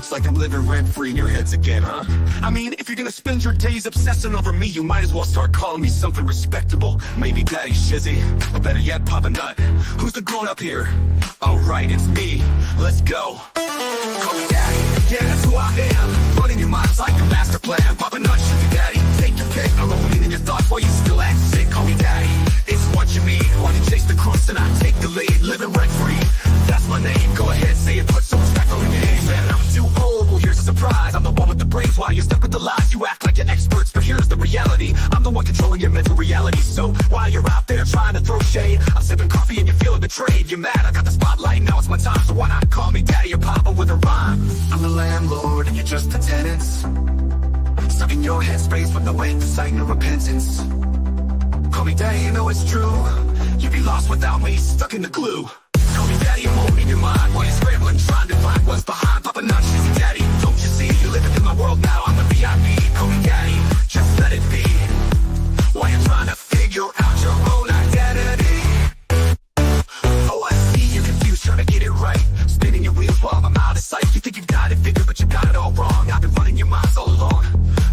looks like I'm living rent-free in your heads again, huh? I mean, if you're gonna spend your days obsessing over me, you might as well start calling me something respectable. Maybe Daddy Shizzy, or better yet, Papa Nut. Who's the grown-up here? Alright, it's me. Let's go. Call me Daddy. Yeah, that's who I am. Running your minds like a master plan. Papa Nut, Shizzy Daddy. Take your pick. I'm rolling in your thoughts while you still act sick. Call me Daddy. It's what you need. Why you chase the crust and I take the lead? Living rent-free. That's my name. Go ahead, say it. Put some respect on your name. Man, I'm too old. Well, here's a surprise. I'm the one with the brains while you're stuck with the lies. You act like you're experts, but here's the reality. I'm the one controlling your mental reality. So while you're out there trying to throw shade, I'm sipping coffee and you're feeling betrayed. You're mad, I got the spotlight, now it's my time. So why not call me Daddy or Papa with a rhyme? I'm the landlord and you're just the tenants, stuck in your headspace with no insight, no repentance. Call me Daddy, you know it's true. You'd be lost without me, stuck in the glue. Call me Daddy, I'm holding your mind while you're scrambling, trying to find what's behind. Papa Nut, Shizzy Daddy, don't you see? You're living in my world now, I'm the VIP. Call me Daddy, just let it be. While you're trying to figure out your own identity. Oh, I see you're confused, trying to get it right. Spinning your wheels while I'm out of sight. You think you got it figured, but you got it all wrong. I've been running your minds all along.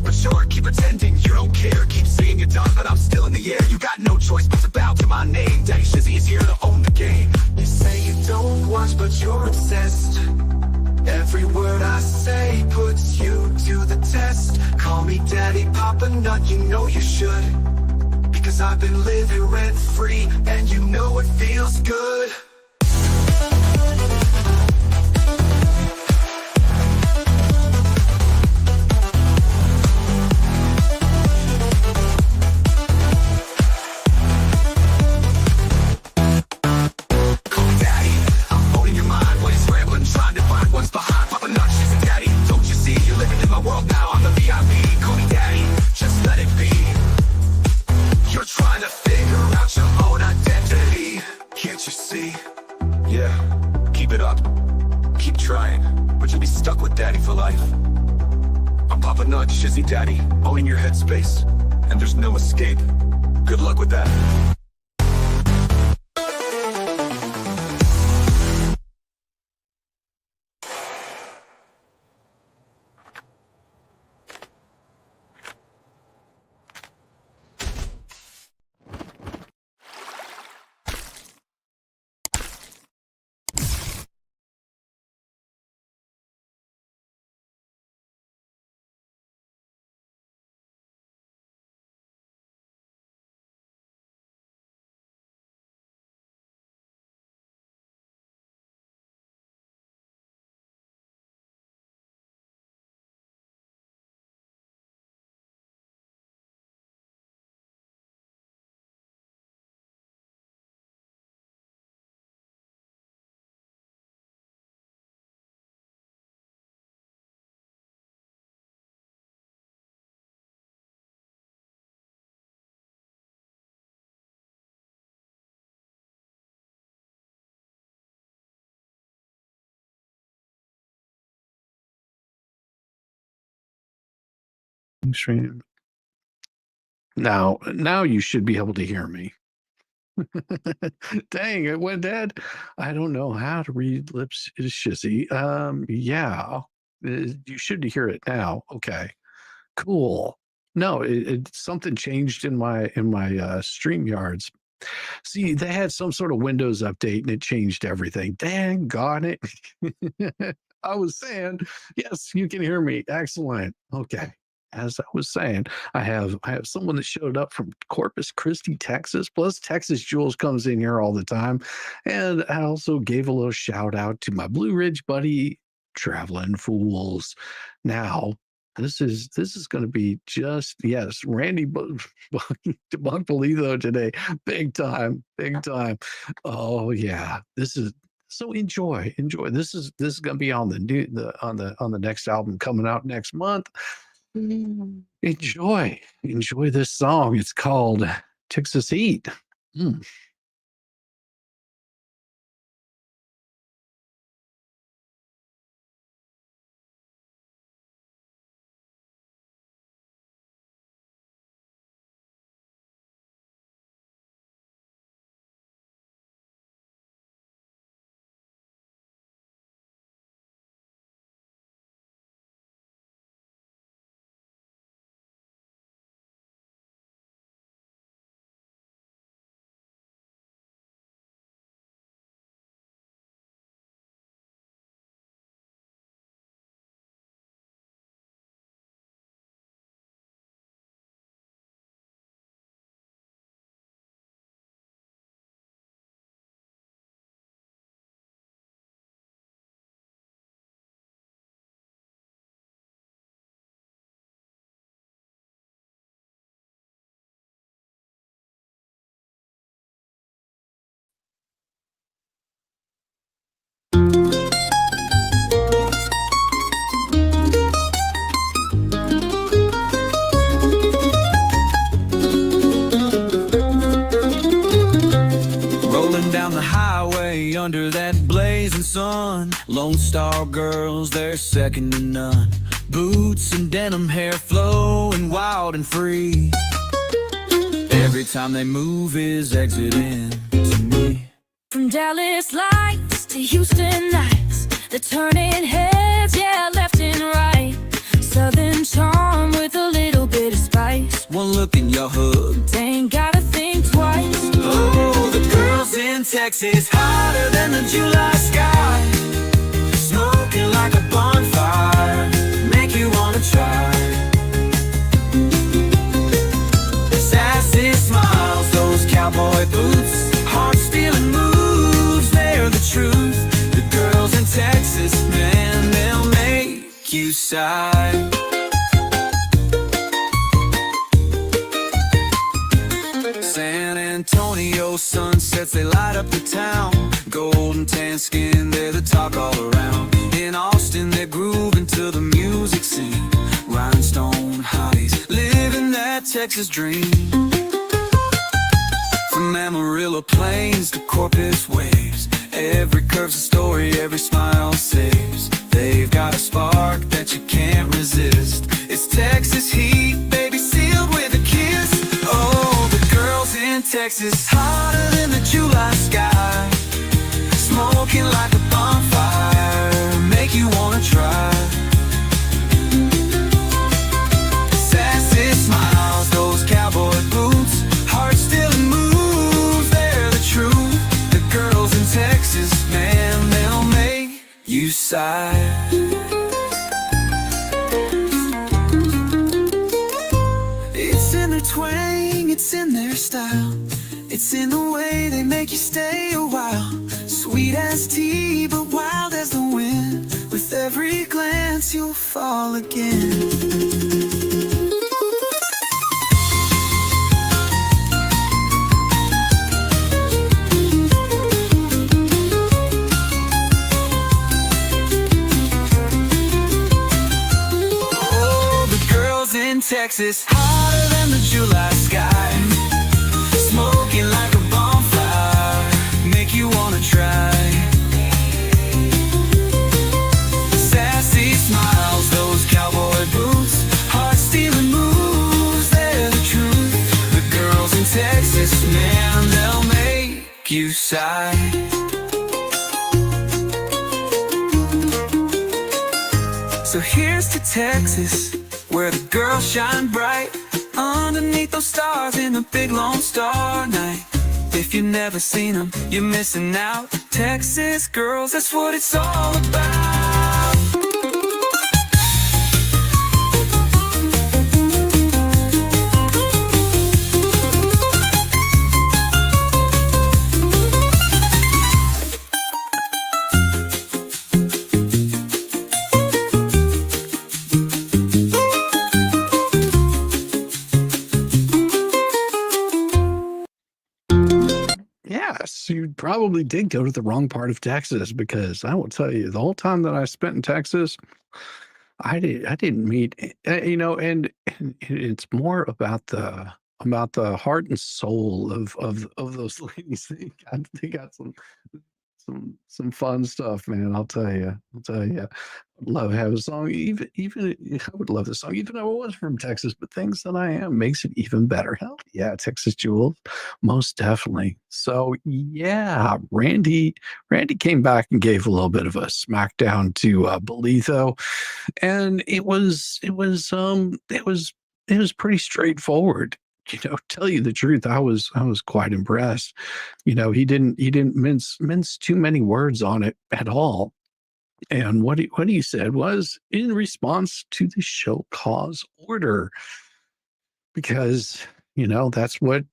But sure, keep pretending you don't care. Keep saying you're done, but I'm still in the air. You got no choice but to bow to my name. Daddy Shizzy is here to own the game. You say you don't watch, but you're obsessed. Every word I say puts you to the test. Call me Daddy, Papa Nut, you know you should. Because I've been living rent-free, and you know it feels good. Stuck with Daddy for life. I'm Papa Nut, Shizzy Daddy, owning your headspace, and there's no escape. Good luck with that. Stream. Now you should be able to hear me. Dang, it went dead. I don't know how to read lips Shizzy. Yeah, you should hear it now. Okay, cool. No, something changed in my StreamYards. See, they had some sort of Windows update and it changed everything. Dang, got it. I was saying, yes, you can hear me. Excellent. Okay. As I was saying, I have someone that showed up from Corpus Christi, Texas. Plus, Texas Jules comes in here all the time, and I also gave a little shout out to my Blue Ridge buddy, Traveling Fools. Now, this is going to be just yes, Randy debunked Fleasa today, big time. Oh yeah, this is. So enjoy. This is going to be on the next album coming out next month. Enjoy this song. It's called Texas Heat. all-star girls, they're second to none. Boots and denim, hair flowing wild and free. Every time they move is exiting to me. From Dallas lights to Houston nights, they're turning heads, yeah, left and right. Southern charm with a little bit of spice. One look and you're hooked. They ain't gotta think twice. Oh, the girls in Texas, hotter than the July sky. Smoking like a bonfire, make you wanna try. Sassy smiles, those cowboy boots, heart-stealing moves, they're the truth. The girls in Texas, man, they'll make you sigh. San Antonio sunsets, they light up the town. Golden tan skin, they're the talk all around. In Austin, they're grooving to the music scene. Rhinestone hotties, living that Texas dream. From Amarillo Plains to Corpus Waves, every curve's a story, every smile saves. They've got a spark that you can't resist. It's Texas heat, baby, sealed with a kiss. Oh, the girls in Texas, hotter than the July sky. Smoking like a bonfire, make you wanna try. Sassy smiles, those cowboy boots, heart-stealing moves, they're the truth. The girls in Texas, man, they'll make you sigh. It's in their twang, it's in their style. It's in the way they make you stay a while. Sweet as tea, but wild as the wind. With every glance, you'll fall again. Oh, the girls in Texas, hotter than the July sky. Smoking like a bonfire, make you wanna try. Sassy smiles, those cowboy boots, heart-stealing moves, they're the truth. The girls in Texas, man, they'll make you sigh. So here's to Texas, where the girls shine bright underneath those stars in a big Lone Star night. If you've never seen them, you're missing out. Texas girls, that's what it's all about. Yes, you probably did go to the wrong part of Texas, because I will tell you, the whole time that I spent in Texas, I didn't meet, and it's more about the heart and soul of those ladies. They got some fun stuff, man. I'll tell you. Love having a song. Even I would love the song, even though I was from Texas. But things that I am makes it even better. Hell yeah, Texas Jewel, most definitely. So yeah, Randy came back and gave a little bit of a smackdown to Belitho, and it was pretty straightforward. Tell you the truth, I was quite impressed. He didn't mince too many words on it at all. And what he said was in response to the show cause order, because that's what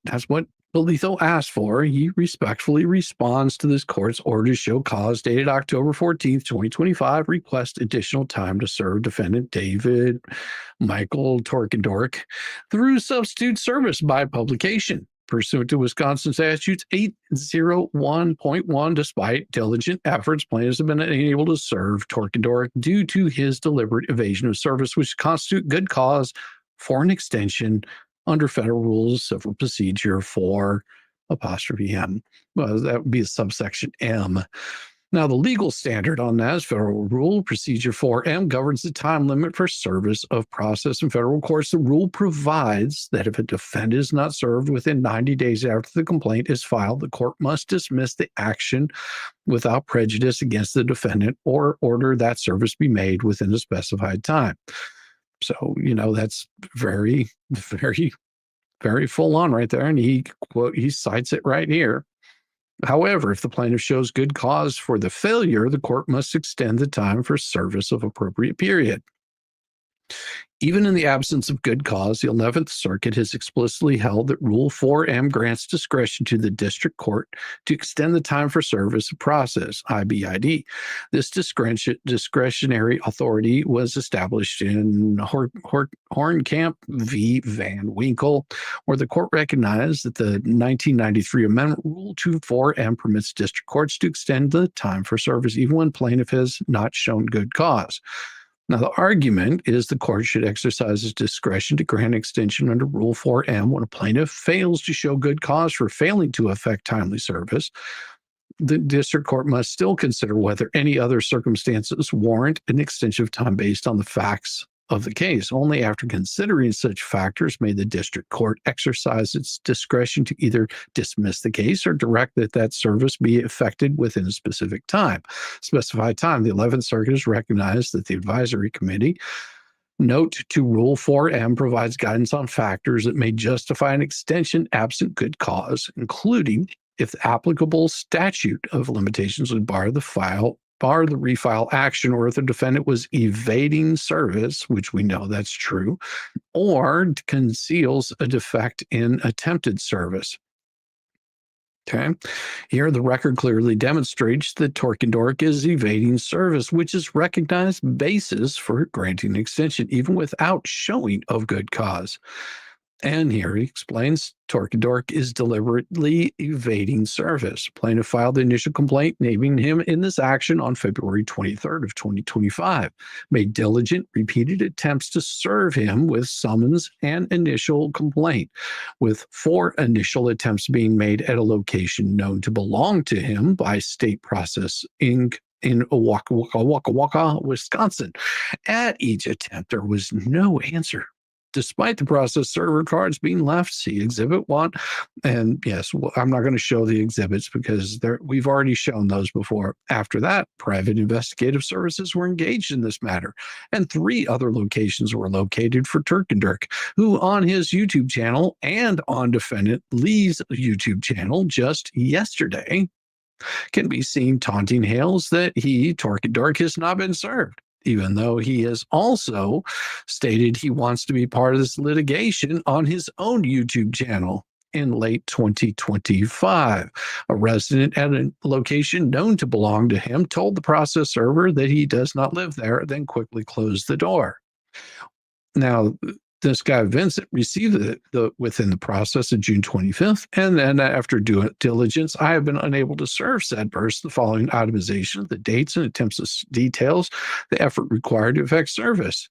Belitho asked for. He respectfully responds to this court's order to show cause dated October 14th, 2025, request additional time to serve defendant David Michael Torkendork through substitute service by publication. Pursuant to Wisconsin statutes 801.1, despite diligent efforts, plaintiffs have been unable to serve Torkendork due to his deliberate evasion of service, which constitute good cause for an extension under Federal Rules of Civil Procedure 4 apostrophe M. Well, that would be a subsection M. Now, the legal standard on that is Federal Rule Procedure 4M governs the time limit for service of process in federal courts. The rule provides that if a defendant is not served within 90 days after the complaint is filed, the court must dismiss the action without prejudice against the defendant or order that service be made within the specified time. So, that's very, very, very full on right there. And he cites it right here. However, if the plaintiff shows good cause for the failure, the court must extend the time for service of appropriate period. Even in the absence of good cause, the 11th Circuit has explicitly held that Rule 4M grants discretion to the district court to extend the time for service of process, IBID. This discretionary authority was established in Hornkamp v. Van Winkle, where the court recognized that the 1993 Amendment Rule 4M permits district courts to extend the time for service even when plaintiff has not shown good cause. Now, the argument is the court should exercise its discretion to grant extension under Rule 4M when a plaintiff fails to show good cause for failing to effect timely service. The district court must still consider whether any other circumstances warrant an extension of time based on the facts of the case. Only after considering such factors may the district court exercise its discretion to either dismiss the case or direct that service be effected within a specified time. The 11th Circuit has recognized that the advisory committee note to Rule 4M provides guidance on factors that may justify an extension absent good cause, including if the applicable statute of limitations would bar the refile action, or if the defendant was evading service, which we know that's true, or conceals a defect in attempted service. Okay. Here, the record clearly demonstrates that Torkendork is evading service, which is recognized basis for granting extension, even without showing of good cause. And here he explains Torkendork is deliberately evading service. Plaintiff filed the initial complaint naming him in this action on February 23rd of 2025, made diligent, repeated attempts to serve him with summons and initial complaint, with 4 initial attempts being made at a location known to belong to him by State Process Inc. in Waka, Wisconsin. At each attempt, there was no answer. Despite the process server cards being left, see Exhibit 1. And yes, I'm not going to show the exhibits because we've already shown those before. After that, private investigative services were engaged in this matter, and 3 other locations were located for Torkendork, who on his YouTube channel and on defendant Lee's YouTube channel just yesterday can be seen taunting Hales that Torkendork, has not been served, even though he has also stated he wants to be part of this litigation on his own YouTube channel in late 2025. A resident at a location known to belong to him told the process server that he does not live there, then quickly closed the door. Now, this guy, Vincent, received the within the process of June 25th, and then after due diligence, I have been unable to serve said person the following itemization, the dates and attempts of details, the effort required to effect service.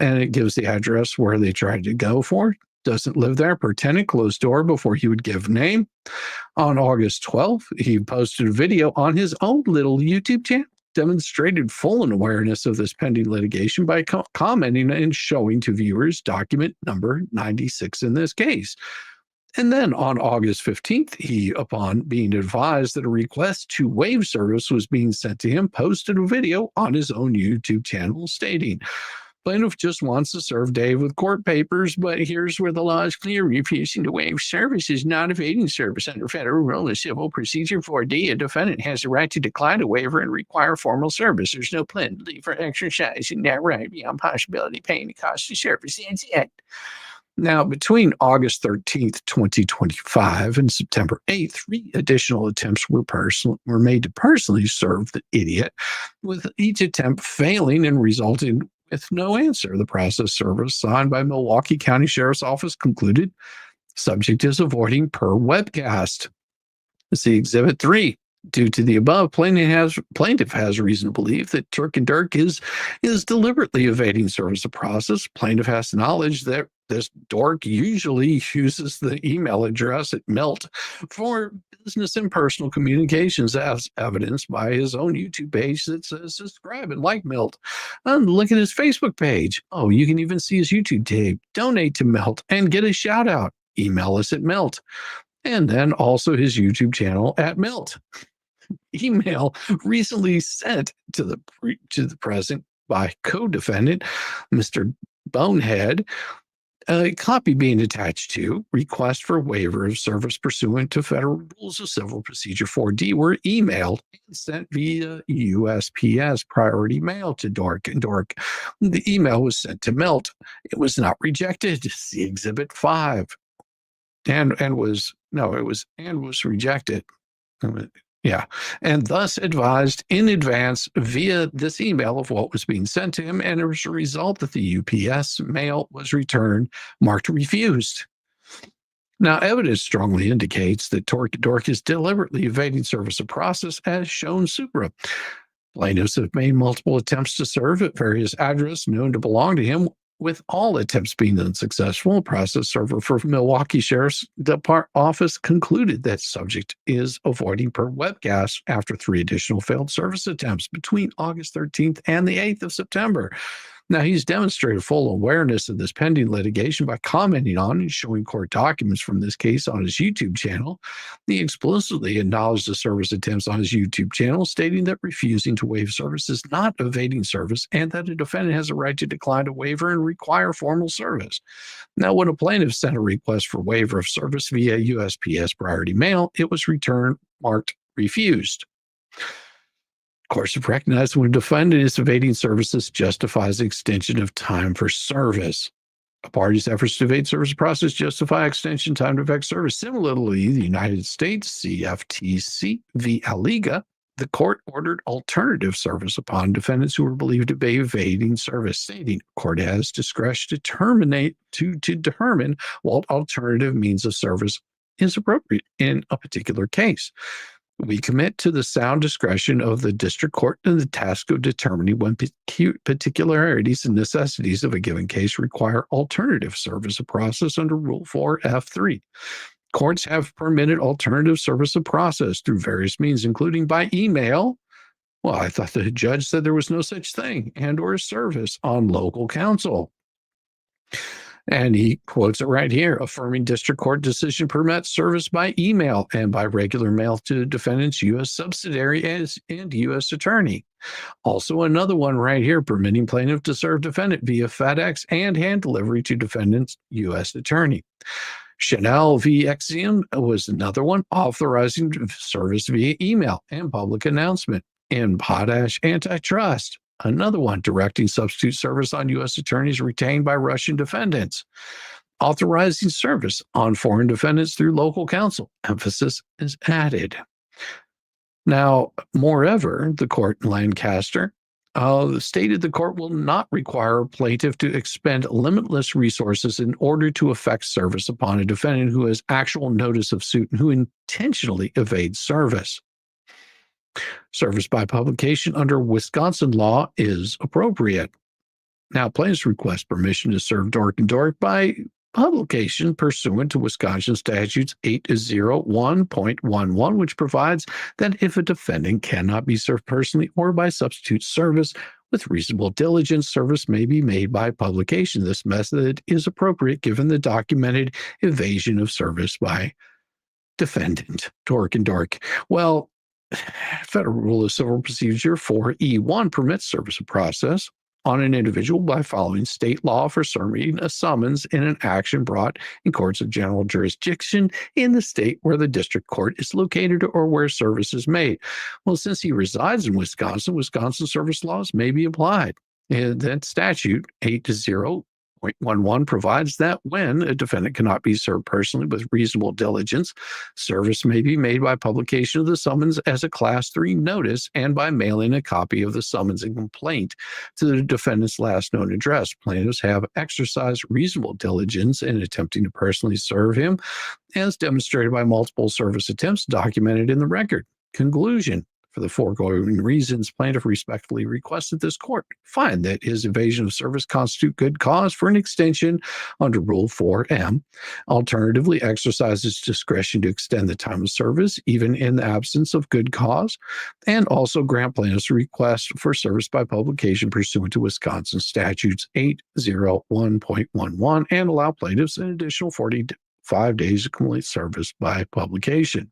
And it gives the address where they tried to go for. Doesn't live there, per tenant, closed door before he would give name. On August 12th, he posted a video on his own little YouTube channel, demonstrated full awareness of this pending litigation by commenting and showing to viewers document number 96 in this case. And then on August 15th, he, upon being advised that a request to waive service was being sent to him, posted a video on his own YouTube channel stating, plaintiff just wants to serve Dave with court papers, but here's where the law is clear. Refusing to waive service is not evading service under Federal Rule of Civil Procedure 4D. A defendant has the right to decline a waiver and require formal service. There's no penalty for exercising that right beyond possibility of paying the cost of service. That's it. Now, between August 13th, 2025 and September 8th, 3 additional attempts were made to personally serve the idiot, with each attempt failing and resulting with no answer. The process server signed by Milwaukee County Sheriff's Office concluded subject is avoiding per webcast. See Exhibit 3. Due to the above, plaintiff has reason to believe that Torkendork is deliberately evading service of process. Plaintiff has knowledge that This dork usually uses the email address at Melt for business and personal communications, as evidenced by his own YouTube page that says subscribe and like Melt. And look at his Facebook page. Oh, you can even see his YouTube tape. Donate to Melt and get a shout out. Email us at Melt. And then also his YouTube channel at Melt. Email recently sent to the present by co-defendant Mr. Bonehead. A copy being attached to request for waiver of service pursuant to Federal Rules of Civil Procedure 4D were emailed and sent via USPS priority mail to Dork and Dork. The email was sent to Melt. It was not rejected. See Exhibit 5. And was rejected. Yeah, and thus advised in advance via this email of what was being sent to him, and as a result that the UPS mail was returned marked refused. Now, evidence strongly indicates that Dork is deliberately evading service of process as shown supra. Plaintiffs have made multiple attempts to serve at various addresses known to belong to him, with all attempts being unsuccessful. A process server for Milwaukee Sheriff's Department office concluded that subject is avoiding per webcast after 3 additional failed service attempts between August 13th and the 8th of September. Now, he's demonstrated full awareness of this pending litigation by commenting on and showing court documents from this case on his YouTube channel. He explicitly acknowledged the service attempts on his YouTube channel, stating that refusing to waive service is not evading service and that a defendant has a right to decline a waiver and require formal service. Now, when a plaintiff sent a request for waiver of service via USPS priority mail, it was returned marked refused. Courts have recognized when a defendant is evading services justifies extension of time for service. A party's efforts to evade service process justify extension time to effect service. Similarly, the United States CFTC v. Aliga, the court ordered alternative service upon defendants who were believed to be evading service, stating court has discretion to determine what alternative means of service is appropriate in a particular case. We commit to the sound discretion of the district court in the task of determining when particularities and necessities of a given case require alternative service of process under Rule 4F3. Courts have permitted alternative service of process through various means, including by email. Well, I thought the judge said there was no such thing, and or service on local counsel. And he quotes it right here. Affirming district court decision permits service by email and by regular mail to defendant's U.S. subsidiary and U.S. attorney. Also another one right here, permitting plaintiff to serve defendant via FedEx and hand delivery to defendant's U.S. attorney. Chanel v. Exium was another one, authorizing service via email and public announcement. And Potash Antitrust, another one, directing substitute service on U.S. attorneys retained by Russian defendants. Authorizing service on foreign defendants through local counsel. Emphasis is added. Now, moreover, the court in Lancaster stated the court will not require a plaintiff to expend limitless resources in order to effect service upon a defendant who has actual notice of suit and who intentionally evades service. Service by publication under Wisconsin law is appropriate. Now, plaintiffs request permission to serve Dork and Dork by publication pursuant to Wisconsin statutes 801.11, which provides that if a defendant cannot be served personally or by substitute service with reasonable diligence, service may be made by publication. This method is appropriate given the documented evasion of service by defendant, Dork and Dork. Well, Federal Rule of Civil Procedure 4E1 permits service of process on an individual by following state law for serving a summons in an action brought in courts of general jurisdiction in the state where the district court is located or where service is made. Well, since he resides in Wisconsin, Wisconsin service laws may be applied. And that statute 8-0.11 provides that when a defendant cannot be served personally with reasonable diligence, service may be made by publication of the summons as a Class 3 notice and by mailing a copy of the summons and complaint to the defendant's last known address. Plaintiffs have exercised reasonable diligence in attempting to personally serve him, as demonstrated by multiple service attempts documented in the record. Conclusion. For the foregoing reasons, plaintiff respectfully requests that this court find that his evasion of service constitute good cause for an extension under Rule 4M. Alternatively, exercise its discretion to extend the time of service, even in the absence of good cause, and also grant plaintiff's request for service by publication pursuant to Wisconsin statutes 801.11 and allow plaintiffs an additional 45 days to complete service by publication.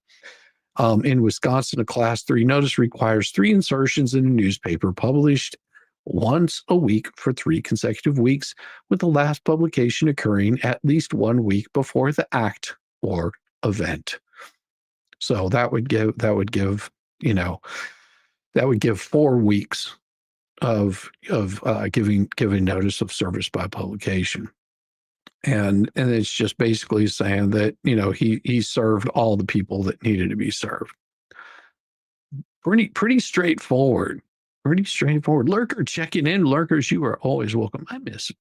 In Wisconsin, a Class 3 notice requires 3 insertions in a newspaper published once a week for 3 consecutive weeks, with the last publication occurring at least 1 week before the act or event. So that would give 4 weeks of giving notice of service by publication. And it's just basically saying that, he served all the people that needed to be served. Pretty straightforward. Pretty straightforward. Lurker checking in. Lurkers, you are always welcome. I miss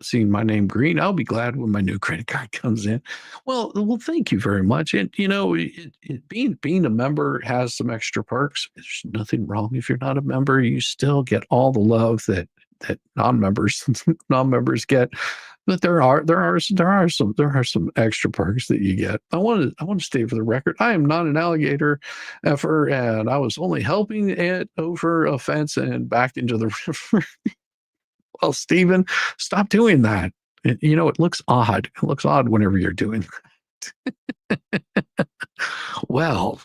seeing my name green. I'll be glad when my new credit card comes in. Well, thank you very much. And being a member has some extra perks. There's nothing wrong if you're not a member. You still get all the love that non-members get. But there are some extra perks that you get. I want to state for the record, I am not an alligator effer, and I was only helping it over a fence and back into the river. Well, Stephen, stop doing that. It looks odd. It looks odd whenever you're doing that. Well,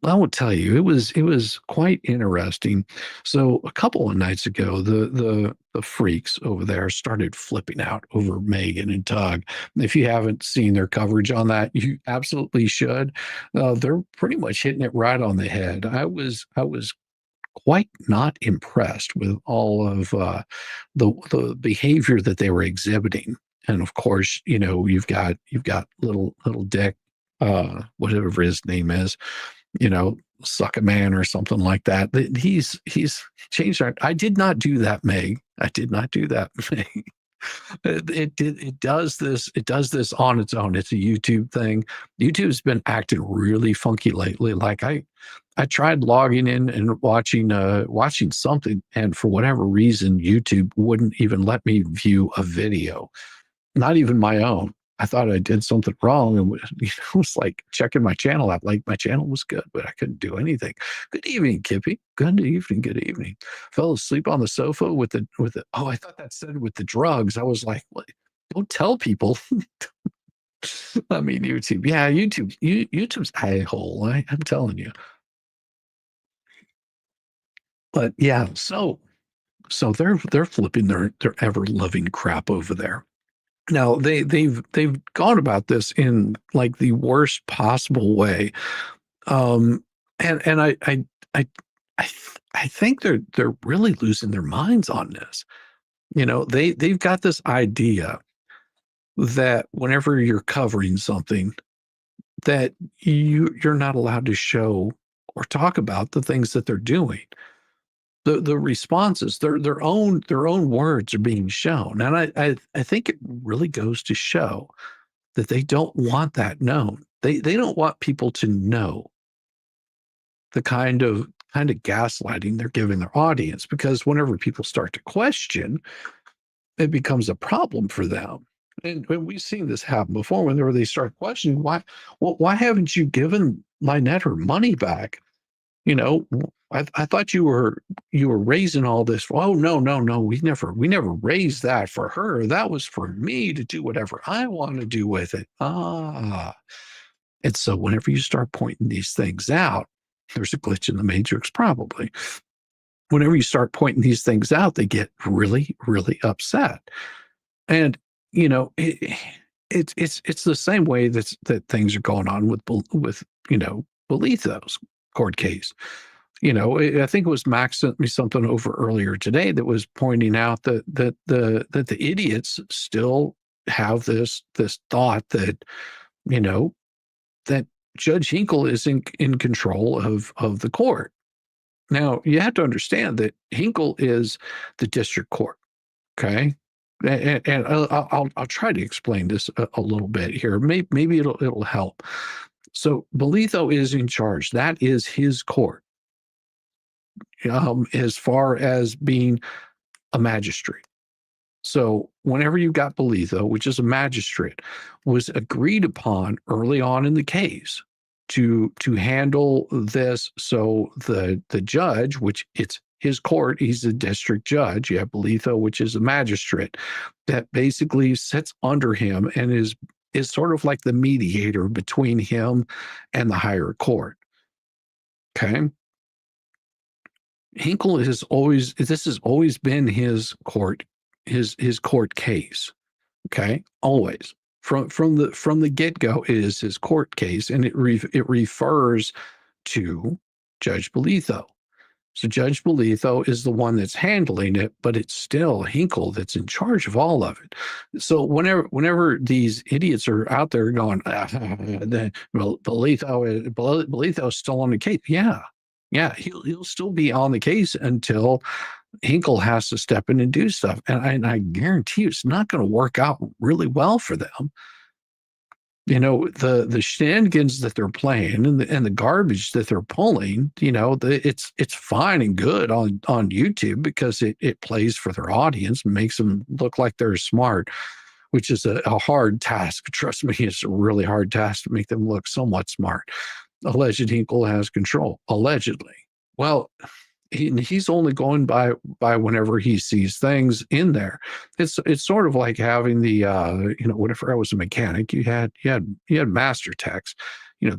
I will tell you, it was quite interesting. So a couple of nights ago, the freaks over there started flipping out over Megan and TUG. If you haven't seen their coverage on that, you absolutely should. They're pretty much hitting it right on the head. I was quite not impressed with all of the behavior that they were exhibiting. And of course, you've got little Dick, whatever his name is, Suck a Man or something like that. He's changed. I did not do that, Meg. I did not do that, Meg. It does this on its own. It's a YouTube thing. YouTube's been acting really funky lately. Like I tried logging in and watching something, and for whatever reason, YouTube wouldn't even let me view a video, not even my own. I thought I did something wrong, and it was like checking my channel out. Like my channel was good, but I couldn't do anything. Good evening, Kippy. Good evening. Good evening. Fell asleep on the sofa with the. Oh, I thought that said with the drugs. I was like, what? Don't tell people. I mean, YouTube. Yeah, YouTube's a hole. I'm telling you. But yeah, so they're flipping their ever loving crap over there. Now they've gone about this in like the worst possible way, and I think they're really losing their minds on this. They've got this idea that whenever you're covering something, that you're not allowed to show or talk about the things that they're doing. The responses, their own words are being shown. And I think it really goes to show that they don't want that known. They don't want people to know the kind of gaslighting they're giving their audience, because whenever people start to question, it becomes a problem for them. And we've seen this happen before, whenever they start questioning, why haven't you given Lynette her money back? I thought you were raising all this. Oh, no. We never raised that for her. That was for me to do whatever I want to do with it. And so whenever you start pointing these things out, there's a glitch in the matrix, probably. Whenever you start pointing these things out, they get really, really upset. And, it's the same way that things are going on with Fleasa's court case. I think it was Max sent me something over earlier today that was pointing out that the idiots still have this thought that that Judge Hinkle is in control of the court. Now you have to understand that Hinkle is the district court. Okay. And I'll try to explain this a little bit here. Maybe it'll help. So Belitho is in charge. That is his court, as far as being a magistrate. So whenever you got Belitho, which is a magistrate, was agreed upon early on in the case to handle this. So the judge, which it's his court, he's a district judge. You have Belitho, which is a magistrate, that basically sits under him and is sort of like the mediator between him and the higher court. Okay. Hinkle has always, this has always been his court, his court case. Okay. Always from the get-go, it is his court case, and it refers to Judge Belitho. So Judge Belitho is the one that's handling it, but it's still Hinkle that's in charge of all of it. So whenever these idiots are out there going, Belitho's still on the case. Yeah, he'll still be on the case until Hinkle has to step in and do stuff. And I guarantee you it's not going to work out really well for them. The shenanigans that they're playing and the garbage that they're pulling, it's fine and good on YouTube because it plays for their audience and makes them look like they're smart, which is a hard task. Trust me, it's a really hard task to make them look somewhat smart. Alleged Hinkle has control, allegedly. Well, he's only going by whenever he sees things in there. It's sort of like having the whenever I was a mechanic, you had master techs,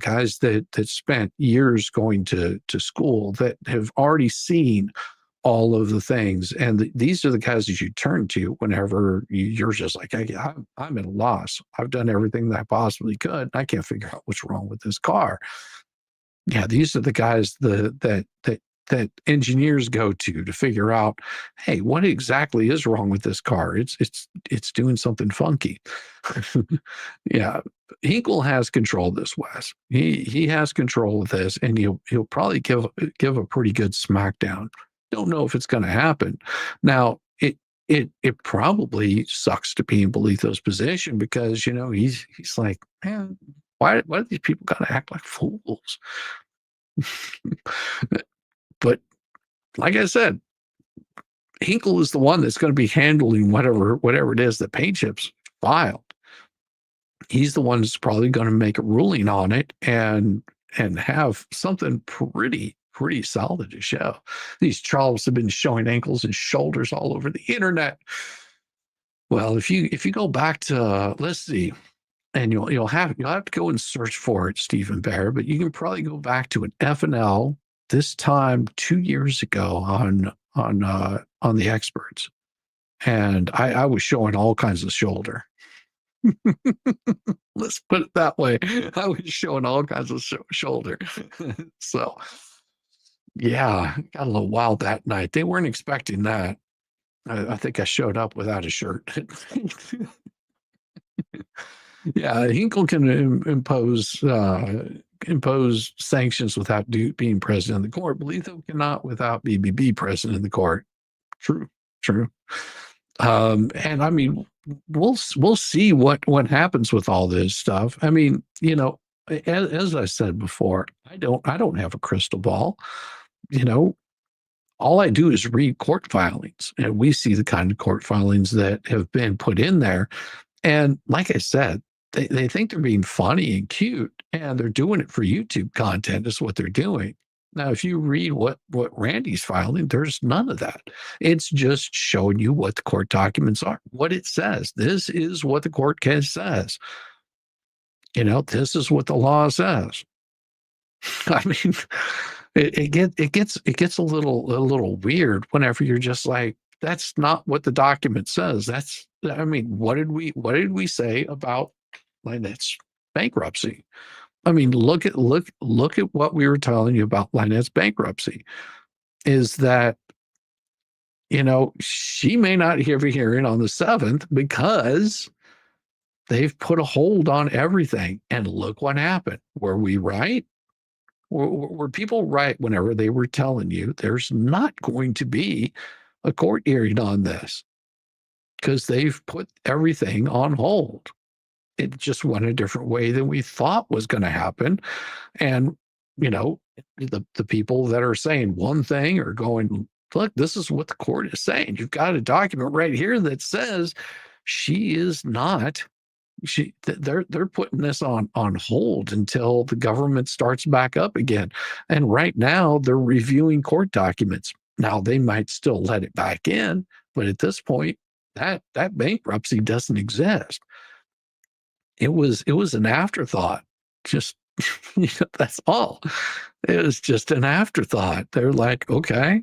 guys that spent years going to school that have already seen all of the things, and these are the guys that you turn to whenever you're just like, hey, I'm at a loss. I've done everything that I possibly could, and I can't figure out what's wrong with this car. Yeah, these are the guys that engineers go to figure out, hey, what exactly is wrong with this car? It's doing something funky. Yeah, Hinkle has control of this, Wes. He has control of this, and he'll probably give a pretty good smackdown. Don't know if it's going to happen. Now, it probably sucks to be in Belitho's position because he's like, man, why do these people got to act like fools? But like I said, Hinkle is the one that's going to be handling whatever it is that Paint Chips filed. He's the one that's probably going to make a ruling on it and have something pretty solid to show. These Charles have been showing ankles and shoulders all over the internet. Well, if you go back to let's see, and you'll have to go and search for it, Stephen Bear, but you can probably go back to an FNL this time 2 years ago on the experts, and I was showing all kinds of shoulder. Let's put it that way. I was showing all kinds of shoulder. So yeah, got a little wild that night. They weren't expecting that. I think I showed up without a shirt. Yeah, Hinkle can impose sanctions without being present in the court. Belitho cannot without BBB present in the court. True. And I mean, we'll see what happens with all this stuff. I mean, as I said before, I don't have a crystal ball. All I do is read court filings, and we see the kind of court filings that have been put in there. And like I said, they think they're being funny and cute, and they're doing it for YouTube content is what they're doing. Now, if you read what Randy's filing, there's none of that. It's just showing you what the court documents are, what it says. This is what the court case says. This is what the law says. I mean, it gets a little weird whenever you're just like, that's not what the document says. What did we say about Lynette's bankruptcy? I mean, look at what we were telling you about Lynette's bankruptcy. Is that she may not have a hearing on the 7th because they've put a hold on everything. And look what happened. Were we right? Were people right whenever they were telling you there's not going to be a court hearing on this because they've put everything on hold? it just went a different way than we thought was going to happen. And, the people that are saying one thing are going, look, this is what the court is saying. You've got a document right here that says she is not. They're putting this on hold until the government starts back up again. And right now they're reviewing court documents. Now they might still let it back in, but at this point, that bankruptcy doesn't exist. It was an afterthought. Just that's all. It was just an afterthought. They're like, okay.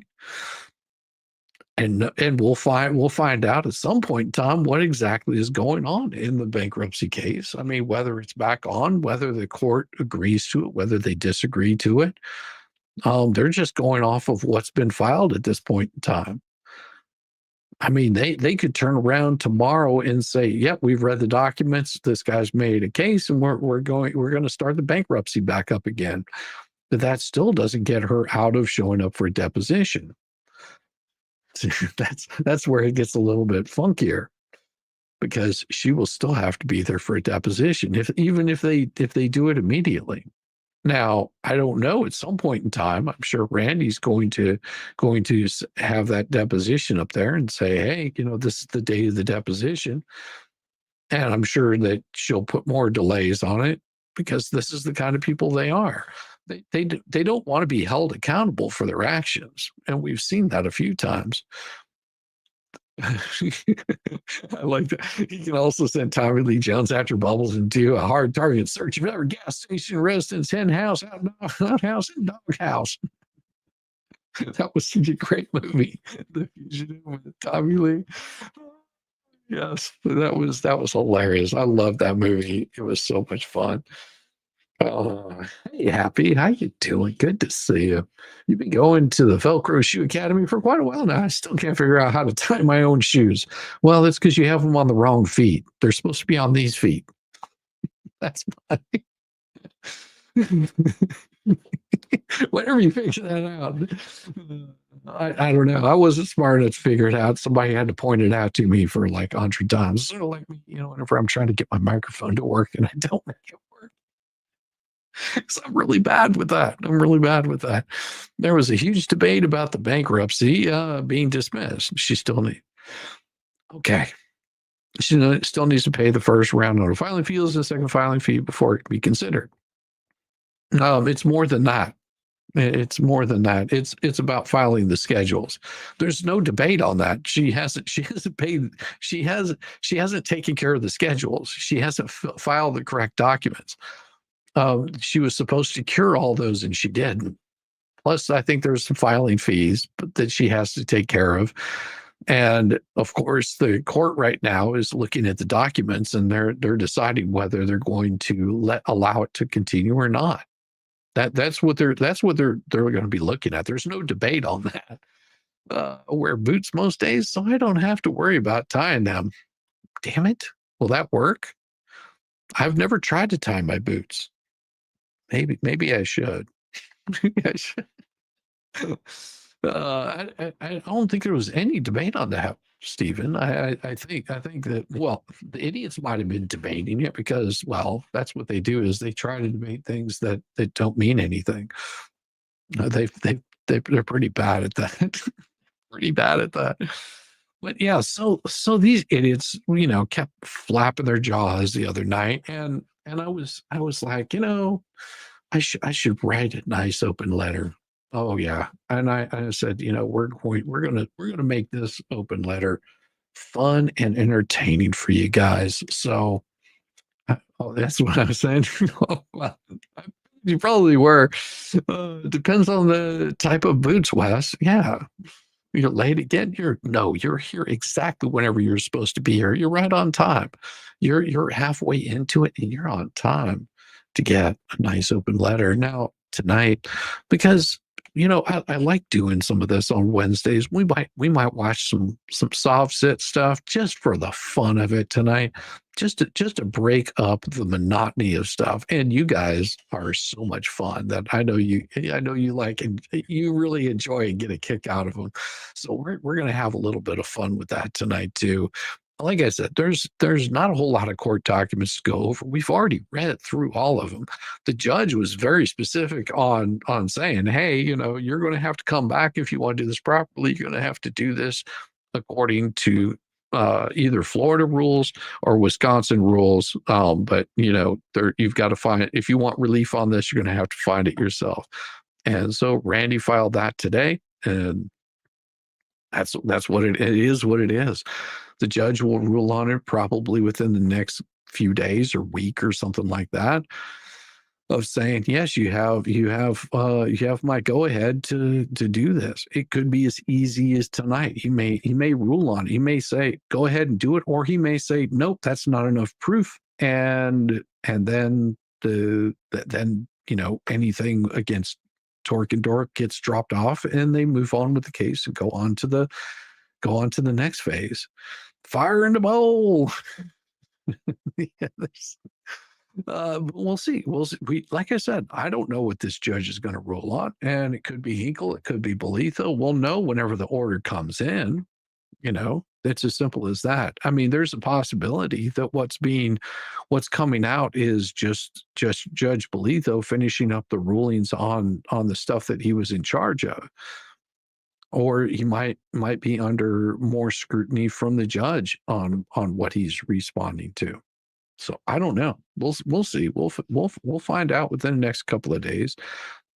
And we'll find out at some point in time what exactly is going on in the bankruptcy case. I mean, whether it's back on, whether the court agrees to it, whether they disagree to it. They're just going off of what's been filed at this point in time. I mean, they could turn around tomorrow and say, "Yep, we've read the documents. This guy's made a case, and we're going to start the bankruptcy back up again." But that still doesn't get her out of showing up for a deposition. That's where it gets a little bit funkier, because she will still have to be there for a deposition, even if they do it immediately. Now, I don't know, at some point in time, I'm sure Randy's going to have that deposition up there and say, hey, this is the date of the deposition. And I'm sure that she'll put more delays on it, because this is the kind of people they are. They don't want to be held accountable for their actions. And we've seen that a few times. I like that. He can also send Tommy Lee Jones after Bubbles into a hard target search of every gas station, residence, hen house, outhouse, and doghouse. That was such a great movie, The Fugitive with Tommy Lee. Yes, that was hilarious. I love that movie. It was so much fun. Hey, Happy, how you doing? Good to see you. You've been going to the Velcro Shoe Academy for quite a while now. I still can't figure out how to tie my own shoes. Well, it's because you have them on the wrong feet. They're supposed to be on these feet. That's funny. Whenever you figure that out, I don't know. I wasn't smart enough to figure it out. Somebody had to point it out to me for like 100 times. Sort of like me, whenever I'm trying to get my microphone to work and I don't make it work. So I'm really bad with that. There was a huge debate about the bankruptcy being dismissed. She still needs. Okay. She still needs to pay the first round notice filing fees, the second filing fee before it can be considered. It's more than that. It's more than that. It's about filing the schedules. There's no debate on that. She hasn't paid. She hasn't taken care of the schedules. She hasn't filed the correct documents. She was supposed to cure all those, and she didn't. Plus, I think there's some filing fees that she has to take care of. And of course, the court right now is looking at the documents, and they're deciding whether they're going to allow it to continue or not. That's what they're going to be looking at. There's no debate on that. I wear boots most days, so I don't have to worry about tying them. Damn it! Will that work? I've never tried to tie my boots. Maybe I should. I should. I don't think there was any debate on that, Stephen. I think that, well, the idiots might have been debating it because, well, that's what they do, is they try to debate things that don't mean anything. They're pretty bad at that. Pretty bad at that. But yeah, so these idiots, kept flapping their jaws the other night, and I was like, I should write a nice open letter. Oh yeah, and I said, we're gonna make this open letter fun and entertaining for you guys. So, that's what I was saying. Well, you probably were. Depends on the type of boots, Wes. Yeah. You're late again. You're here exactly whenever you're supposed to be here. You're right on time. You're halfway into it, and you're on time to get a nice open letter now tonight, because I like doing some of this on Wednesdays. We might watch some soft sit stuff just for the fun of it tonight, just to break up the monotony of stuff. And you guys are so much fun that I know you like, and you really enjoy and get a kick out of them. So we're gonna have a little bit of fun with that tonight too. like I said, there's not a whole lot of court documents to go over. We've already read through all of them. The judge was very specific on saying, hey, you're going to have to come back if you want to do this properly. You're going to have to do this according to either Florida rules or Wisconsin rules. But you've got to find it. If you want relief on this, you're going to have to find it yourself. And so Randy filed that today, and that's what it is. What it is. The judge will rule on it probably within the next few days or week or something like that, of saying, yes, you have my go ahead to do this. It could be as easy as tonight. He may rule on it. He may say, go ahead and do it, or he may say, nope, that's not enough proof. And then anything against Torque and Dork gets dropped off, and they move on with the case and go on to the next phase. Fire in the bowl. Yeah, we'll see. Like I said, I don't know what this judge is going to rule on, and it could be Hinkle, it could be Belitho. We'll know whenever the order comes in. It's as simple as that. I mean, there's a possibility that what's coming out is just Judge Belitho finishing up the rulings on the stuff that he was in charge of. Or he might be under more scrutiny from the judge on what he's responding to. So I don't know. We'll see. We'll find out within the next couple of days.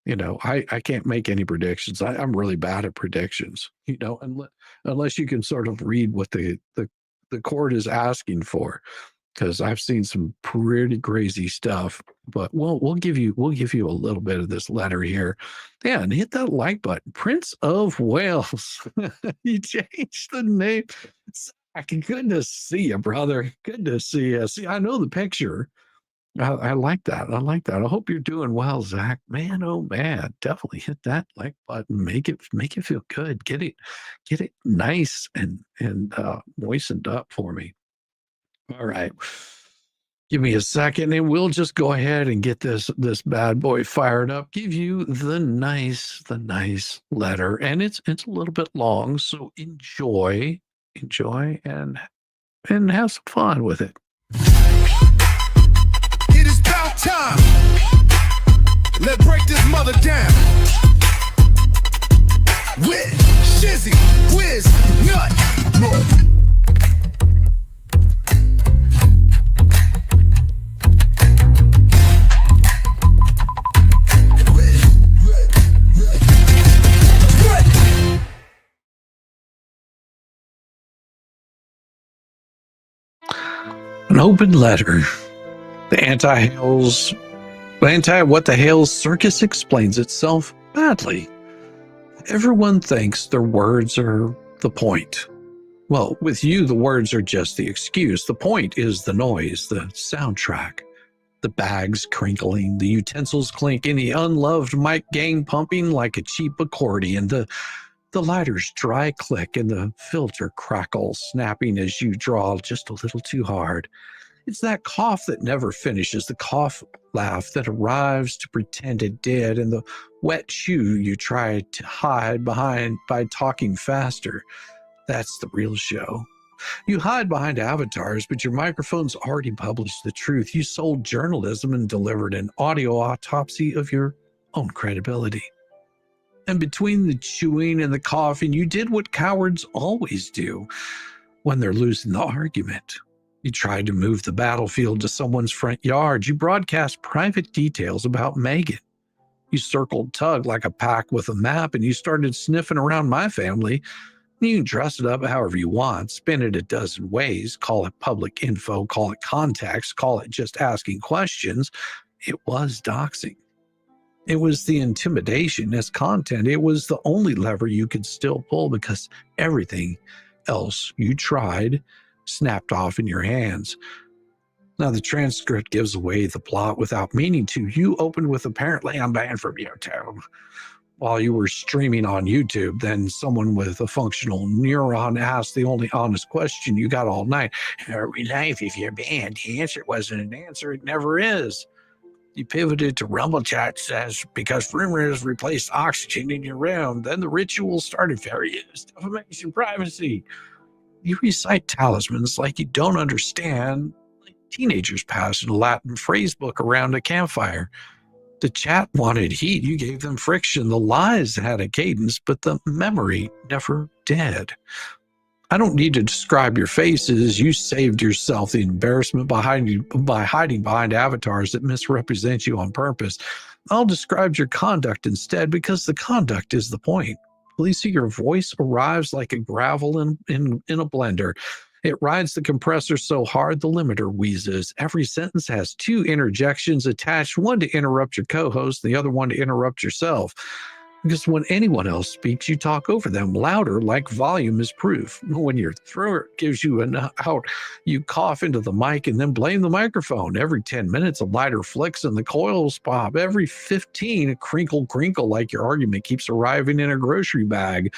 I can't make any predictions. I'm really bad at predictions. Unless you can sort of read what the court is asking for, because I've seen some pretty crazy stuff. But we'll give you a little bit of this letter here. Yeah, and hit that like button. Prince of Wales. You changed the name. Zach, good to see you, brother. Good to see you. See, I know the picture. I like that. I hope you're doing well, Zach. Man, oh man, definitely hit that like button. Make it feel good. Get it nice and moistened up for me. All right. Give me a second and we'll just go ahead and get this bad boy fired up. Give you the nice letter. And it's a little bit long, so enjoy and have some fun with it. It is about time. Let's break this mother down. With Shizzywhiznut. An open letter. The Anti-What the Hale's circus explains itself badly. Everyone thinks their words are the point. Well, with you, the words are just the excuse. The point is the noise, the soundtrack, the bags crinkling, the utensils clinking, the unloved mic gang pumping like a cheap accordion, the lighter's dry click and the filter crackle snapping as you draw just a little too hard. It's that cough that never finishes, the cough laugh that arrives to pretend it did, and the wet chew you try to hide behind by talking faster. That's the real show. You hide behind avatars, but your microphone's already published the truth. You sold journalism and delivered an audio autopsy of your own credibility. And between the chewing and the coughing, you did what cowards always do when they're losing the argument. You tried to move the battlefield to someone's front yard. You broadcast private details about Megan. You circled Tug like a pack with a map, and you started sniffing around my family. You can dress it up however you want, spin it a dozen ways, call it public info, call it context, call it just asking questions. It was doxing. It was the intimidation as content. It was the only lever you could still pull because everything else you tried snapped off in your hands. Now the transcript gives away the plot without meaning to. You opened with apparently I'm banned from YouTube while you were streaming on YouTube. Then someone with a functional neuron asked the only honest question you got all night. Are we live if you're banned? The answer wasn't an answer. It never is. You pivoted to Rumble Chat says, because rumors replaced oxygen in your room. Then the ritual started. Fair use, defamation, privacy. You recite talismans like you don't understand, like teenagers passing a Latin phrase book around a campfire. The chat wanted heat, you gave them friction. The lies had a cadence, but the memory never did. I don't need to describe your faces. You saved yourself the embarrassment by hiding behind avatars that misrepresent you on purpose. I'll describe your conduct instead, because the conduct is the point. Fleasa, your voice arrives like a gravel in a blender. It rides the compressor so hard the limiter wheezes. Every sentence has two interjections attached, one to interrupt your co-host, the other one to interrupt yourself. Because when anyone else speaks, you talk over them louder, like volume is proof. When your throat gives you an out, you cough into the mic and then blame the microphone. Every 10 minutes, a lighter flicks and the coils pop. Every 15, a crinkle like your argument keeps arriving in a grocery bag.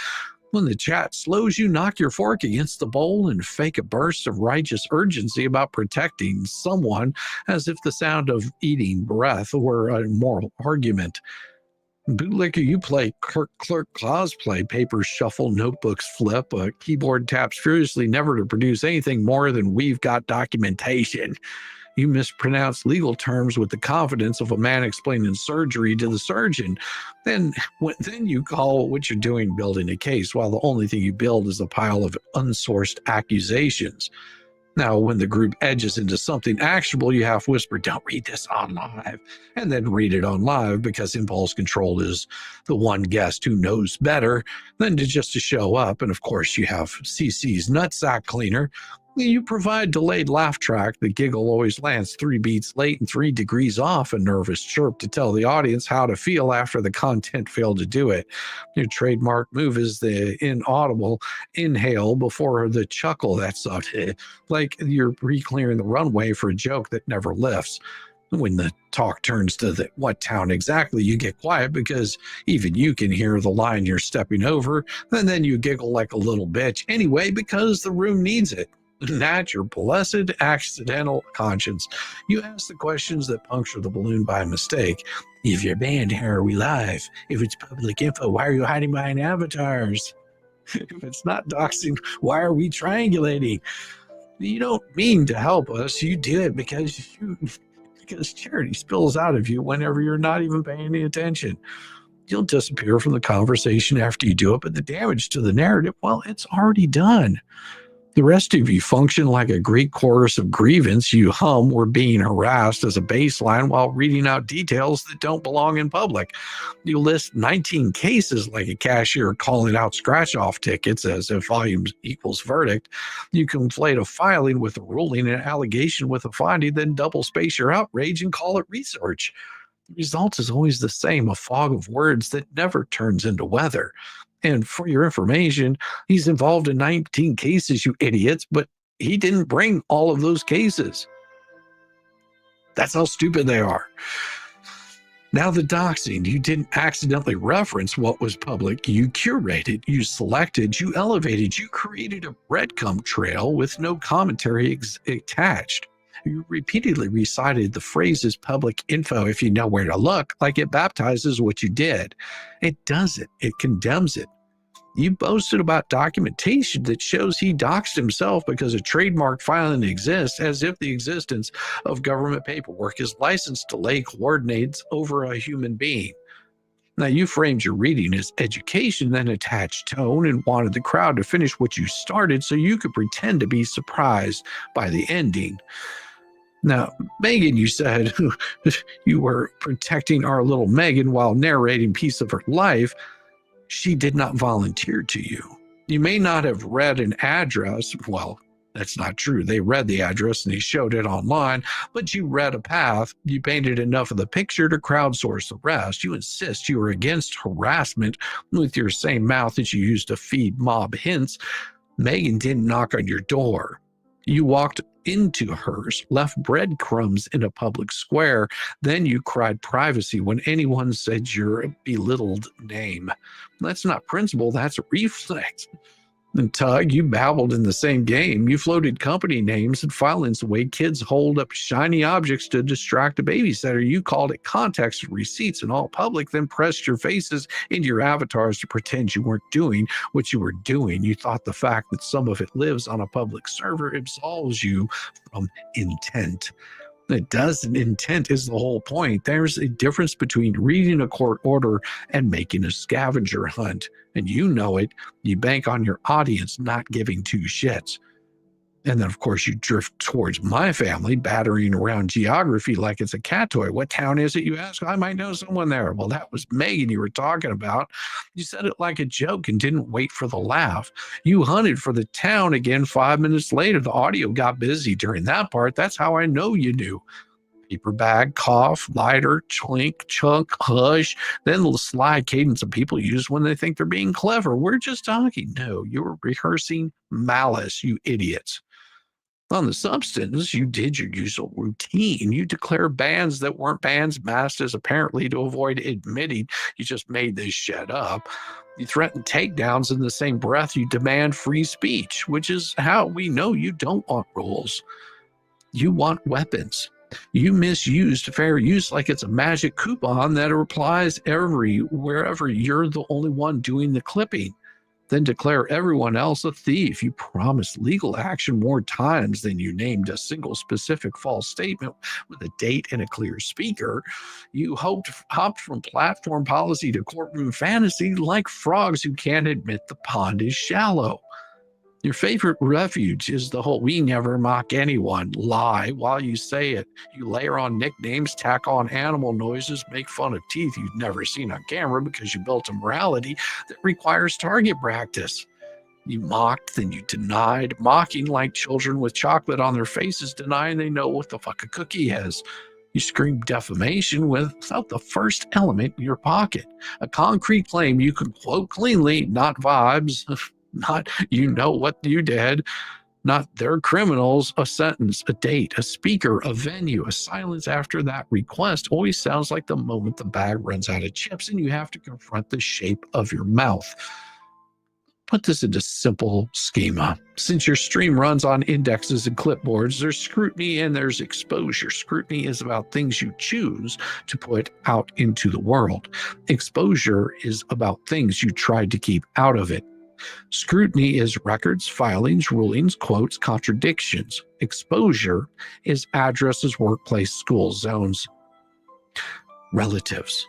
When the chat slows, you knock your fork against the bowl and fake a burst of righteous urgency about protecting someone, as if the sound of eating breath were a moral argument. Bootlicker, you play clerk cosplay, papers shuffle, notebooks flip, a keyboard taps furiously, never to produce anything more than "we've got documentation." You mispronounce legal terms with the confidence of a man explaining surgery to the surgeon. Then you call what you're doing building a case, while the only thing you build is a pile of unsourced accusations. Now, when the group edges into something actionable, you half whisper, "Don't read this on live," and then read it on live, because impulse control is the one guest who knows better than to just to show up. And of course, you have CC's nutsack cleaner. You provide delayed laugh track. The giggle always lands 3 beats late and 3 degrees off, a nervous chirp to tell the audience how to feel after the content failed to do it. Your trademark move is the inaudible inhale before the chuckle. That's like you're re-clearing the runway for a joke that never lifts. When the talk turns to what town exactly, you get quiet, because even you can hear the line you're stepping over, and then you giggle like a little bitch anyway, because the room needs it. Not your blessed accidental conscience. You ask the questions that puncture the balloon by mistake. If you're banned, how are we live? If it's public info, why are you hiding behind avatars? If it's not doxing, why are we triangulating? You don't mean to help us. You do it because charity spills out of you whenever you're not even paying any attention. You'll disappear from the conversation after you do it, but the damage to the narrative, well, it's already done. The rest of you function like a Greek chorus of grievance. You hum "we're being harassed" as a baseline while reading out details that don't belong in public. You list 19 cases like a cashier calling out scratch-off tickets as if volume equals verdict. You conflate a filing with a ruling, an allegation with a finding, then double space your outrage and call it research. The result is always the same, a fog of words that never turns into weather. And for your information, he's involved in 19 cases, you idiots, but he didn't bring all of those cases. That's how stupid they are. Now, the doxing, you didn't accidentally reference what was public. You curated, you selected, you elevated, you created a breadcrumb trail with no commentary attached. You repeatedly recited the phrases "public info if you know where to look," like it baptizes what you did. It doesn't. It condemns it. You boasted about documentation that shows he doxed himself because a trademark filing exists, as if the existence of government paperwork is licensed to lay coordinates over a human being. Now, you framed your reading as education, then attached tone, and wanted the crowd to finish what you started so you could pretend to be surprised by the ending. Now, Megan, you said you were protecting our little Megan while narrating piece of her life. She did not volunteer to you. You may not have read an address. Well, that's not true. They read the address and they showed it online, but you read a path. You painted enough of the picture to crowdsource the rest. You insist you are against harassment with your same mouth that you used to feed mob hints. Megan didn't knock on your door. You walked into hers, left breadcrumbs in a public square. Then you cried privacy when anyone said your belittled name. That's not principle, that's reflex. And Tug, you babbled in the same game. You floated company names and filings the way kids hold up shiny objects to distract a babysitter. You called it context and receipts in all public, then pressed your faces into your avatars to pretend you weren't doing what you were doing. You thought the fact that some of it lives on a public server absolves you from intent. It doesn't. Intent is the whole point. There's a difference between reading a court order and making a scavenger hunt. And you know it. You bank on your audience not giving two shits. And then, of course, you drift towards my family, battering around geography like it's a cat toy. What town is it, you ask? I might know someone there. Well, that was Megan you were talking about. You said it like a joke and didn't wait for the laugh. You hunted for the town again 5 minutes later. The audio got busy during that part. That's how I know you knew. Paper bag, cough, lighter, clink, chunk, hush. Then the sly cadence of people use when they think they're being clever. We're just talking. No, you were rehearsing malice, you idiots. On the substance, you did your usual routine. You declare bans that weren't bans, masked as apparently to avoid admitting you just made this shit up. You threaten takedowns in the same breath you demand free speech, which is how we know you don't want rules. You want weapons. You misused fair use like it's a magic coupon that applies wherever you're the only one doing the clipping. Then declare everyone else a thief. You promised legal action more times than you named a single specific false statement with a date and a clear speaker. You hopped from platform policy to courtroom fantasy like frogs who can't admit the pond is shallow. Your favorite refuge is the whole "we never mock anyone" lie while you say it. You layer on nicknames, tack on animal noises, make fun of teeth you've never seen on camera because you built a morality that requires target practice. You mocked, then you denied, mocking like children with chocolate on their faces, denying they know what the fuck a cookie is. You scream defamation without the first element in your pocket. A concrete claim you can quote cleanly, not vibes. Not you know what you did, not they're criminals, a sentence, a date, a speaker, a venue, a silence after that request always sounds like the moment the bag runs out of chips and you have to confront the shape of your mouth. Put this into simple schema. Since your stream runs on indexes and clipboards, there's scrutiny and there's exposure. Scrutiny is about things you choose to put out into the world. Exposure is about things you tried to keep out of it. Scrutiny is records, filings, rulings, quotes, contradictions. Exposure is addresses, workplace, school zones. Relatives.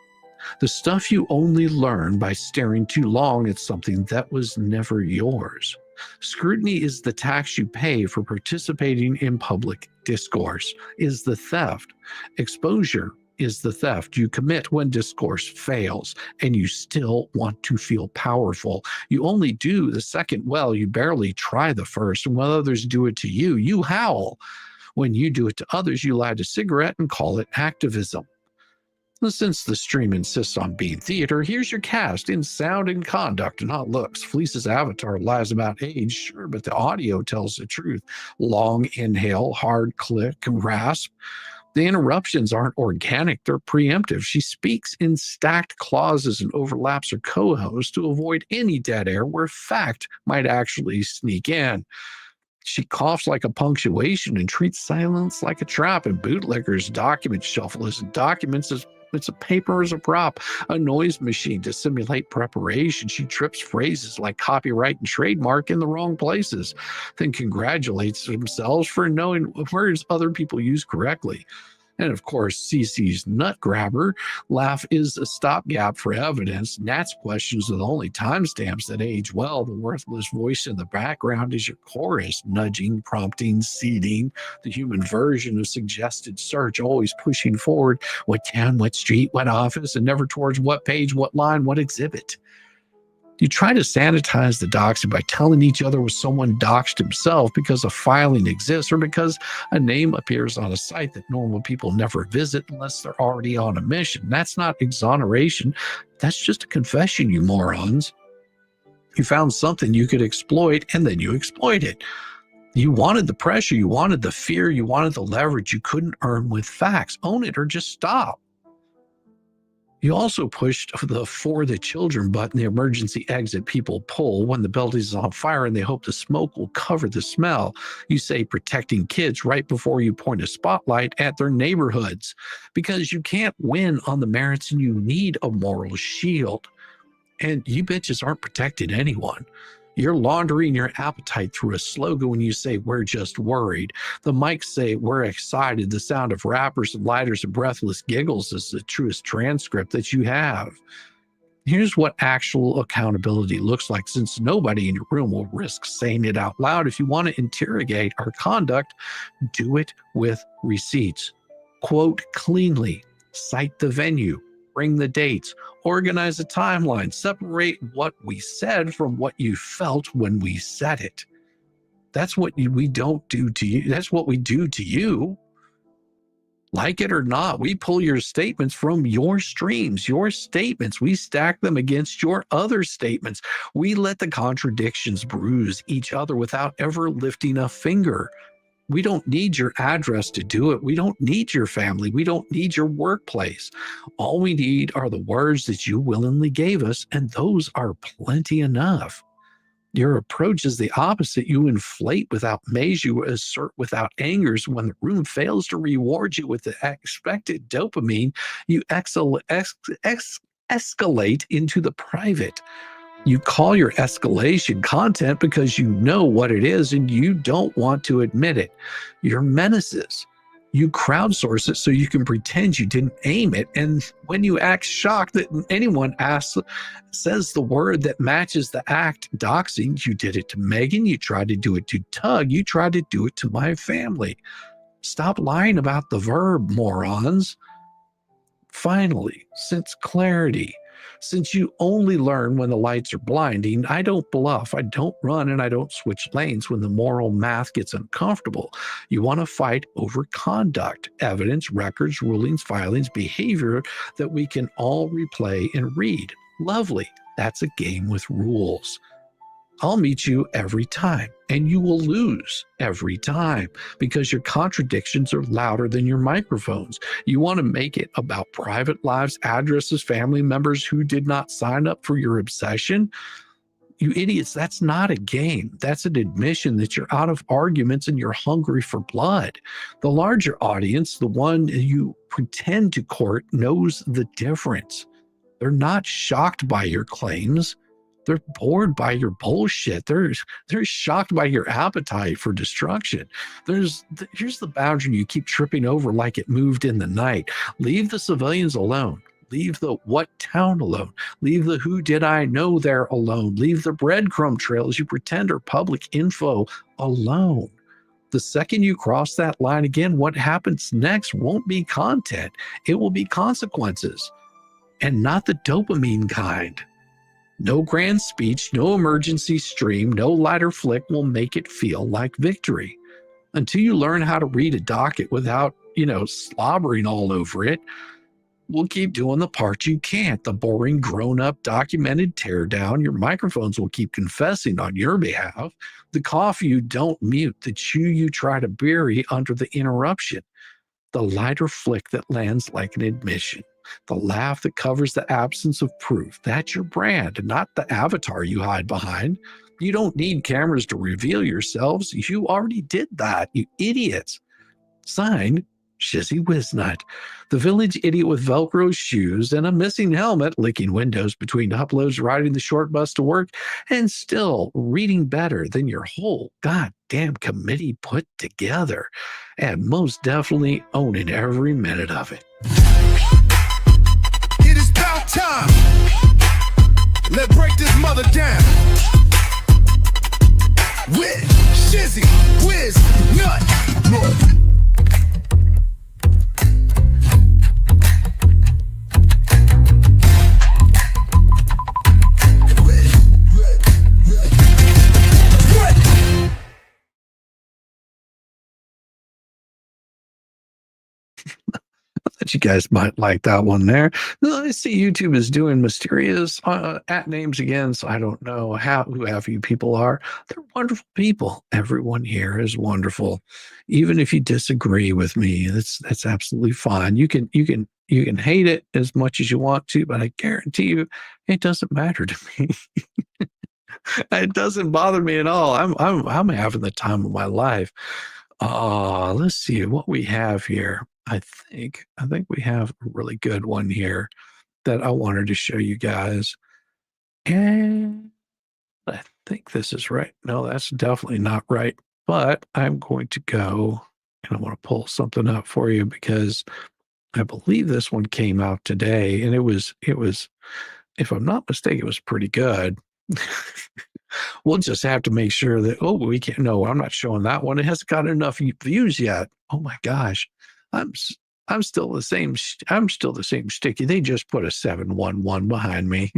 The stuff you only learn by staring too long at something that was never yours. Scrutiny is the tax you pay for participating in public discourse, is the theft. Exposure is the theft you commit when discourse fails and you still want to feel powerful. You only do the second well, you barely try the first, and when others do it to you, you howl. When you do it to others, you light a cigarette and call it activism. Since the stream insists on being theater, here's your cast in sound and conduct, not looks. Fleasa's avatar lies about age, sure, but the audio tells the truth. Long inhale, hard click, rasp. The interruptions aren't organic, they're preemptive. She speaks in stacked clauses and overlaps her co-host to avoid any dead air where fact might actually sneak in. She coughs like a punctuation and treats silence like a trap. And bootlickers document shuffle as documents as it's a paper as a prop, a noise machine to simulate preparation. She trips phrases like copyright and trademark in the wrong places, then congratulates themselves for knowing words other people use correctly. And of course, CC's nut grabber laugh is a stopgap for evidence. Nat's questions are the only timestamps that age well. The worthless voice in the background is your chorus, nudging, prompting, seeding, the human version of suggested search, always pushing forward what town, what street, what office, and never towards what page, what line, what exhibit. You try to sanitize the doxing by telling each other was someone doxed himself because a filing exists or because a name appears on a site that normal people never visit unless they're already on a mission. That's not exoneration. That's just a confession, you morons. You found something you could exploit and then you exploit it. You wanted the pressure, you wanted the fear, you wanted the leverage you couldn't earn with facts. Own it or just stop. You also pushed the "for the children" button, the emergency exit people pull when the building is on fire and they hope the smoke will cover the smell. You say "protecting kids" right before you point a spotlight at their neighborhoods, because you can't win on the merits and you need a moral shield. And you bitches aren't protecting anyone. You're laundering your appetite through a slogan when you say "we're just worried." The mics say "we're excited." The sound of rappers and lighters and breathless giggles is the truest transcript that you have. Here's what actual accountability looks like, since nobody in your room will risk saying it out loud. If you want to interrogate our conduct, do it with receipts. Quote cleanly, cite the venue, bring the dates, organize a timeline, separate what we said from what you felt when we said it. That's what we don't do to you. That's what we do to you. Like it or not, we pull your statements from your streams, your statements. We stack them against your other statements. We let the contradictions bruise each other without ever lifting a finger. We don't need your address to do it. We don't need your family. We don't need your workplace. All we need are the words that you willingly gave us, and those are plenty enough. Your approach is the opposite. You inflate without maze, you assert without angers. When the room fails to reward you with the expected dopamine, you escalate into the private. You call your escalation content because you know what it is and you don't want to admit it. You're menaces. You crowdsource it so you can pretend you didn't aim it. And when you act shocked that anyone says the word that matches the act, doxing, you did it to Megan, you tried to do it to Tug, you tried to do it to my family. Stop lying about the verb, morons. Finally, since clarity, since you only learn when the lights are blinding, I don't bluff, I don't run, and I don't switch lanes when the moral math gets uncomfortable. You want to fight over conduct, evidence, records, rulings, filings, behavior that we can all replay and read. Lovely. That's a game with rules. I'll meet you every time, and you will lose every time because your contradictions are louder than your microphones. You want to make it about private lives, addresses, family members who did not sign up for your obsession? You idiots, that's not a game. That's an admission that you're out of arguments and you're hungry for blood. The larger audience, the one you pretend to court, knows the difference. They're not shocked by your claims. They're bored by your bullshit. They're shocked by your appetite for destruction. Here's the boundary you keep tripping over like it moved in the night. Leave the civilians alone. Leave the "what town" alone. Leave the "who did I know there" alone. Leave the breadcrumb trails you pretend are public info alone. The second you cross that line again, what happens next won't be content. It will be consequences, and not the dopamine kind. No grand speech, no emergency stream, no lighter flick will make it feel like victory. Until you learn how to read a docket without, slobbering all over it, we'll keep doing the part you can't, the boring, grown-up, documented teardown. Your microphones will keep confessing on your behalf. The cough you don't mute, the chew you try to bury under the interruption. The lighter flick that lands like an admission. The laugh that covers the absence of proof. That's your brand, not the avatar you hide behind. You don't need cameras to reveal yourselves. You already did that, you idiots. Signed, Shizzywhiznut, the village idiot with Velcro shoes and a missing helmet, licking windows between uploads, riding the short bus to work, and still reading better than your whole goddamn committee put together, and most definitely owning every minute of it. It is about time. Let's break this mother down. With Shizzywhiznut. That you guys might like that one there. I see YouTube is doing mysterious at names again, so I don't know who half of you people are. They're wonderful people. Everyone here is wonderful. Even if you disagree with me, that's absolutely fine. You can You can hate it as much as you want to, but I guarantee you, it doesn't matter to me. It doesn't bother me at all. I'm having the time of my life. Let's see what we have here. I think we have a really good one here that I wanted to show you guys. And I think this is right. No, that's definitely not right. But I'm going to go and I want to pull something up for you because I believe this one came out today, and it was, if I'm not mistaken, it was pretty good. We'll just have to make sure that, oh, we can't, no, I'm not showing that one. It hasn't got enough views yet. Oh my gosh. I'm still the same. I'm still the same sticky. They just put a 711 behind me.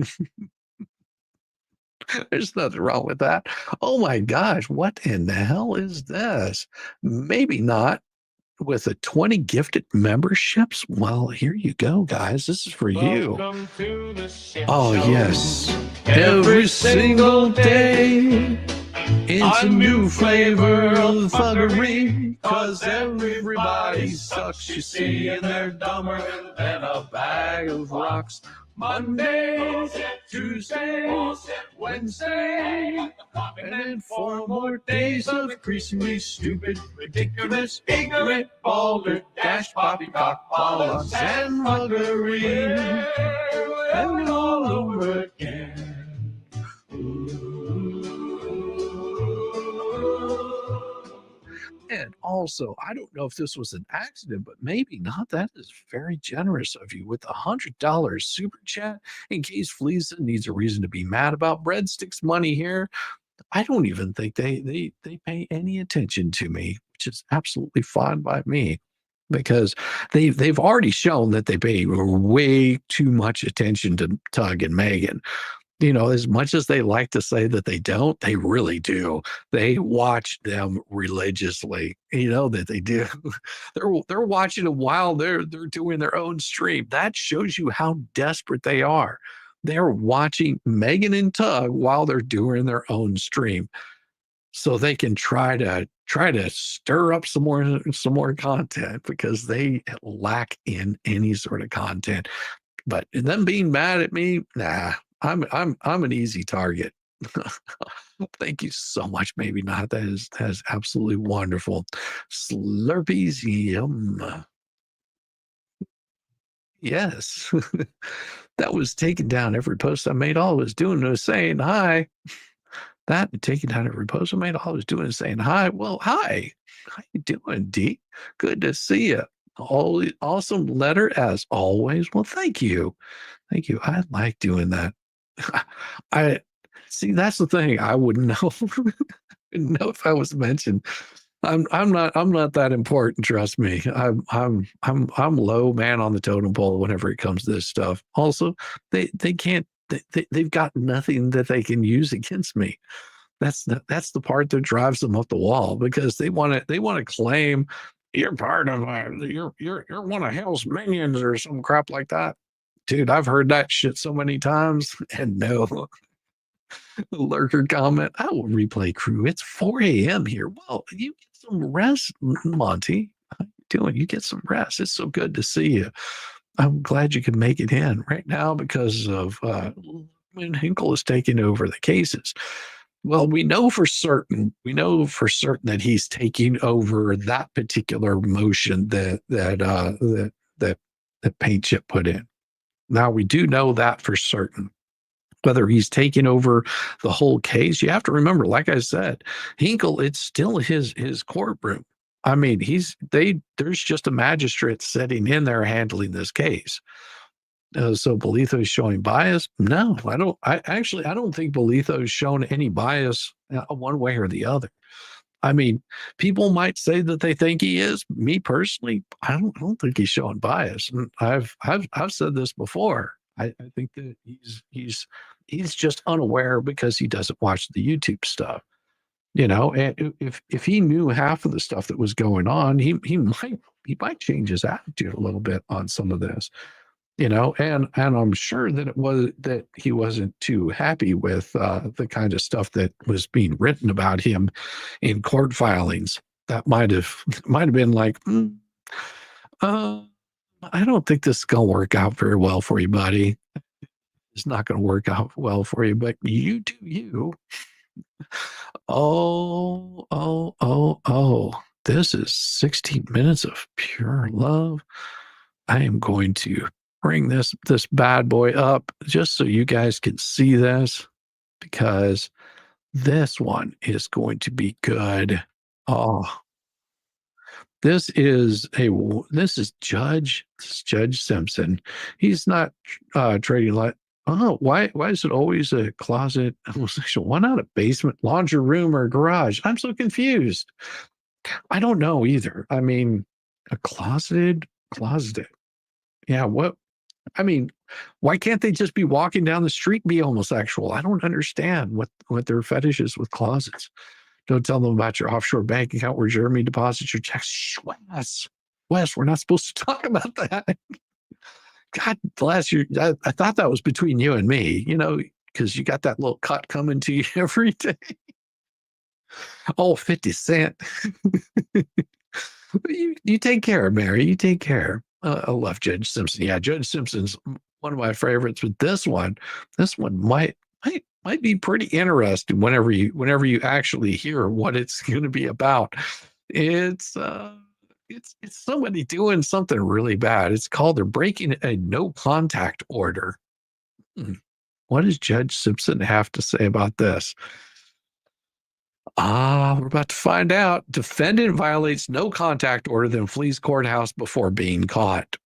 There's nothing wrong with that. Oh my gosh. What in the hell is this? Maybe not with a 20 gifted memberships. Well, here you go, guys. This is for you. Oh, yes. Every single day, it's a new flavor of thuggery. Cause everybody sucks, you see, and they're dumber than a bag of rocks. Monday, Tuesday, Wednesday, and then 4 more days of increasingly stupid, ridiculous, ignorant, balder, dash, poppycock, pollux, and muggery. And all over again. And also, I don't know if this was an accident, but maybe not. That is very generous of you with $100 super chat in case Fleasa needs a reason to be mad about breadsticks money here. I don't even think they pay any attention to me, which is absolutely fine by me because they've already shown that they pay way too much attention to Tug and Megan. You know, as much as they like to say that they don't, they really do. They watch them religiously. You know that they do. They're watching them while they're doing their own stream. That shows you how desperate they are. They're watching Megan and Tug while they're doing their own stream, so they can try to stir up some more content because they lack in any sort of content. But them being mad at me, nah. I'm an easy target. Thank you so much. Maybe not. That is absolutely wonderful. Slurpees, yum. Yes. That was taking down every post I made. All I was doing was saying hi. That and taking down every post I made. All I was doing is saying hi. Well, hi. How you doing, D? Good to see you. Awesome letter as always. Well, thank you. Thank you. I like doing that. I see. That's the thing. I wouldn't know. Wouldn't know if I was mentioned. I'm not that important. Trust me. I'm low man on the totem pole whenever it comes to this stuff. Also, they can't. They've got nothing that they can use against me. That's the part that drives them up the wall because they want to claim you're part of you're one of Hale's minions or some crap like that. Dude, I've heard that shit so many times. And no. Lurker comment. I will replay crew. It's 4 a.m. here. Well, you get some rest, Monty. How you doing? You get some rest. It's so good to see you. I'm glad you can make it in right now because of when Hinkle is taking over the cases. Well, we know for certain that he's taking over that particular motion that Paint Chip put in. Now, we do know that for certain. Whether he's taking over the whole case, you have to remember, like I said, Hinkle, it's still his courtroom. I mean, there's just a magistrate sitting in there handling this case. So Bolitho is showing bias? No, I don't think Bolitho is shown any bias one way or the other. I mean, people might say that they think he is. Me personally, I don't think he's showing bias. And I've said this before. I think that he's just unaware because he doesn't watch the YouTube stuff. You know, and if he knew half of the stuff that was going on, he might change his attitude a little bit on some of this. You know, and I'm sure that he wasn't too happy with the kind of stuff that was being written about him in court filings. That might have been like, I don't think this is going to work out very well for you, buddy. It's not going to work out well for you, but you do you. Oh. This is 16 minutes of pure love. I am going to bring this bad boy up just so you guys can see this, because this one is going to be good. Oh, this is Judge Simpson. He's not trading like, oh, why is it always a closet homosexual? Why not a basement, laundry room, or garage? I'm so confused. I don't know either. I mean, a closeted. Yeah, what? I mean, why can't they just be walking down the street and be homosexual? I don't understand what their fetish is with closets. Don't tell them about your offshore bank account where Jeremy deposits your checks. Shh, Wes, we're not supposed to talk about that. God bless you. I thought that was between you and me, because you got that little cut coming to you every day. Oh, 50 Cent. You take care, Mary. You take care. I love Judge Simpson. Yeah, Judge Simpson's one of my favorites, but this one might be pretty interesting whenever you actually hear what it's going to be about. It's somebody doing something really bad. It's called they're breaking a no contact order. What does Judge Simpson have to say about this? We're about to find out. Defendant violates no contact order, then flees courthouse before being caught.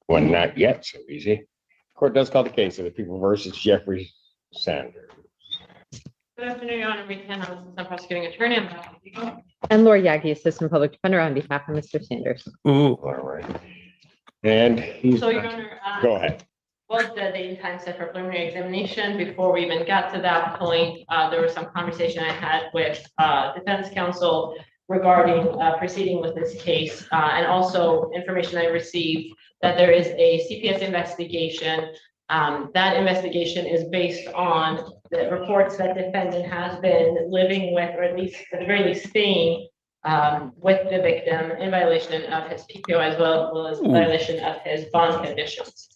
Well, not yet so easy. Court does call the case of the people versus Jeffrey Sanders. Good afternoon, Your Honor. Megan, I'm Assistant Prosecuting Attorney. I'm behalf of the people. And Laura Yagi, Assistant Public Defender, on behalf of Mr. Sanders. Ooh, all right. And he's. So, Your Honor, Go ahead. was the date and time set for preliminary examination. Before we even got to that point, there was some conversation I had with defense counsel regarding proceeding with this case, and also information I received that there is a CPS investigation. That investigation is based on the reports that defendant has been living with, or at least at the very least staying with the victim in violation of his PPO, as well as violation of his bond conditions.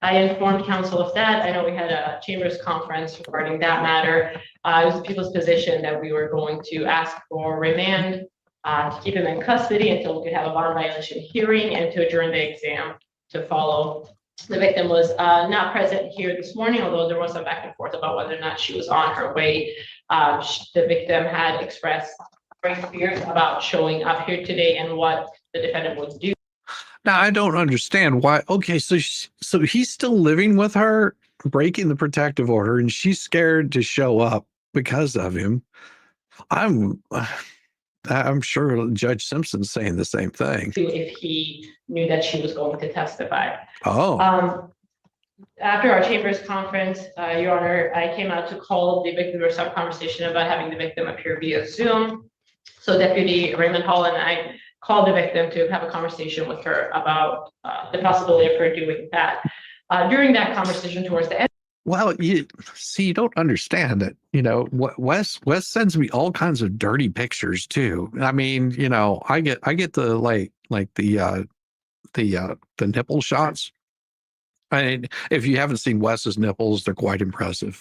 I informed counsel of that. I know we had a chambers conference regarding that matter. It was the people's position that we were going to ask for remand to keep him in custody until we could have a bond violation hearing and to adjourn the exam to follow. The victim was not present here this morning, although there was some back and forth about whether or not she was on her way. The victim had expressed great fears about showing up here today and what the defendant would do. Now, I don't understand why. Okay, so he's still living with her, breaking the protective order, and she's scared to show up because of him. I'm sure Judge Simpson's saying the same thing. If he knew that she was going to testify. Oh. After our chambers conference, Your Honor, I came out to call the victim. There was some conversation about having the victim appear via Zoom. So Deputy Raymond Hall and I called the victim to have a conversation with her about the possibility of her doing that. During that conversation towards the end. Well, you don't understand it. Wes sends me all kinds of dirty pictures too. I mean, I get the like the nipple shots. I mean, if you haven't seen Wes's nipples, they're quite impressive.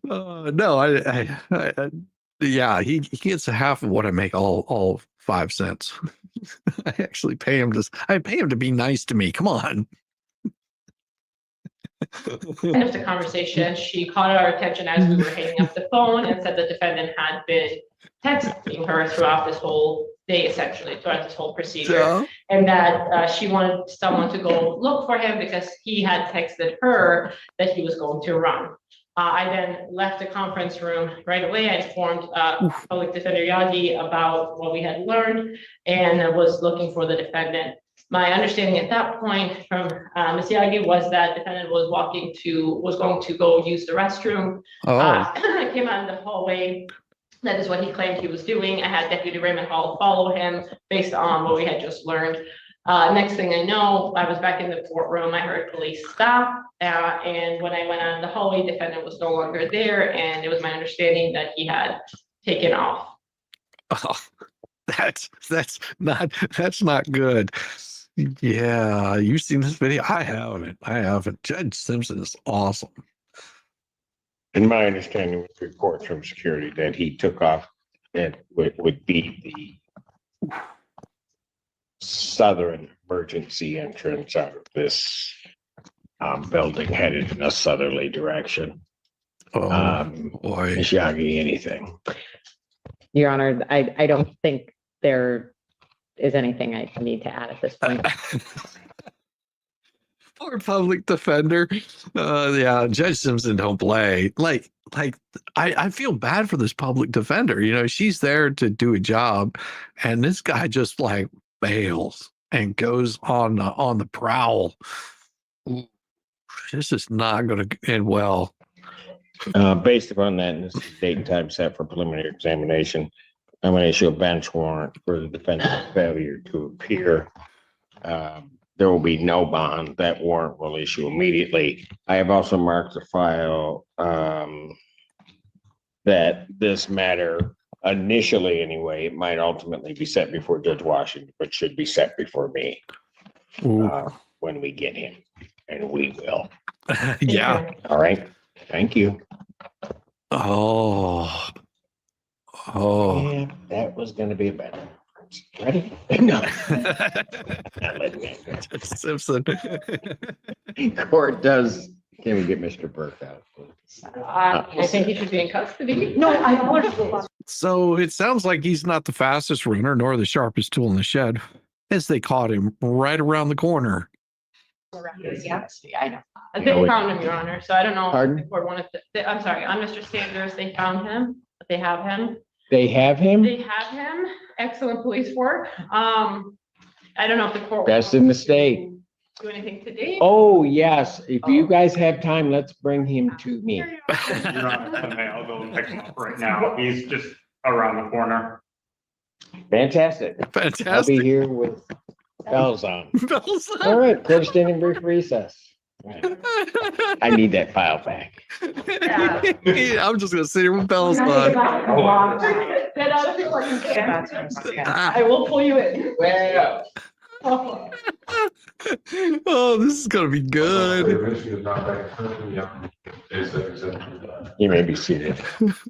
No, yeah, he gets half of what I make all 5 cents. I actually pay him to be nice to me. Come on. End of the conversation, she caught our attention as we were hanging up the phone and said the defendant had been texting her throughout this whole day, essentially, throughout this whole procedure. Yeah. And that she wanted someone to go look for him because he had texted her that he was going to run. I then left the conference room right away. I informed Public Defender Yagi about what we had learned and was looking for the defendant. My understanding at that point from Ms. Yagi was that defendant was going to go use the restroom. I came out in the hallway. That is what he claimed he was doing. I had Deputy Raymond Hall follow him based on what we had just learned. Next thing I know, I was back in the courtroom. I heard police stop. And when I went out in the hallway, defendant was no longer there. And it was my understanding that he had taken off. That's not good. Yeah, you've seen this video? I haven't. I haven't. Judge Simpson is awesome. In my understanding with reports from security that he took off and would be the southern emergency entrance out of this building headed in a southerly direction. Oh boy. Miyagi, anything? Your Honor, I don't think there is anything I need to add at this point. Poor public defender. Yeah, Judge Simpson don't play. Like I feel bad for this public defender. You know, she's there to do a job, and this guy just like bails and goes on the prowl. Ooh, this is not going to end well. Based upon that, and this is date and time set for preliminary examination, I'm going to issue a bench warrant for the defendant's failure to appear. There will be no bond. That warrant will issue immediately. I have also marked the file that this matter, initially anyway, it might ultimately be set before Judge Washington, but should be set before me when we get him, and we will. Yeah. All right. Thank you. Oh. Yeah, that was going to be a better. Ready? No. Not letting me. Judge Simpson. Court does. Can we get Mr. Burke out? I think he should be in custody. No, I So it sounds like he's not the fastest runner nor the sharpest tool in the shed, as they caught him right around the corner. Yeah, I know. They found him, Your Honor, so I don't know. Pardon? If one of I'm sorry, on Mr. Sanders, they found him, but they have him. They have him? They have him. Excellent police work. I don't know if the court. Best in the state. Do anything today? Oh, yes. If you guys have time, let's bring him to me. You're not, I'll go and pick him up right now. He's just around the corner. Fantastic. I'll be Fantastic. here with bells on. Bells on. All right, court standing brief recess. I need that file back. Yeah, I'm just gonna sit here with bells on. Get out of here like you can. I will pull you in. Well, Oh, this is gonna be good. you may be seated.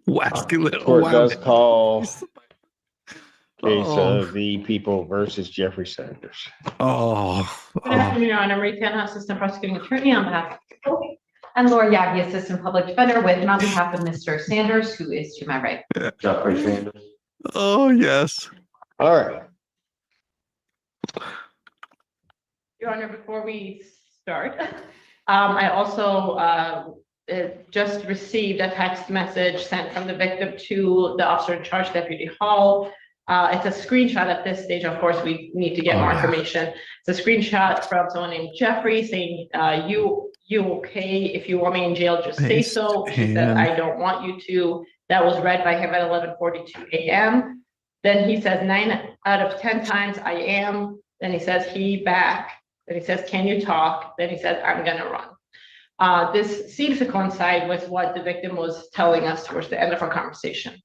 Wacky little. Court Wow. does call case Oh. of the people versus Jeffrey Sanders. Oh. Good afternoon, Your Honor. Marie Tanner, Assistant Prosecuting Attorney on behalf of the court. And Laura Yagi, Assistant Public Defender, with and on behalf of Mr. Sanders, who is to my right. Jeffrey Sanders. Oh yes. All right. Your Honor, before we start, I also just received a text message sent from the victim to the officer in charge, Deputy Hall. It's a screenshot at this stage. Of course, we need to get more information. It's a screenshot from someone named Jeffrey saying, you okay? If you want me in jail, just say so. She said, I don't want you to. That was read by him at 11:42 a.m. Then he says 9 out of 10 times I am. Then he says he back. Then he says, can you talk? Then he says, I'm gonna run. This seems to coincide with what the victim was telling us towards the end of our conversation.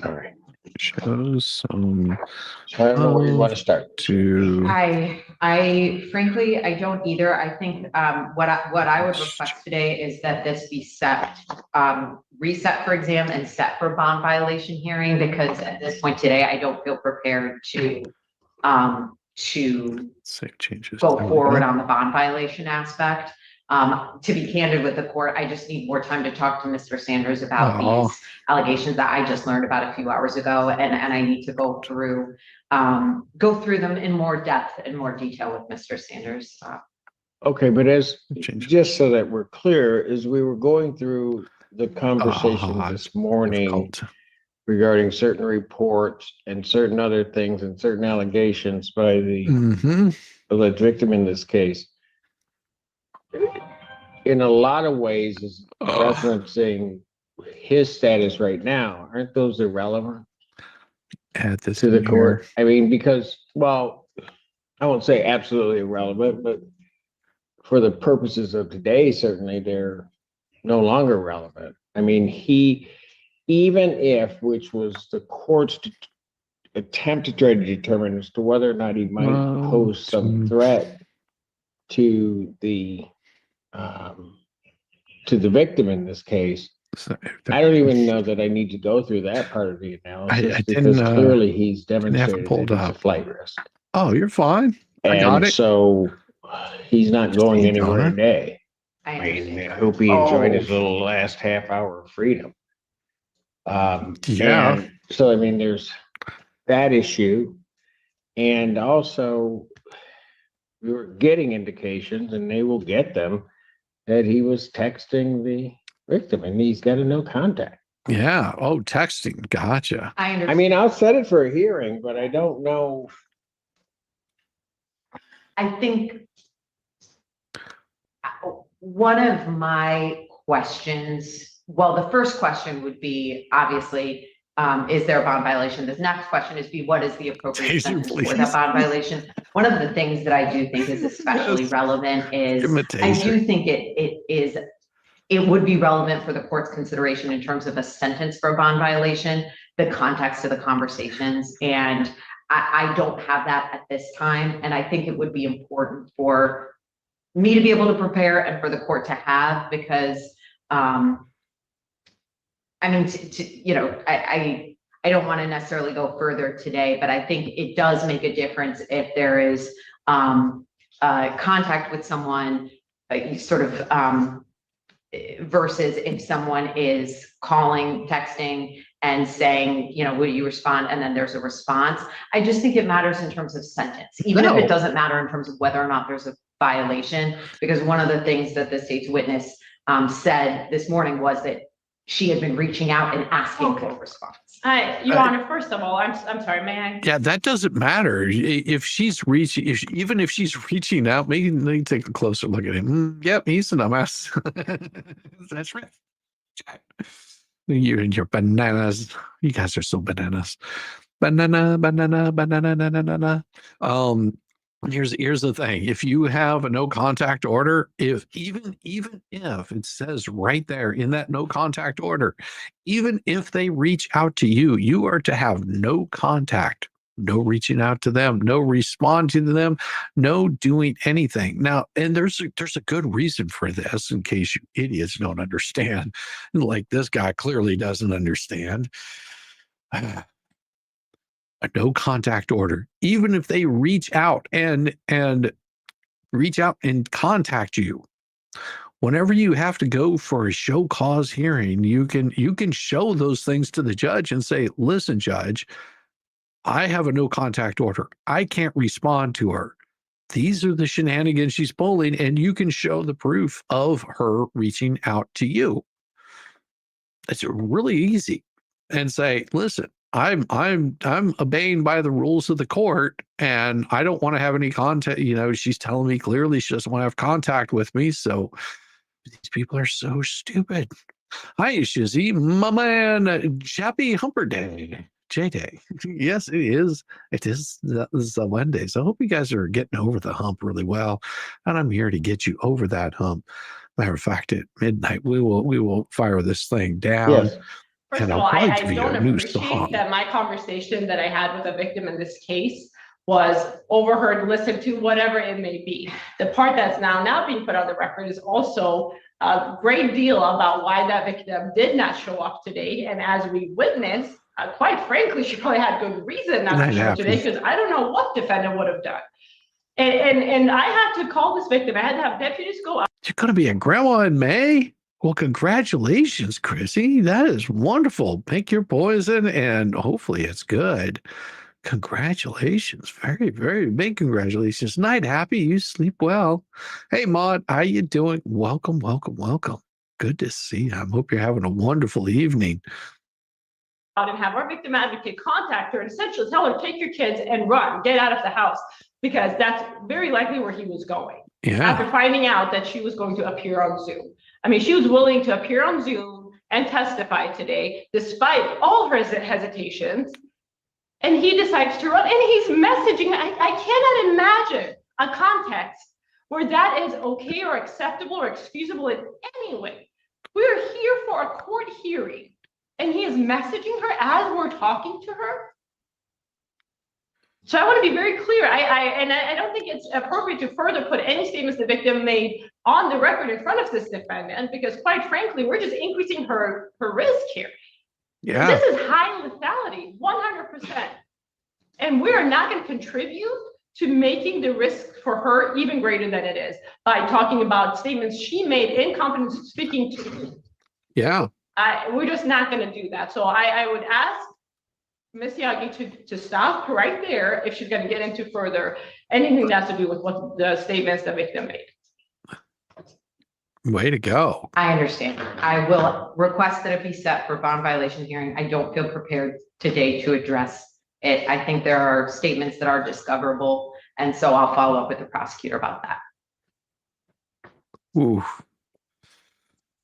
All right. Show some So I don't know where you want to start. to. I frankly, I don't either. I think what I would request today is that this be set, reset for exam and set for bond violation hearing, because at this point today, I don't feel prepared to Save changes. go forward on the bond violation aspect. To be candid with the court, I just need more time to talk to Mr. Sanders about these allegations that I just learned about a few hours ago, and I need to go through them in more depth and more detail with Mr. Sanders. Okay, but as Change. just so that we're clear, as we were going through the conversation this morning Difficult. regarding certain reports and certain other things and certain allegations by the Mhm. alleged victim in this case, in a lot of ways is referencing his status right now. Aren't those irrelevant Add this to the in court? here. I mean, because, well, I won't say absolutely irrelevant, but for the purposes of today, certainly they're no longer relevant. I mean, even if, which was the court's attempt to try to determine as to whether or not he might pose some threat to the victim in this case. I don't even know that I need to go through that part of the analysis because clearly he's demonstrated that he's a flight risk. Oh, you're fine. I got And it. so he's not going anywhere Donna. today. I I understand. mean, I hope he enjoyed his little last half hour of freedom. Yeah. And so, I mean, there's that issue. And also, we were getting indications, and they will get them, that he was texting the victim and he's got a no contact. Yeah. Oh, texting. Gotcha. I understand. I mean, I'll set it for a hearing, but I don't know. I think one of my questions, well, the first question would be, obviously, is there a bond violation? The next question is what is the appropriate Taser, sentence for please. that bond violation? One of the things that I do think is especially Yes. relevant is, Give him a I taser. do think it would be relevant for the court's consideration in terms of a sentence for a bond violation, the context of the conversations. And I don't have that at this time. And I think it would be important for me to be able to prepare and for the court to have, because, I mean, I don't want to necessarily go further today, but I think it does make a difference if there is contact with someone, versus if someone is calling, texting, and saying, will you respond? And then there's a response. I just think it matters in terms of sentence, even if it doesn't matter in terms of whether or not there's a violation, because one of the things that the state's witness said this morning was that she had been reaching out and asking for a response. Your Honor, first of all, I'm sorry, may I? Yeah, that doesn't matter. If she's reaching, even if she's reaching out, maybe take a closer look at him. Yep, he's a dumbass. That's right. You and your bananas. You guys are so bananas. Banana. Here's the thing. If you have a no contact order, even if it says right there in that no contact order, even if they reach out to you, you are to have no contact, no reaching out to them, no responding to them, no doing anything. Now, and there's a good reason for this, in case you idiots don't understand. Like this guy clearly doesn't understand. A no contact order, even if they reach out and contact you, whenever you have to go for a show cause hearing, you can show those things to the judge and say, listen, judge, I have a no contact order. I can't respond to her. These are the shenanigans she's pulling, and you can show the proof of her reaching out to you. It's really easy. And say, listen, I'm obeying by the rules of the court, and I don't want to have any contact. She's telling me clearly she doesn't want to have contact with me. So these people are so stupid. Hi, Shizzy, my man, Chappy Humper Day, J-Day. Yes, it is. It is the Monday. So I hope you guys are getting over the hump really well. And I'm here to get you over that hump. Matter of fact, at midnight, we will fire this thing down. Yes. First of all, I don't appreciate that my conversation that I had with a victim in this case was overheard, listened to, whatever it may be. The part that's now being put on the record is also a great deal about why that victim did not show up today. And as we witnessed, quite frankly, she probably had good reason not to show up today, because I don't know what defendant would have done. And I had to call this victim. I had to have deputies go out. You're going to be a grandma in May? Well, congratulations, Chrissy. That is wonderful. Pick your poison, and hopefully it's good. Congratulations. Very, very big congratulations. Night happy. You sleep well. Hey, Maud, how you doing? Welcome. Good to see you. I hope you're having a wonderful evening. And have our victim advocate contact her and essentially tell her, take your kids and run, get out of the house, because that's very likely where he was going. Yeah. After finding out that she was going to appear on Zoom. I mean, she was willing to appear on Zoom and testify today, despite all her hesitations. And he decides to run, and he's messaging. I cannot imagine a context where that is okay or acceptable or excusable in any way. We're here for a court hearing, and he is messaging her as we're talking to her. So I want to be very clear. I don't think it's appropriate to further put any statements the victim made on the record in front of this defendant, because quite frankly, we're just increasing her risk here. Yeah. This is high lethality, 100%. And we are not going to contribute to making the risk for her even greater than it is by talking about statements she made in confidence speaking to. Yeah. We're just not going to do that. So I would ask Ms. Yagi to stop right there if she's going to get into further anything that has to do with what the statements the victim made. Way to go. I understand. I will request that it be set for bond violation hearing. I don't feel prepared today to address it. I think there are statements that are discoverable, and so I'll follow up with the prosecutor about that. Ooh.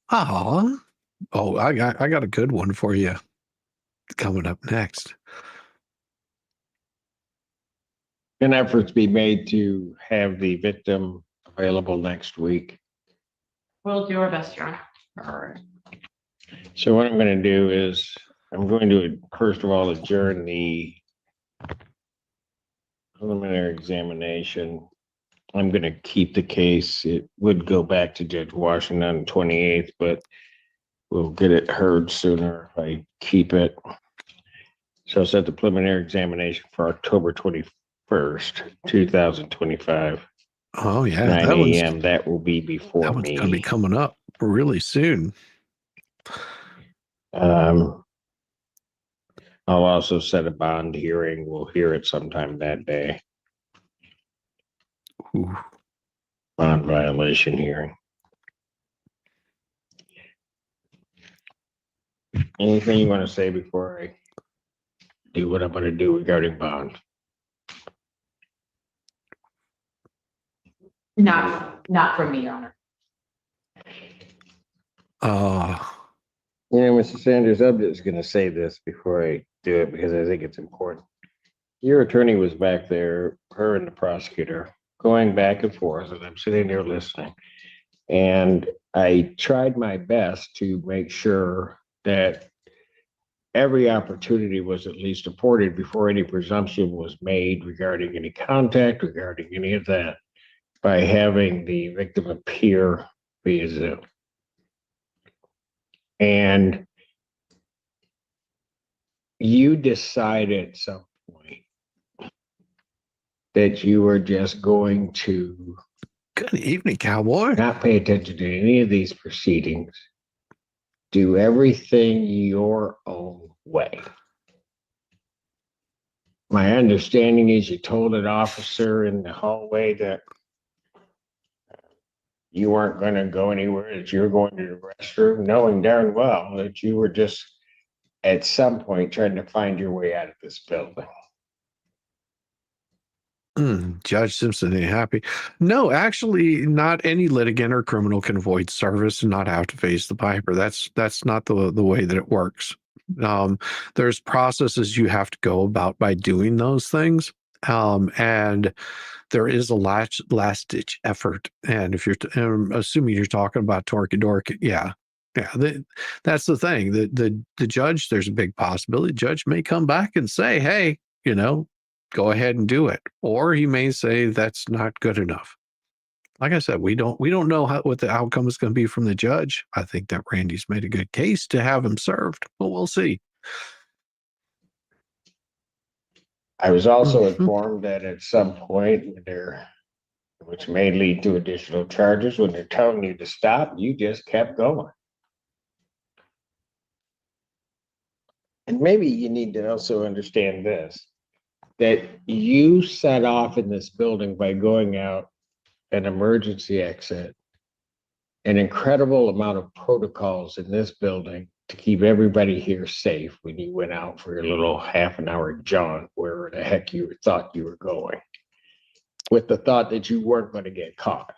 Oh, I got a good one for you coming up next. Can efforts be made to have the victim available next week? We'll do our best, Your Honor. All right. So what I'm going to do is I'm going to, first of all, adjourn the preliminary examination. I'm going to keep the case. It would go back to Judge Washington on the 28th, but we'll get it heard sooner if I keep it. So I'll set the preliminary examination for October 21st, 2025. Oh, yeah. 9 That one's, a.m. That will be before that one's me. going to be coming up really soon. I'll also set a bond hearing. We'll hear it sometime that day. Ooh. Bond violation hearing. Anything you want to say before I do what I'm going to do regarding bond? Not from me, Your Honor. Mr. Sanders, I'm just going to say this before I do it because I think it's important. Your attorney was back there, her and the prosecutor, going back and forth, and I'm sitting there listening. And I tried my best to make sure that every opportunity was at least afforded before any presumption was made regarding any contact, regarding any of that, by having the victim appear via Zoom. And you decided at some point that you were just going to Good evening, cowboy. not pay attention to any of these proceedings, do everything your own way. My understanding is you told an officer in the hallway that you weren't going to go anywhere, that you were going to the restroom, knowing darn well that you were just at some point trying to find your way out of this building. Judge Simpson ain't happy. No, actually, not any litigant or criminal can avoid service and not have to face the piper. That's not the way that it works. There's processes you have to go about by doing those things. And there is a last ditch effort. And if you're assuming you're talking about Torque Dork, yeah, that's the thing. The judge, there's a big possibility. The judge may come back and say, hey, go ahead and do it. Or he may say that's not good enough. Like I said, we don't know what the outcome is going to be from the judge. I think that Randy's made a good case to have him served, but we'll see. I was also informed that at some point, which may lead to additional charges, when they're telling you to stop, you just kept going. And maybe you need to also understand this, that you set off in this building by going out an emergency exit, an incredible amount of protocols in this building to keep everybody here safe when you went out for your little half an hour jaunt where the heck you thought you were going, with the thought that you weren't going to get caught.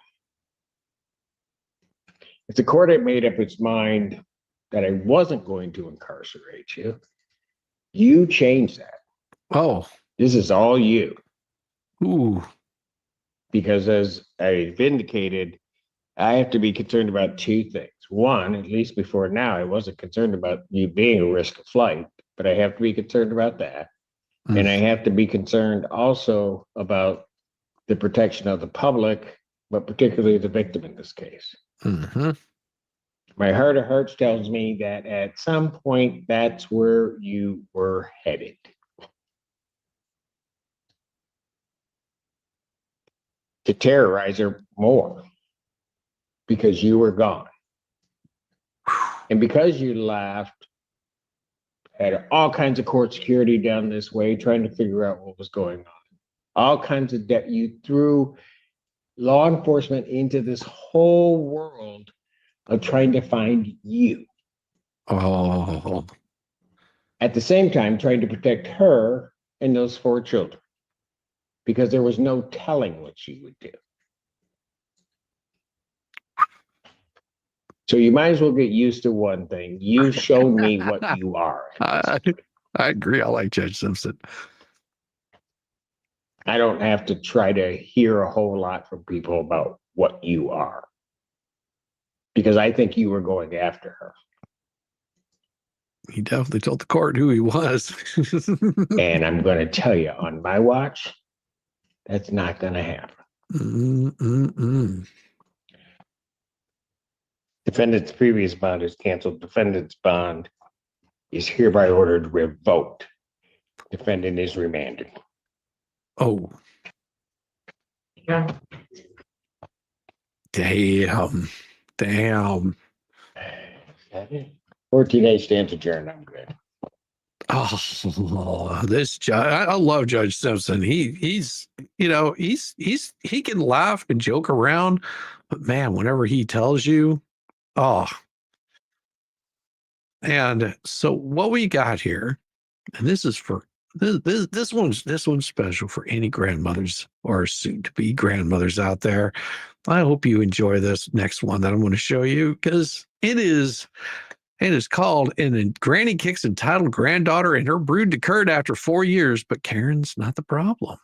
If the court had made up its mind that I wasn't going to incarcerate you, you changed that. Oh. This is all you. Ooh. Because as I've indicated, I have to be concerned about two things. One, at least before now, I wasn't concerned about you being a risk of flight, but I have to be concerned about that. And I have to be concerned also about the protection of the public, but particularly the victim in this case. Mm-hmm. My heart of hearts tells me that at some point, that's where you were headed. To terrorize her more because you were gone. And because you left, had all kinds of court security down this way, trying to figure out what was going on. All kinds of debt. You threw law enforcement into this whole world of trying to find you. Oh. At the same time, trying to protect her and those 4 children. Because there was no telling what she would do. So you might as well get used to one thing. You showed me what you are. I agree. I like Judge Simpson. I don't have to try to hear a whole lot from people about what you are. Because I think you were going after her. He definitely told the court who he was. And I'm going to tell you, on my watch, that's not going to happen. Defendant's previous bond is canceled. Defendant's bond is hereby ordered revoked. Defendant is remanded. Oh. Yeah. Damn. 14 stands adjourned. I'm good. Oh, this judge! I love Judge Simpson. He can laugh and joke around, but man, whenever he tells you, oh. And so what we got here, and this is for this one's special for any grandmothers or soon to be grandmothers out there. I hope you enjoy this next one that I'm going to show you, because it is called "And Granny Kicks Entitled Granddaughter and Her Brood Occurred After 4 Years, but Karen's not the problem."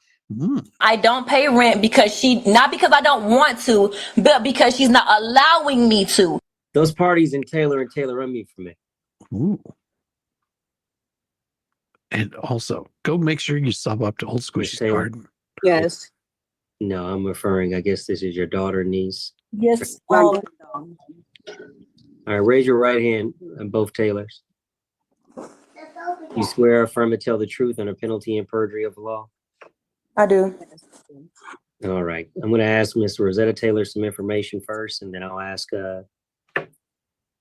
I don't pay rent because not because I don't want to, but because she's not allowing me to. Those parties in Taylor and Taylor run me for me. Ooh. And also, go make sure you sub up to Old Squishy's Garden. Yes. No, I'm referring, I guess this is your daughter, niece. Yes. All right, raise your right hand on both Taylors. You swear, affirm, and tell the truth under penalty and perjury of the law? I do. All right. I'm going to ask Miss Rosetta Taylor some information first, and then I'll ask,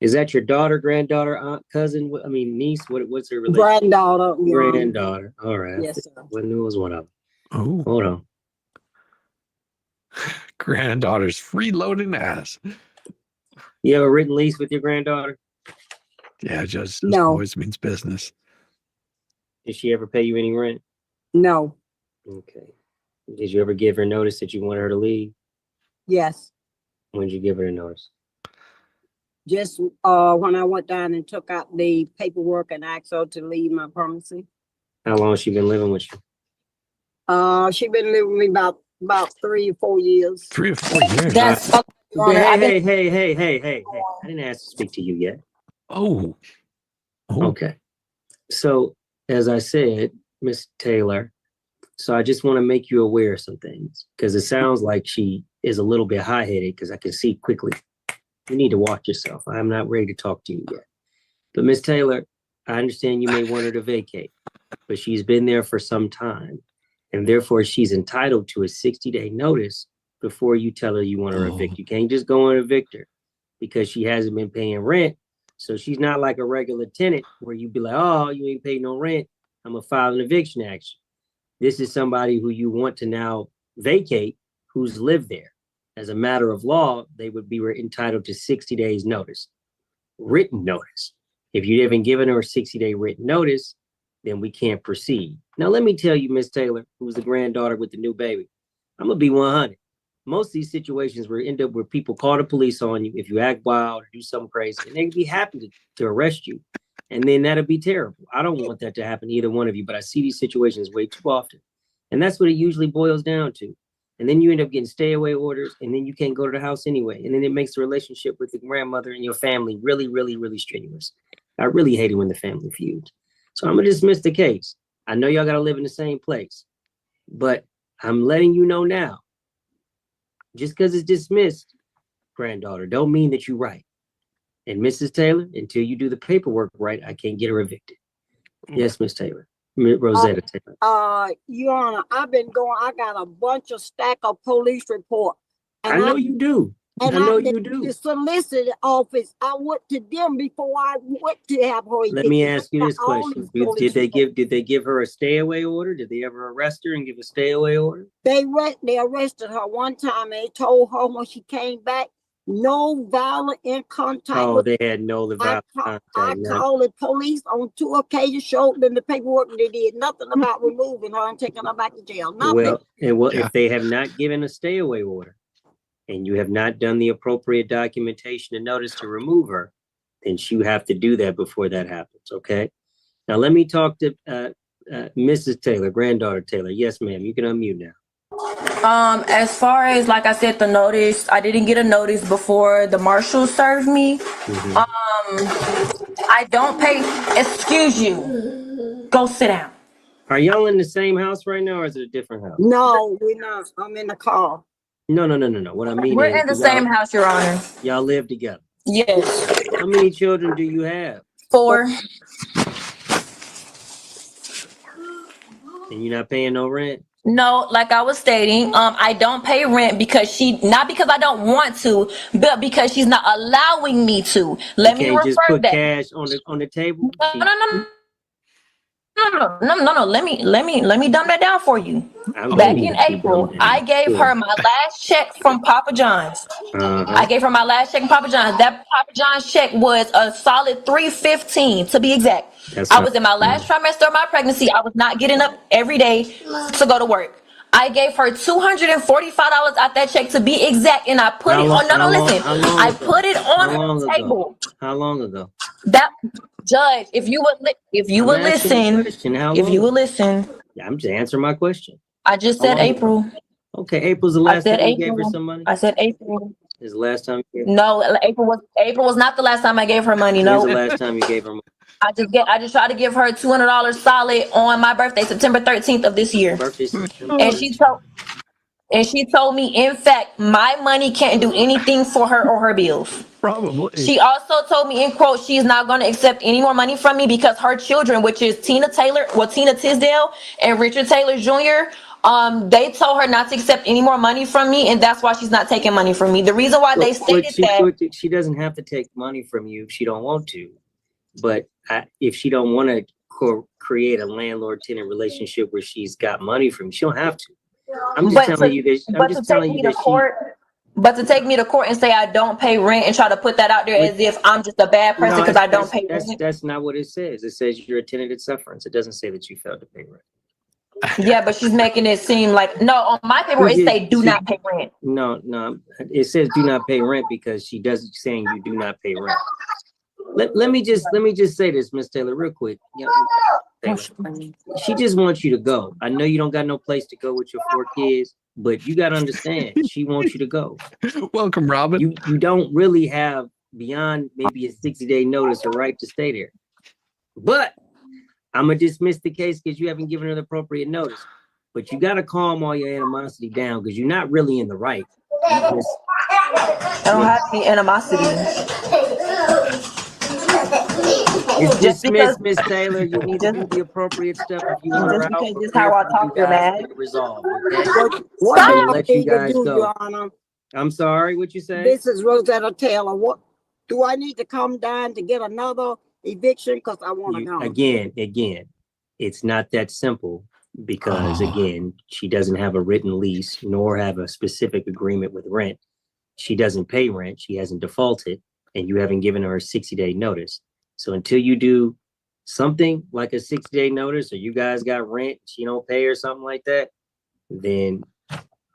is that your daughter, granddaughter, aunt, cousin? Niece? What's her relation? Granddaughter. Granddaughter. All right. Yes, sir. I knew it was one of them. Oh. Hold on. Granddaughter's freeloading ass. You have a written lease with your granddaughter? Yeah, just no. Always means business. Did she ever pay you any rent? No. Okay. Did you ever give her notice that you wanted her to leave? Yes. When did you give her a notice? Just when I went down and took out the paperwork and asked her to leave my premises. How long has she been living with you? She been living with me about 3 or 4 years. 3 or 4 years. That's Hey. I didn't ask to speak to you yet. Oh. Okay. So, as I said, Miss Taylor, so I just want to make you aware of some things, because it sounds like she is a little bit high-headed, because I can see quickly. You need to watch yourself. I'm not ready to talk to you yet. But Miss Taylor, I understand you may want her to vacate, but she's been there for some time, and therefore she's entitled to a 60-day notice before you tell her you want her evict. You can't just go and evict her because she hasn't been paying rent. So she's not like a regular tenant where you'd be like, oh, you ain't paid no rent, I'm gonna file an eviction action. This is somebody who you want to now vacate, who's lived there. As a matter of law, they would be entitled to 60 days notice, written notice. If you haven't given her a 60-day written notice, then we can't proceed. Now, let me tell you, Miss Taylor, who's the granddaughter with the new baby, I'm gonna be 100. Most of these situations will end up where people call the police on you if you act wild or do something crazy, and they'd be happy to arrest you. And then that'll be terrible. I don't want that to happen to either one of you, but I see these situations way too often. And that's what it usually boils down to. And then you end up getting stay away orders, and then you can't go to the house anyway. And then it makes the relationship with the grandmother and your family really, really, really strenuous. I really hate it when the family feuds. So I'm gonna dismiss the case. I know y'all gotta live in the same place, but I'm letting you know now, just because it's dismissed, granddaughter, don't mean that you're right. And Mrs. Taylor, until you do the paperwork right, I can't get her evicted. Yes, Miss Taylor. Rosetta Taylor. Your Honor, I got a bunch of stack of police reports. I know you do. And I know you do. The solicitor office, I went to them before I went to have her. Let me ask you this question. Did they give her a stay away order? Did they ever arrest her and give a stay away order? They arrested her one time and they told her when she came back, no violent in contact. Oh, they had no violent contact. I called the police on 2 occasions, showed them the paperwork, and they did nothing about removing her and taking her back to jail. Nothing. If they have not given a stay away order and you have not done the appropriate documentation and notice to remove her, then you have to do that before that happens. Okay. Now let me talk to Mrs. Taylor, granddaughter Taylor. Yes, ma'am. You can unmute now. As far as, like I said, the notice, I didn't get a notice before the marshal served me. I don't pay. Excuse you. Go sit down. Are y'all in the same house right now, or is it a different house? No, we're not. I'm in the car. No. What I mean, we're in the same house, Your Honor. Y'all live together. Yes. How many children do you have? 4. And you're not paying no rent? No, like I was stating, I don't pay rent because not because I don't want to, but because she's not allowing me to. Let me refer just put that. Cash on the table. No. Let me dumb that down for you. Back in April, I gave her my last check from Papa John's. I gave her my last check from Papa John's. That Papa John's check was a solid $315 to be exact. I was in my last trimester of my pregnancy. I was not getting up every day to go to work. I gave her $245 out that check to be exact, and I put it on. No, listen. I put it on the table. How long ago? That judge, if you would listen. Yeah, I'm just answering my question. I just said April. Okay, April's the last time you gave her some money. I said April. Is the last time you gave her? No, April was not the last time I gave her money. No. When's the last time you gave her money? I just tried to give her $200 solid on my birthday, September 13th of this year. And she told me, in fact, my money can't do anything for her or her bills. Probably. She also told me, in quote, she's not going to accept any more money from me because her children, which is Tina Tisdale and Richard Taylor Jr., they told her not to accept any more money from me, and that's why she's not taking money from me. The reason why they stated that she doesn't have to take money from you if she don't want to, but if she don't want to create a landlord-tenant relationship where she's got money from you, she don't have to. I'm just telling you this. I'm just telling you that But to take me to court and say I don't pay rent and try to put that out there as if I'm just a bad person because I don't pay rent. That's not what it says. It says you're a tenant at sufferance. It doesn't say that you failed to pay rent. Yeah, but she's making it seem like, no, on my paper it say do not pay rent. No, it says do not pay rent because she doesn't saying you do not pay rent. Let me just say this, Miss Taylor, real quick. She just wants you to go. I know you don't got no place to go with your 4 kids, but you got to understand, she wants you to go. Welcome, Robin. You don't really have, beyond maybe a 60-day notice, a right to stay there. But I'm going to dismiss the case because you haven't given her the appropriate notice. But you got to calm all your animosity down because you're not really in the right. I don't have any animosity. It's dismissed, Miss Taylor. You need to do the appropriate stuff if you want her out. Just because how I talk to man. Resolve, okay? What let you guys go. Your Honor? I'm sorry, what you say? This is Rosetta Taylor. What do I need to come down to get another eviction? Because I want to go. Again, it's not that simple because again, she doesn't have a written lease nor have a specific agreement with rent. She doesn't pay rent. She hasn't defaulted, and you haven't given her a 60-day notice. So until you do something like a 60-day notice, or you guys got rent, she don't pay or something like that, then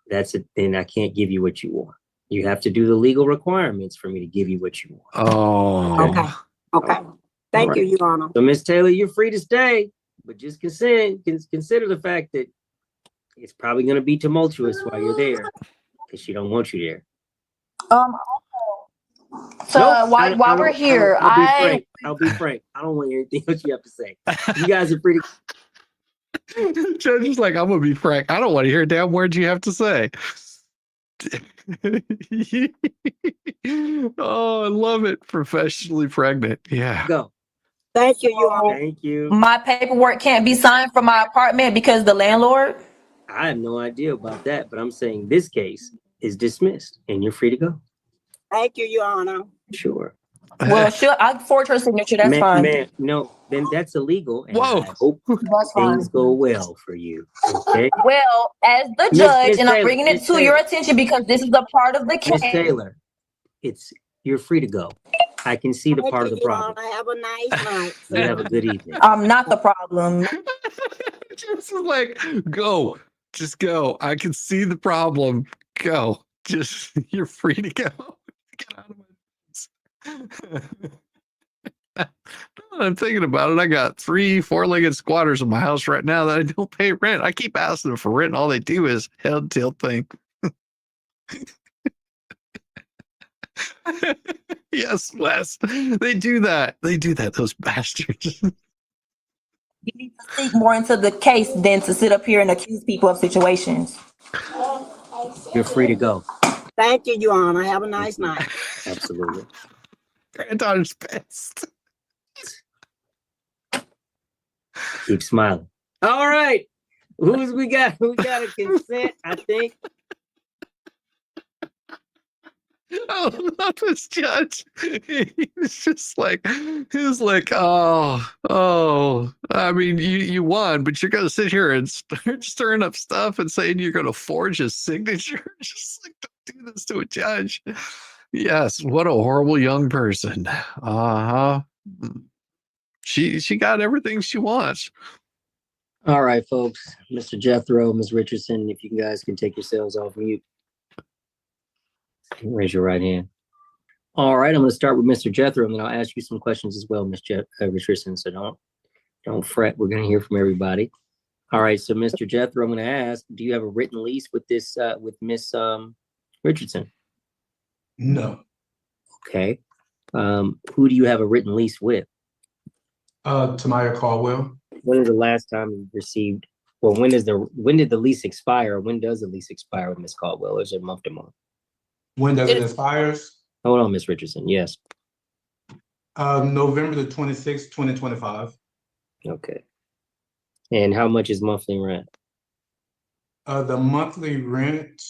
that's it. Then I can't give you what you want. You have to do the legal requirements for me to give you what you want. Okay. Thank you, Your Honor. So Miss Taylor, you're free to stay, but just consider the fact that it's probably going to be tumultuous while you're there because she don't want you there. So while we're here, I'll be frank. I don't want anything else you have to say. You guys are free to Judge is like, I'm gonna be frank. I don't want to hear a damn word you have to say. Oh, I love it. Professionally pregnant. Yeah. Go. Thank you, Your Honor. Thank you. My paperwork can't be signed from my apartment because the landlord. I have no idea about that, but I'm saying this case is dismissed and you're free to go. Thank you, Your Honor. Sure. Well, sure, I'll forge her signature. That's fine. Man, no, then that's illegal. And Whoa. I hope That's fine. things go well for you. Okay. Well, as the Miss judge, and I'm Taylor, bringing it Miss to your Taylor. attention because this is a part of the Miss case. Taylor, you're free to go. I can see the Thank part you, of the Your problem. Honor. Have a nice night. You have a good evening. I'm not the problem. Just like, go. Just go. I can see the problem. Go. Just, you're free to go. Get out of my face. I'm thinking about it. I got 3 4-legged squatters in my house right now that I don't pay rent. I keep asking them for rent, and all they do is head tilt thing. Yes, Wes. They do that. They do that, those bastards. You need to speak more into the case than to sit up here and accuse people of situations. You're free to go. Thank you, Your Honor. Have a nice night. Absolutely. Granddaughter's pissed. Keep smiling. All right. Who's we got? We got a consent, I think. Oh, not this judge. He was just like, he was like, oh. I mean, you won, but you're gonna sit here and start stirring up stuff and saying you're gonna forge a signature. Just like, don't do this to a judge. Yes, what a horrible young person. Uh-huh. She got everything she wants. All right, folks. Mr. Jethro, Ms. Richardson, if you guys can take yourselves off mute. Raise your right hand. All right, I'm going to start with Mr. Jethro, and then I'll ask you some questions as well, Ms. Richardson. So don't fret. We're going to hear from everybody. All right, so Mr. Jethro, I'm going to ask, do you have a written lease with this with Miss Richardson? No. Okay. Who do you have a written lease with? Tamaya Caldwell. When is the last time you received? Well, when did the lease expire? Or when does the lease expire with Miss Caldwell? Or is it month to month? When does it expires? Hold on, Miss Richardson. Yes. November the 26th, 2025. Okay. And how much is monthly rent? The monthly rent,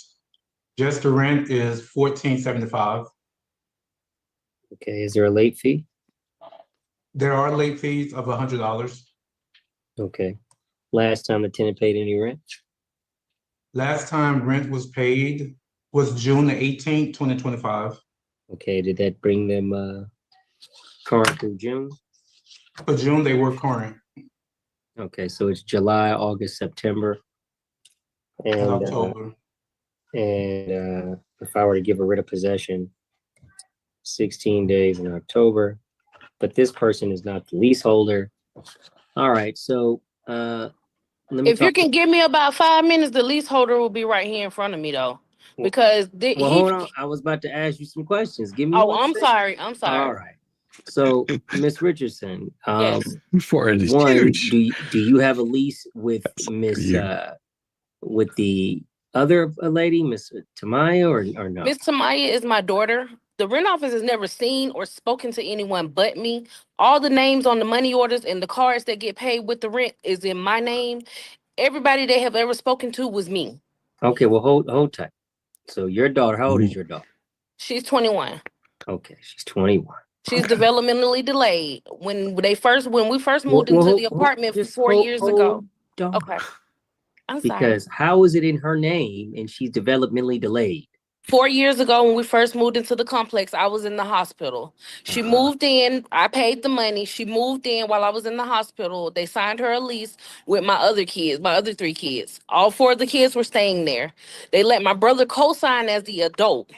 just the rent is $14.75. Okay. Is there a late fee? There are late fees of $100. Okay. Last time the tenant paid any rent? Last time rent was paid was June the 18th, 2025. Okay. Did that bring them current through June? For June, they were current. Okay. So it's July, August, September. And October. If I were to give a writ of possession, 16 days in October, but this person is not the leaseholder. All right, so if you can give me about 5 minutes, the leaseholder will be right here in front of me, though. Because hold on, I was about to ask you some questions. Give me. Oh, I'm sorry. I'm sorry. All right. So, Miss Richardson, yes. Do you have a lease with Miss with the other lady, Miss Tamaya, or no? Miss Tamaya is my daughter. The rent office has never seen or spoken to anyone but me. All the names on the money orders and the cards that get paid with the rent is in my name. Everybody they have ever spoken to was me. Okay, well, hold tight. So your daughter, how old is your daughter? She's 21. Okay, she's 21. She's developmentally delayed. When we first moved into the apartment 4 years ago. Okay. I'm sorry. Because how is it in her name and she's developmentally delayed? 4 years ago, when we first moved into the complex, I was in the hospital. She moved in. I paid the money. She moved in while I was in the hospital. They signed her a lease with my other 3 kids. All 4 of the kids were staying there. They let my brother co-sign as the adult.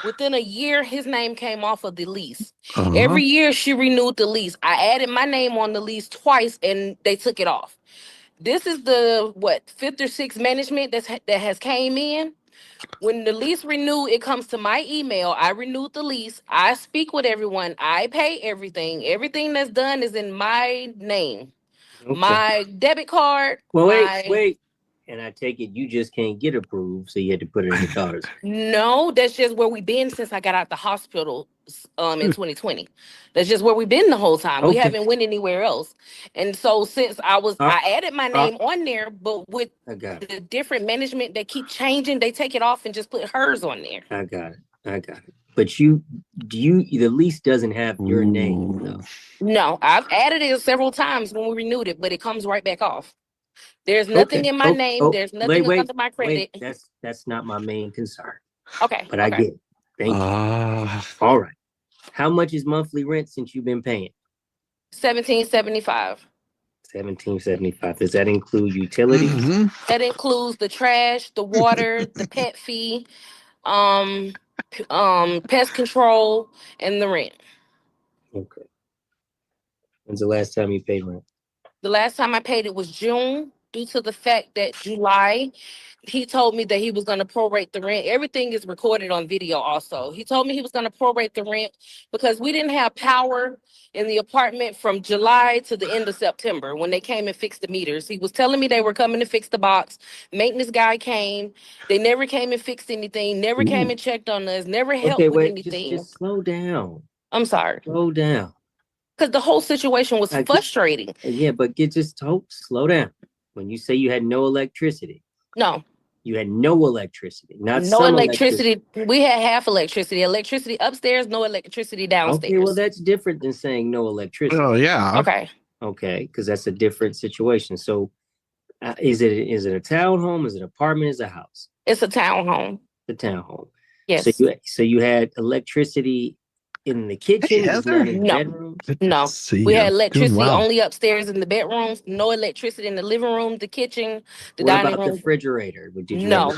Within a year, his name came off of the lease. Every year, she renewed the lease. I added my name on the lease twice, and they took it off. This is the, 5th or 6th management that has came in. When the lease renewed, it comes to my email. I renewed the lease. I speak with everyone. I pay everything. Everything that's done is in my name. Okay. My debit card. Well, my- wait. And I take it you just can't get approved, so you had to put it in your daughter's. No, that's just where we've been since I got out the hospital in 2020. That's just where we've been the whole time. We Okay. haven't went anywhere else. And so since I added my name on there, but with the different management that keep changing, they take it off and just put hers on there. I got it. But the lease doesn't have your name though. No, I've added it several times when we renewed it, but it comes right back off. There's nothing in my name. There's nothing under my credit. That's not my main concern. Okay. But I get it. Thank you. All right. How much is monthly rent since you've been paying? $17.75. $17.75. Does that include utilities? That includes the trash, the water, the pet fee, pest control, and the rent. Okay. When's the last time you paid rent? The last time I paid it was June, due to the fact that July, he told me that he was going to prorate the rent. Everything is recorded on video also. He told me he was going to prorate the rent because we didn't have power in the apartment from July to the end of September when they came and fixed the meters. He was telling me they were coming to fix the box. Maintenance guy came. They never came and fixed anything, never came and checked on us, never helped with anything. Just slow down. I'm sorry. Slow down. Because the whole situation was frustrating. Yeah, but slow down. When you say you had no electricity. No. You had no electricity. Not no some electricity. We had half electricity. Electricity upstairs, no electricity downstairs. Okay, well, that's different than saying no electricity. Oh, yeah. Okay. Okay, because that's a different situation. So is it a townhome? Is it an apartment? Is it a house? It's a townhome. The townhome. Yes. So you had electricity in the kitchen? No. We had electricity only upstairs in the bedrooms. No electricity in the living room, the kitchen, the dining room. What about the refrigerator? Did you no.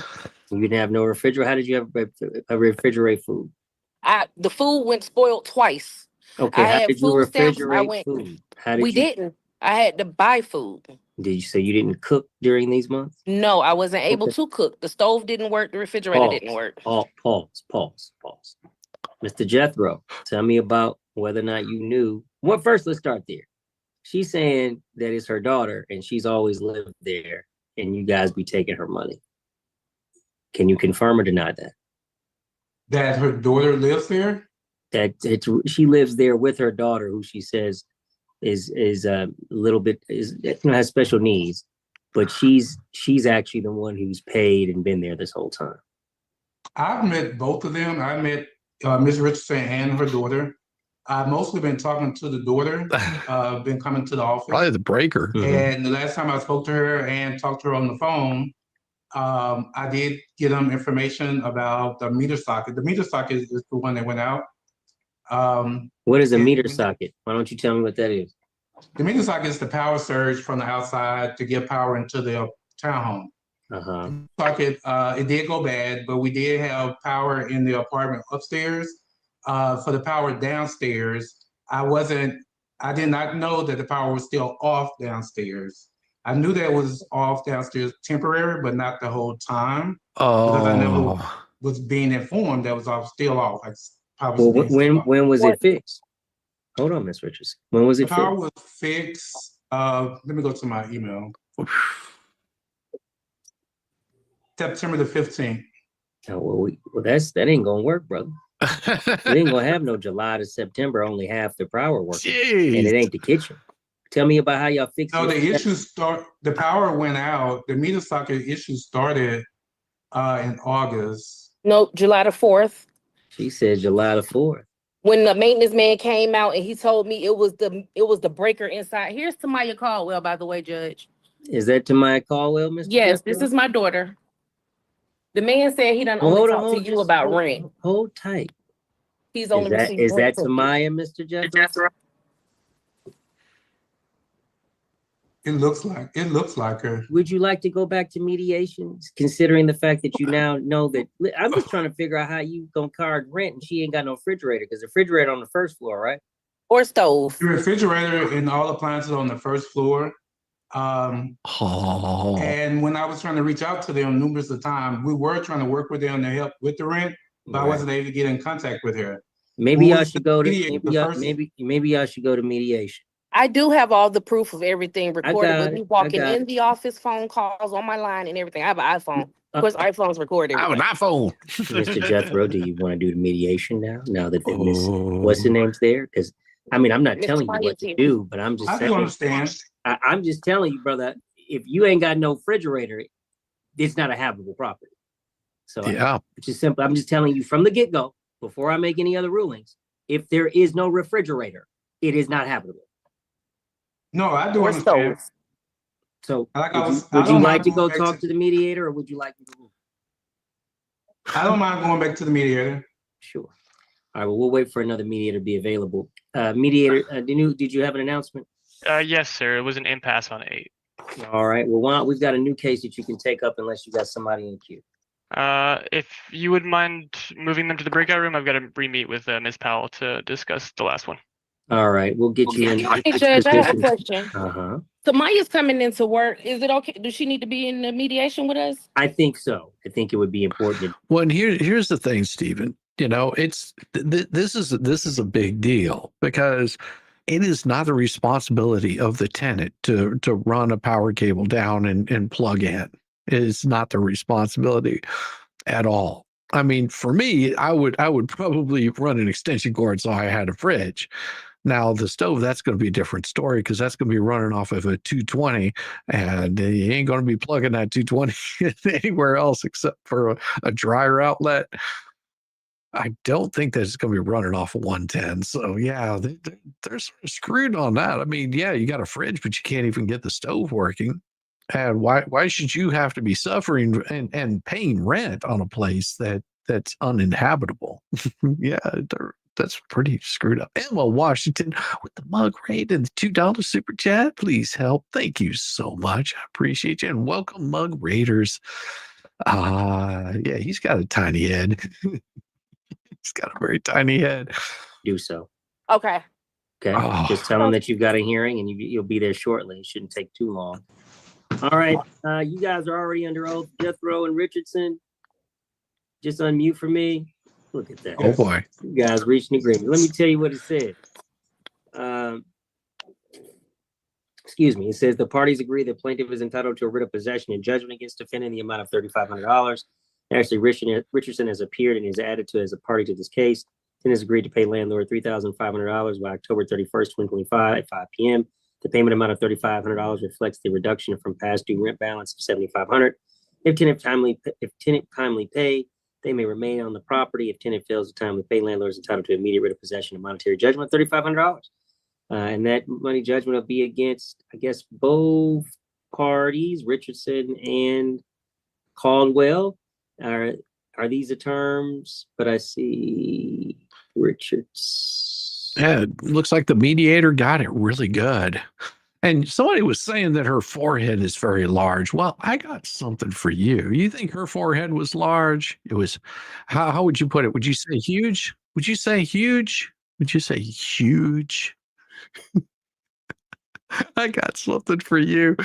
You didn't have no refrigerator. How did you have a refrigerate food? The food went spoiled twice. Okay, how did you refrigerate food? We didn't. I had to buy food. Did you say you didn't cook during these months? No, I wasn't able to cook. The stove didn't work. The refrigerator didn't work. Pause. Mr. Jethro, tell me about whether or not you knew. Well, first, let's start there. She's saying that it's her daughter and she's always lived there and you guys be taking her money. Can you confirm or deny that? That her daughter lives there? That she lives there with her daughter, who she says is a little bit has special needs, but she's actually the one who's paid and been there this whole time. I've met both of them. I met Ms. Richardson and her daughter. I've mostly been talking to the daughter, been coming to the office. Probably the breaker. And the last time I spoke to her and talked to her on the phone, I did get them information about the meter socket. The meter socket is the one that went out. What is a meter socket? Why don't you tell me what that is? The meter socket is the power surge from the outside to get power into the townhome. Socket, it did go bad, but we did have power in the apartment upstairs. For the power downstairs, I did not know that the power was still off downstairs. I knew that it was off downstairs temporary, but not the whole time. Because I never was being informed that it was still off. When was it fixed? Hold on, Ms. Richardson. When was it fixed? The power was fixed. Let me go to my email. September the 15th. Oh, well, that ain't gonna work, brother. We ain't gonna have no July to September, only half the power working. And it ain't the kitchen. Tell me about how y'all fixed it. No, the power went out. The meter socket issue started in August. No, July the 4th. She said July the 4th. When the maintenance man came out and he told me it was the breaker inside. Here's Tamaya Caldwell, by the way, Judge. Is that Tamaya Caldwell, Mr. Yes, this is my daughter. The man said he done only talk to you about rent. Hold tight. He's only received is that rent Tamaya, Mr. Jethro? It looks like her. Would you like to go back to mediations, considering the fact that you now know that? I'm just trying to figure out how you gonna card rent and she ain't got no refrigerator, because the refrigerator on the first floor, right? Or stove. The refrigerator and all appliances on the first floor. And when I was trying to reach out to them numerous of times, we were trying to work with them to help with the rent, but I wasn't able to get in contact with her. Maybe y'all should go to maybe y'all should go to mediation. I do have all the proof of everything recorded got with me it. walking got in the office, phone calls on my line and everything. I have an iPhone. Of course, iPhones record I have an everything. iPhone. Mr. Jethro, do you want to do the mediation now that Miss Oh. what's the name's there? Because I mean, I'm not Miss telling you what to Fleasa. do, but I'm just I do saying. understand. I'm just telling you, brother. If you ain't got no refrigerator, it's not a habitable property. So Yeah. it's just simple. I'm just telling you from the get go, before I make any other rulings. If there is no refrigerator, it is not habitable. No, I do Or understand. stove. So Like I would you don't like mind to go going back talk to the mediator, or would you like me to rule? I don't mind going back to the mediator. Sure. All right. Well, we'll wait for another mediator to be available. Mediator, did you have an announcement? Yes, sir. It was an impasse on 8. All right. Well, we've got a new case that you can take up unless you got somebody in queue. If you would mind moving them to the breakout room, I've got to re-meet with Ms. Powell to discuss the last one. All right. We'll get you in. Hey, Judge, I have a question. Uh-huh. So Maya's coming into work. Is it okay? Does she need to be in the mediation with us? I think so. I think it would be important. Well, and here's the thing, Stephen. You know, this is a big deal because it is not the responsibility of the tenant to run a power cable down and plug in. It is not the responsibility at all. I mean, for me, I would probably run an extension cord so I had a fridge. Now the stove, that's going to be a different story because that's going to be running off of a 220, and you ain't going to be plugging that 220 anywhere else except for a dryer outlet. I don't think that it's going to be running off of 110. So yeah, they're sort of screwed on that. I mean, yeah, you got a fridge, but you can't even get the stove working. And why should you have to be suffering and paying rent on a place that's uninhabitable? Yeah, that's pretty screwed up. Emma Washington with the mug rate and the $2 super chat. Please help. Thank you so much. I appreciate you. And welcome, mug raiders. Yeah, he's got a tiny head. He's got a very tiny head. Do so. Okay. Okay. Oh. Just tell them that you've got a hearing and you'll be there shortly. It shouldn't take too long. All right. You guys are already under oath. Jethro and Richardson. Just unmute for me. Look at that. Oh boy. You guys reached an agreement. Let me tell you what it said. Excuse me. It says the parties agree that plaintiff is entitled to a writ of possession and judgment against defendant in the amount of $3,500. Actually, Richardson has appeared and is added to as a party to this case and has agreed to pay landlord $3,500 by October 31st, 2025 at 5 p.m. The payment amount of $3,500 reflects the reduction from past due rent balance of $7,500. If tenant timely pay, they may remain on the property. If tenant fails to timely pay, landlord is entitled to immediate writ of possession and monetary judgment of $3,500. And that money judgment will be against, I guess, both parties, Richardson and Caldwell. Are these the terms? But I see Richards. Yeah, it looks like the mediator got it really good. And somebody was saying that her forehead is very large. Well, I got something for you. You think her forehead was large? It was, how would you put it? Would you say huge? Would you say huge? Would you say huge? I got something for you.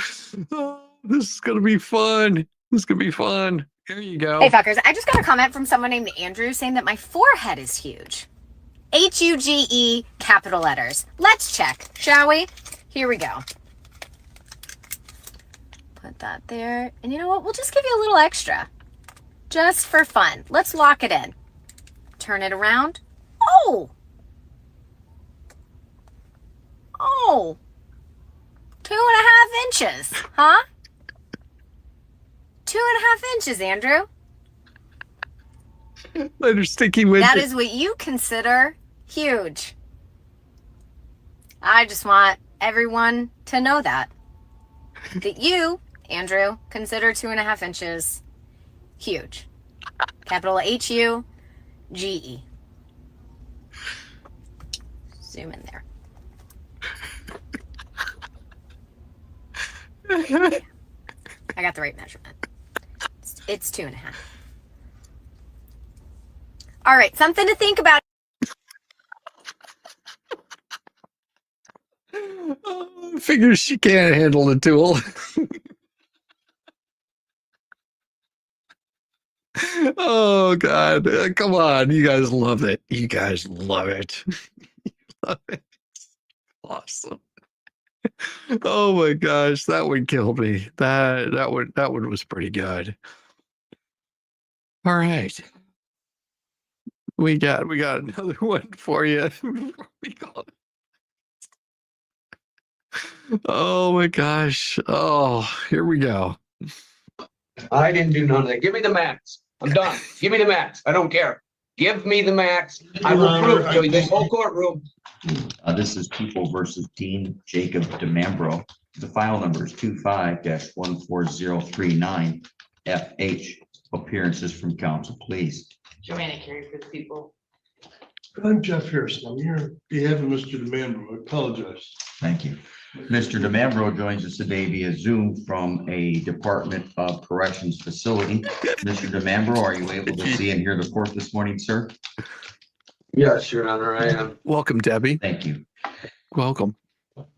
Oh, this is going to be fun. This is going to be fun. Here you go. Hey, fuckers. I just got a comment from someone named Andrew saying that my forehead is huge. H-U-G-E, capital letters. Let's check, shall we? Here we go. Put that there. And you know what? We'll just give you a little extra. Just for fun. Let's lock it in. Turn it around. Oh! Oh! 2.5 inches, huh? 2.5 inches, Andrew. Let her sticky with That it. is what you consider huge. I just want everyone to know that you, Andrew, consider 2.5 inches huge. Capital H-U-G-E. Zoom in there. I got the right measurement. It's 2.5. All right, something to think about. Figures she can't handle the tool. Oh God! Come on, you guys love it. You guys love it. Love it. Awesome. Oh my gosh, that one killed me. That one was pretty good. All right. We got another one for you. Oh my gosh. Oh, here we go. I didn't do none of that. Give me the max. I'm done. Give me the max. I don't care. Give me the max. I will prove to you this whole courtroom. This is People versus Dean Jacob DeMambro. The file number is 25-14039 FH. Appearances from counsel, please. Joanna Carey for the people. I'm Jeff Harrison. I'm here on behalf of Mr. DeMambro. I apologize. Thank you. Mr. DeMambro joins us today via Zoom from a Department of Corrections facility. Mr. DeMambro, are you able to see and hear the court this morning, sir? Yes, Your Honor, I am. Welcome, Debbie. Thank you. Welcome.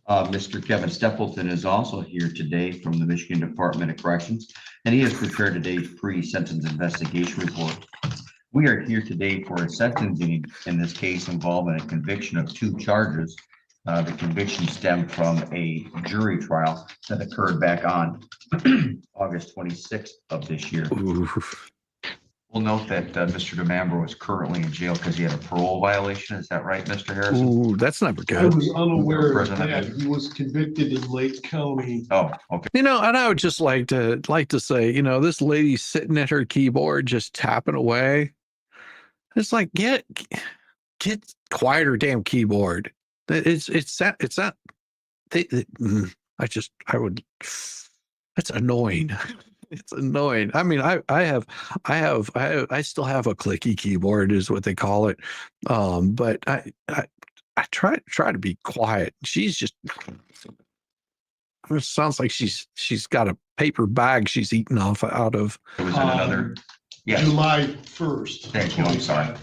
Mr. Kevin Stapleton is also here today from the Michigan Department of Corrections, and he has prepared today's pre-sentence investigation report. We are here today for a sentencing in this case involving a conviction of 2 charges. The conviction stemmed from a jury trial that occurred back on August 26th of this year. We'll note that Mr. DeMambro is currently in jail because he had a parole violation. Is that right, Mr. Harrison? Ooh, that's never I good. was unaware of that. He was convicted in Lake County. Oh, okay. You know, and I would just like to say, you know, this lady sitting at her keyboard just tapping away. It's like get quiet her damn keyboard. It's not. That's annoying. It's annoying. I mean, I still have a clicky keyboard is what they call it. But I try to be quiet. She's just, it sounds like she's got a paper bag she's eating off out of. It was in another. Yes. July 1st. Thank you. I'm sorry.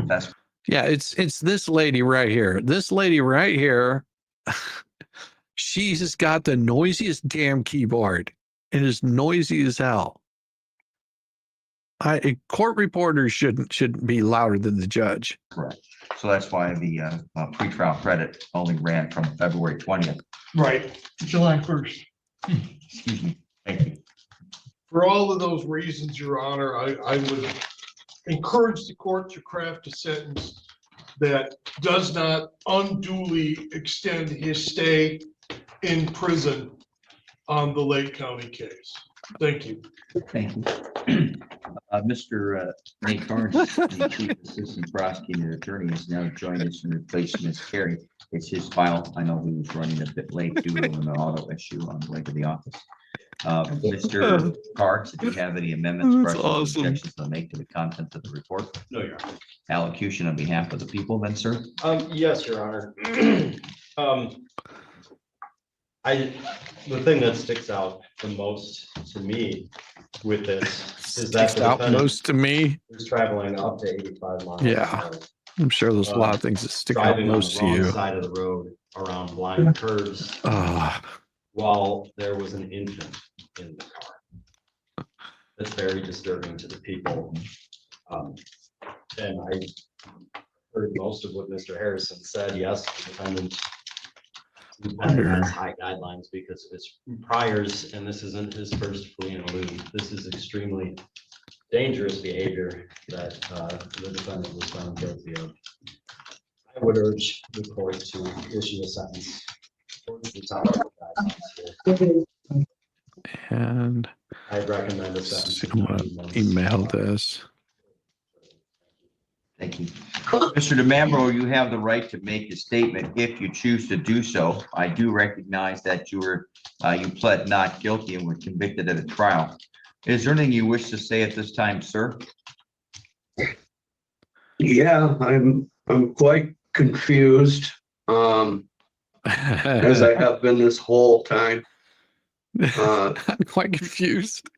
That's. Yeah, it's this lady right here. This lady right here. She's got the noisiest damn keyboard. It is noisy as hell. Court reporters shouldn't be louder than the judge. Correct. So that's why the pretrial credit only ran from February 20th. Right, July 1st. Excuse me. Thank you. For all of those reasons, Your Honor, I would encourage the court to craft a sentence that does not unduly extend his stay in prison on the Lake County case. Thank you. Thank you. Mr. Nate Carnes, the Chief Assistant Prosecuting Attorney, is now joining us in replacing Ms. Carey. It's his file. I know he was running a bit late due to an auto issue on the way to the office. Mr. Carnes, if you have any amendments, questions, objections to make to the content of the report? No, Your Honor. Allocution on behalf of the people, then, sir? Yes, Your Honor. The thing that sticks out the most to me with this is that the defendant is traveling up to 85 miles. Yeah, I'm sure there's a lot of things that stick out most to you. Driving on the wrong side of the road around blind curves while there was an infant in the car. That's very disturbing to the people. And I heard most of what Mr. Harrison said. Yes, the defendant has high guidelines because of his priors, and this isn't his first plea and elude. This is extremely dangerous behavior that the defendant was found guilty of. I would urge the court to issue a sentence towards the top of the guidelines here. And I'd recommend a sentence. I'm gonna email this. Thank you. Mr. DeMambro, you have the right to make a statement if you choose to do so. I do recognize that you pled not guilty and were convicted at a trial. Is there anything you wish to say at this time, sir? Yeah, I'm quite confused, as I have been this whole time. I'm quite confused.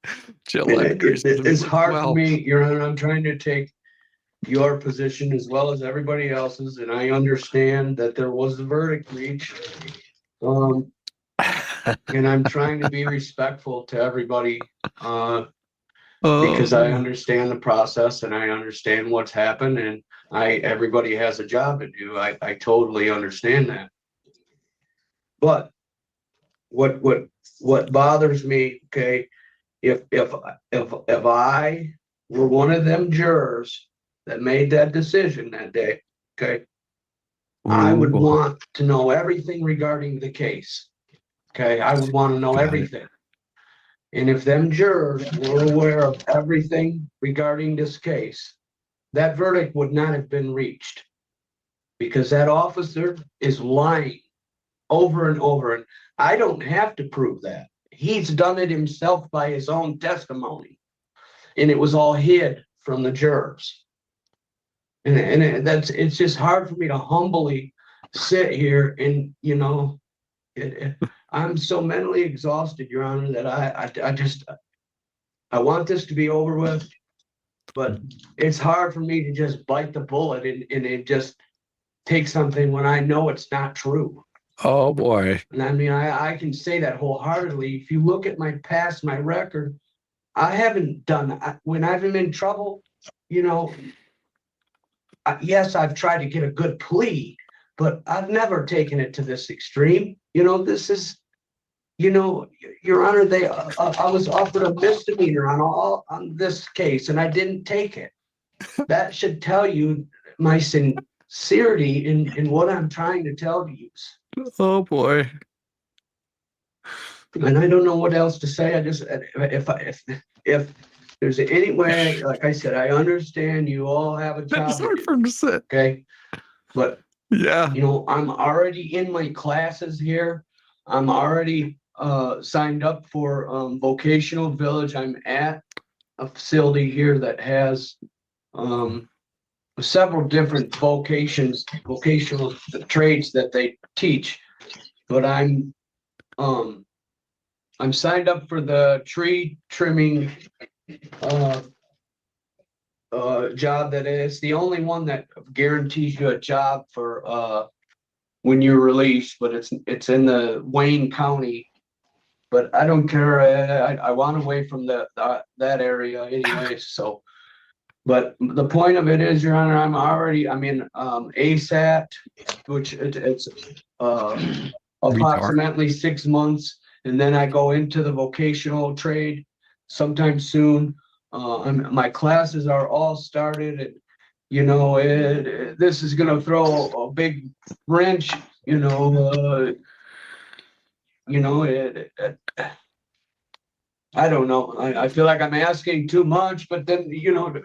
It's hard for me, Your Honor. I'm trying to take your position as well as everybody else's, and I understand that there was a verdict reached. And I'm trying to be respectful to everybody, because I understand the process and I understand what's happened, and everybody has a job to do. I totally understand that. But what bothers me, okay, if I were one of them jurors that made that decision that day, okay, I would want to know everything regarding the case. Okay, I would want to know everything. And if them jurors were aware of everything regarding this case, that verdict would not have been reached, because that officer is lying over and over. And I don't have to prove that. He's done it himself by his own testimony. And it was all hid from the jurors. And it's just hard for me to humbly sit here and, you know, I'm so mentally exhausted, Your Honor, that I want this to be over with, but it's hard for me to just bite the bullet and just take something when I know it's not true. Oh boy. And I mean, I can say that wholeheartedly. If you look at my past, my record, I haven't done, when I've been in trouble, you know, yes, I've tried to get a good plea, but I've never taken it to this extreme. You know, this is, you know, Your Honor, I was offered a misdemeanor on this case, and I didn't take it. That should tell you my sincerity in what I'm trying to tell you. Oh boy. And I don't know what else to say. I just, if there's any way, like I said, I understand you all have a job. That's hard for him to sit. Okay. But yeah, you know, I'm already in my classes here. I'm already signed up for vocational village. I'm at a facility here that has several different vocational trades that they teach. But I'm signed up for the tree trimming job. That is the only one that guarantees you a job for when you're released, but it's in the Wayne County. But I don't care. I want away from that area anyway. So, but the point of it is, Your Honor, I'm in ASAT, which it's approximately 6 months, and then I go into the vocational trade sometime soon. My classes are all started, and you know, this is going to throw a big wrench, you know. I don't know. I feel like I'm asking too much, but then, you know,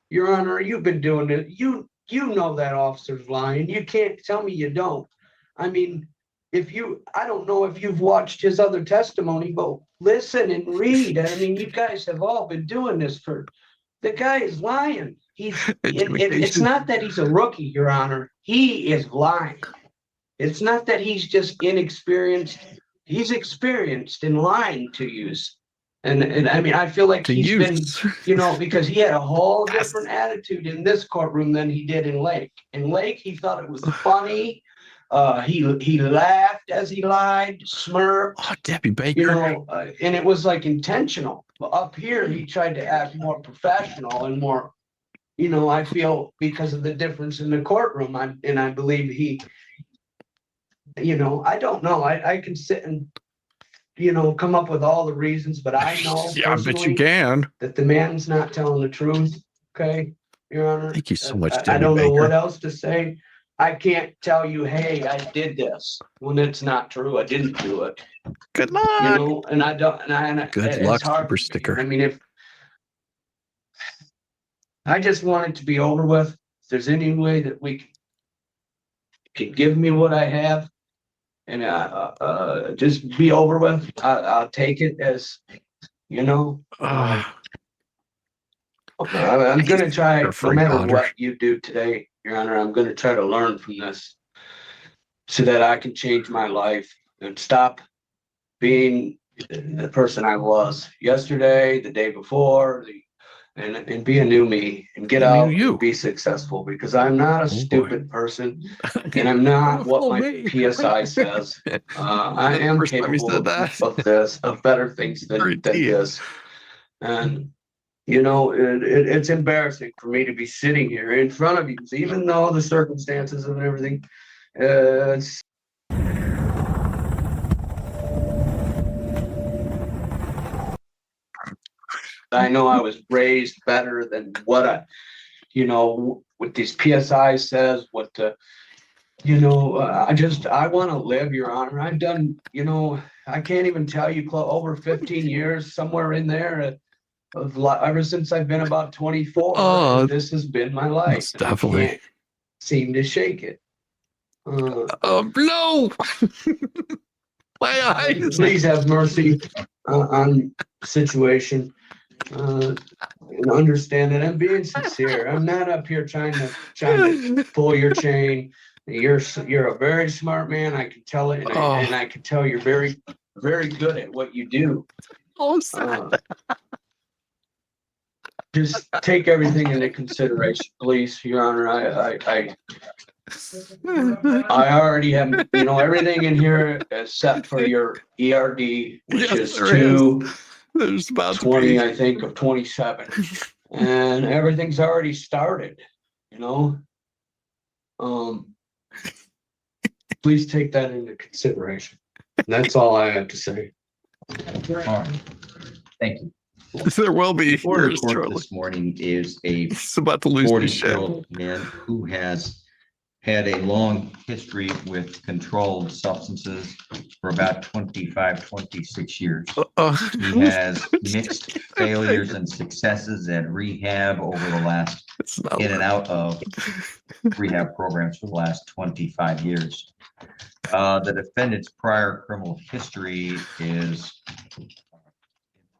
Your Honor, you've been doing it. You know that officer's lying. You can't tell me you don't. I mean, I don't know if you've watched his other testimony, but listen and read. I mean, you guys have all been doing this the guy is lying. It's not that he's a rookie, Your Honor. He is lying. It's not that he's just inexperienced. He's experienced in lying to you. And I mean, I feel like he's been, you know, because he had a whole different attitude in this courtroom than he did in Lake. In Lake, he thought it was funny. He laughed as he lied, smirked. Oh, Debbie Baker. You know, and it was like intentional. But up here, he tried to act more professional and more, you know, I feel because of the difference in the courtroom. I believe he, you know, I don't know. I can sit and, you know, come up with all the reasons, but I know yeah, I bet you can. That the man's not telling the truth. Okay, Your Honor. Thank you so much, I Debbie don't know Baker. what else to say. I can't tell you, hey, I did this when it's not true. I didn't do it. Good luck. You know, and I don't. Good luck, super sticker. I mean, if I just want it to be over with. If there's any way that we can give me what I have and just be over with, I'll take it as, you know. I'm going to try, no matter what you do today, Your Honor, I'm going to try to learn from this so that I can change my life and stop being the person I was yesterday, the day before, and be a new me and get out and be successful, because I'm not a stupid person and I'm not what my PSI says. I am capable of better things than this. And you know, it's embarrassing for me to be sitting here in front of you, even though the circumstances and everything. I know I was raised better than what I, what these PSI says, what the, I want to live, Your Honor. I've done, I can't even tell you over 15 years, somewhere in there. Ever since I've been about 24, this has been my life. And definitely. I can't seem to shake it. No! My eyes. Please have mercy on the situation. And understand that I'm being sincere. I'm not up here trying to pull your chain. You're a very smart man. I can tell it, and I can tell you're very, very good at what you do. I'm sad. Just take everything into consideration, please, Your Honor. I already have, everything in here except for your ERD, which is 2/20, I think, of 27. And everything's already started, Please take that into consideration. That's all I have to say. All right. Thank you. There will be. Order of court this morning is a 40-year-old man who has had a long history with controlled substances for about 25, 26 years. He has mixed failures and successes at rehab over the last, in and out of rehab programs for the last 25 years. The defendant's prior criminal history is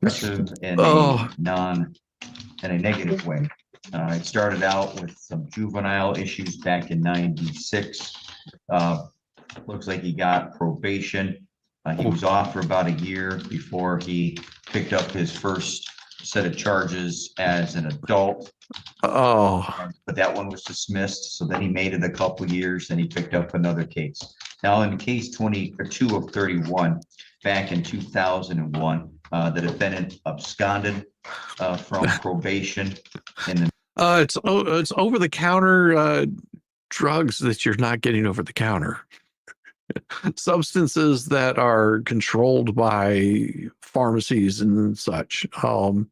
impressive in a negative way. It started out with some juvenile issues back in '96. Looks like he got probation. He was off for about a year before he picked up his first set of charges as an adult. But that one was dismissed. So then he made it a couple years, and he picked up another case. Now in case 22 of 31, back in 2001, the defendant absconded from probation in the it's over the counter drugs that you're not getting over the counter. Substances that are controlled by pharmacies and such. It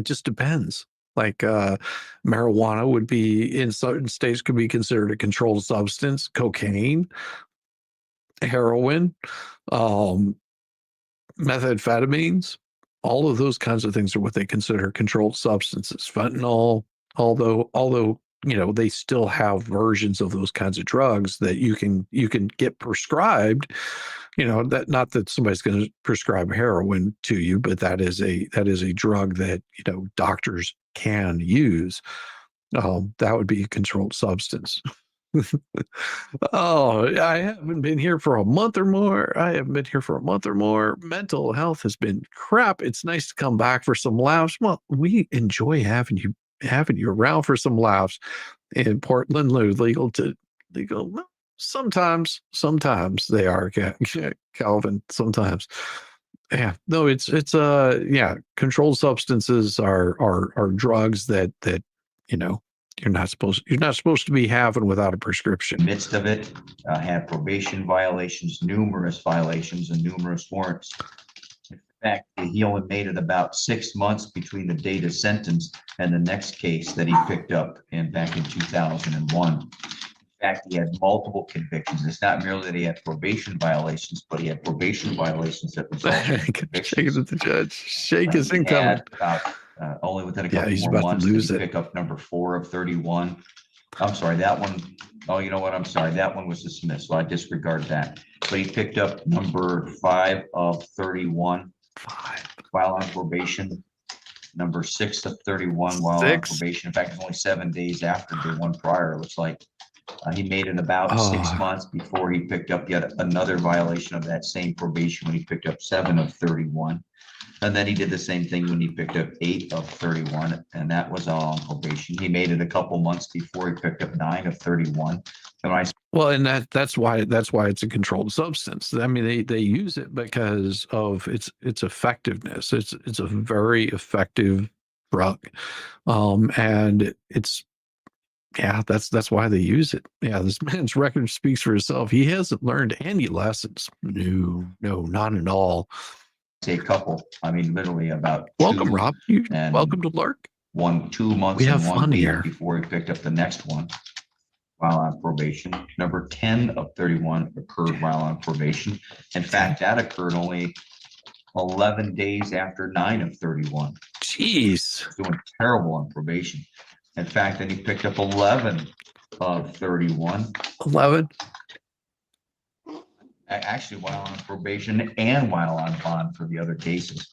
just depends. Like marijuana would be, in certain states, could be considered a controlled substance. Cocaine, heroin, methamphetamines, all of those kinds of things are what they consider controlled substances. Fentanyl, although they still have versions of those kinds of drugs that you can get prescribed. That, not that somebody's going to prescribe heroin to you, but that is a drug that doctors can use. That would be a controlled substance. I haven't been here for a month or more. Mental health has been crap. It's nice to come back for some laughs. Well, we enjoy having you around for some laughs. In Portland, legal. Sometimes they are, Calvin. Sometimes, yeah. No, it's controlled substances are drugs that you're not supposed to be having without a prescription. Midst of it, had probation violations, numerous violations, and numerous warrants. In fact, he only made it about 6 months between the date of sentence and the next case that he picked up back in 2001. In fact, he had multiple convictions. It's not merely that he had probation violations, but he had probation violations that resulted in convictions. Shake it at the judge. Shake his income. Only within a couple more months did he pick up number 4 of 31. I'm sorry, that one. Oh, you know what? I'm sorry. That one was dismissed, so I disregard that. But he picked up number 5 of 31 while on probation. Number 6 of 31 while on probation. In fact, it's only 7 days after the one prior. It looks like he made it about 6 months before he picked up yet another violation of that same probation when he picked up 7 of 31. And then he did the same thing when he picked up 8 of 31, and that was all on probation. He made it a couple months before he picked up 9 of 31. And that's why it's a controlled substance. I mean, they use it because of its effectiveness. It's a very effective drug, and that's why they use it. Yeah, this man's record speaks for itself. He hasn't learned any lessons. No, not at all. a couple, I mean, literally about. Welcome, 2 Rob. You and welcome to Lurk. 2 months We have and 1 fun week here. before he picked up the next one while on probation. Number 10 of 31 occurred while on probation. In fact, that occurred only 11 days after 9 of 31. Jeez. Doing terrible on probation. In fact, then he picked up 11 of 31. 11. Actually, while on probation and while on bond for the other cases.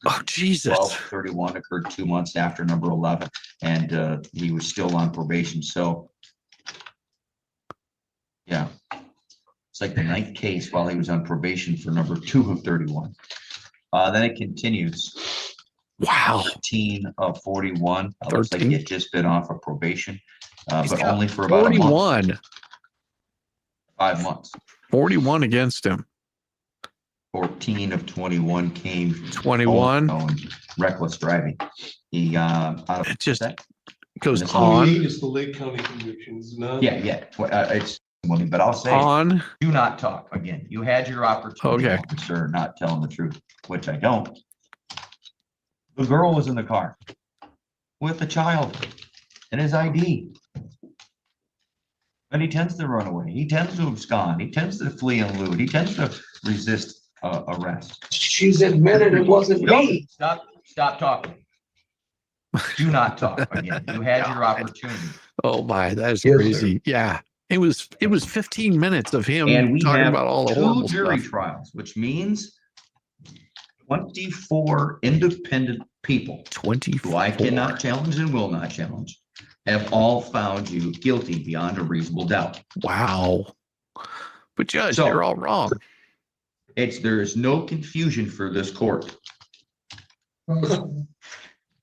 Oh, Jesus. 12/31 occurred 2 months after number 11, and he was still on probation. So, yeah, it's like the 9th case while he was on probation for number 2 of 31. Then it continues. Wow. 13 of 41. Looks like he had just been off of probation, but only for about 41. a month. 5 months. 41 against him. 14 of 21 came 21 reckless driving. He it just goes It's on. the Lake County convictions, not. Yeah. It's but I'll say on. Do not talk again. You had your opportunity, Okay. officer, not telling the truth, which I don't. The girl was in the car with the child and his ID. And he tends to run away. He tends to abscond. He tends to flee and elude. He tends to resist arrest. She's admitted it wasn't me. Stop talking. Do not talk again. You had your opportunity. Oh my, that's Yes, crazy. sir. Yeah. It was 15 minutes of him And we talking have about all the 2 horrible jury stuff. trials, which means 24 independent people 24 who I cannot challenge and will not challenge have all found you guilty beyond a reasonable doubt. Wow. But Judge, So, you're all wrong. There is no confusion for this court.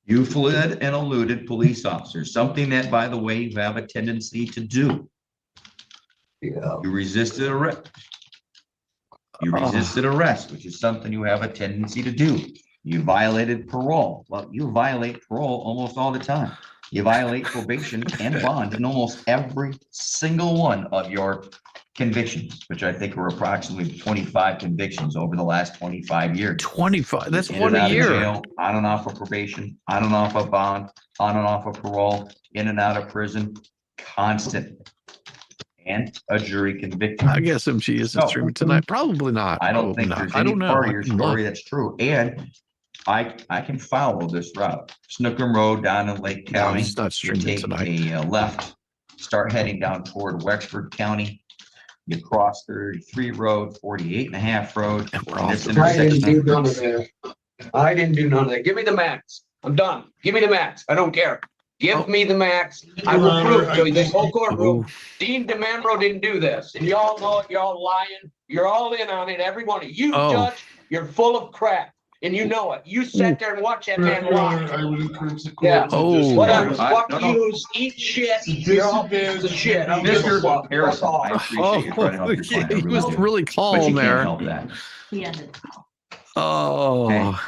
You fled and eluded police officers, something that, by the way, you have a tendency to do. Yeah. You resisted arrest. You resisted arrest, which is something you have a tendency to do. You violated parole. Well, you violate parole almost all the time. You violate probation and bond in almost every single one of your convictions, which I think were approximately 25 convictions over the last 25 years. 25. That's In one and a out of year. jail, on and off of probation, on and off of bond, on and off of parole, in and out of prison, constant. And a jury conviction. I guess MG is No. streaming tonight. Probably not. I don't Probably think not. there's I any don't know. part I of your can story look. that's true. And I can follow this route. Snookum Road down in Lake No, County. he's not You streaming take tonight. a left, start heading down toward Wexford County. You cross 33 Road, 48.5 Road. And we're and off this the I didn't intersection. do none of that. I didn't do none of that. Give me the max. I'm done. Give me the max. I don't care. Give me the max. I will prove to you this whole courtroom. Dean DeMambro didn't do this. And y'all know it. You're all lying. You're all in on it. Every one of you, Judge, you're full of crap. And you know it. You sat there and watched that man lie. I would encourage the court. Yeah. to just- Whatever. I- Fuck no, no. yous. Eat shit. You're all pieces of shit. I don't give a Mr. fuck. Fuck Harrison, off. I appreciate you trying to help your client. I he was do. really But calm you there. can't help that. He ended the call. Oh.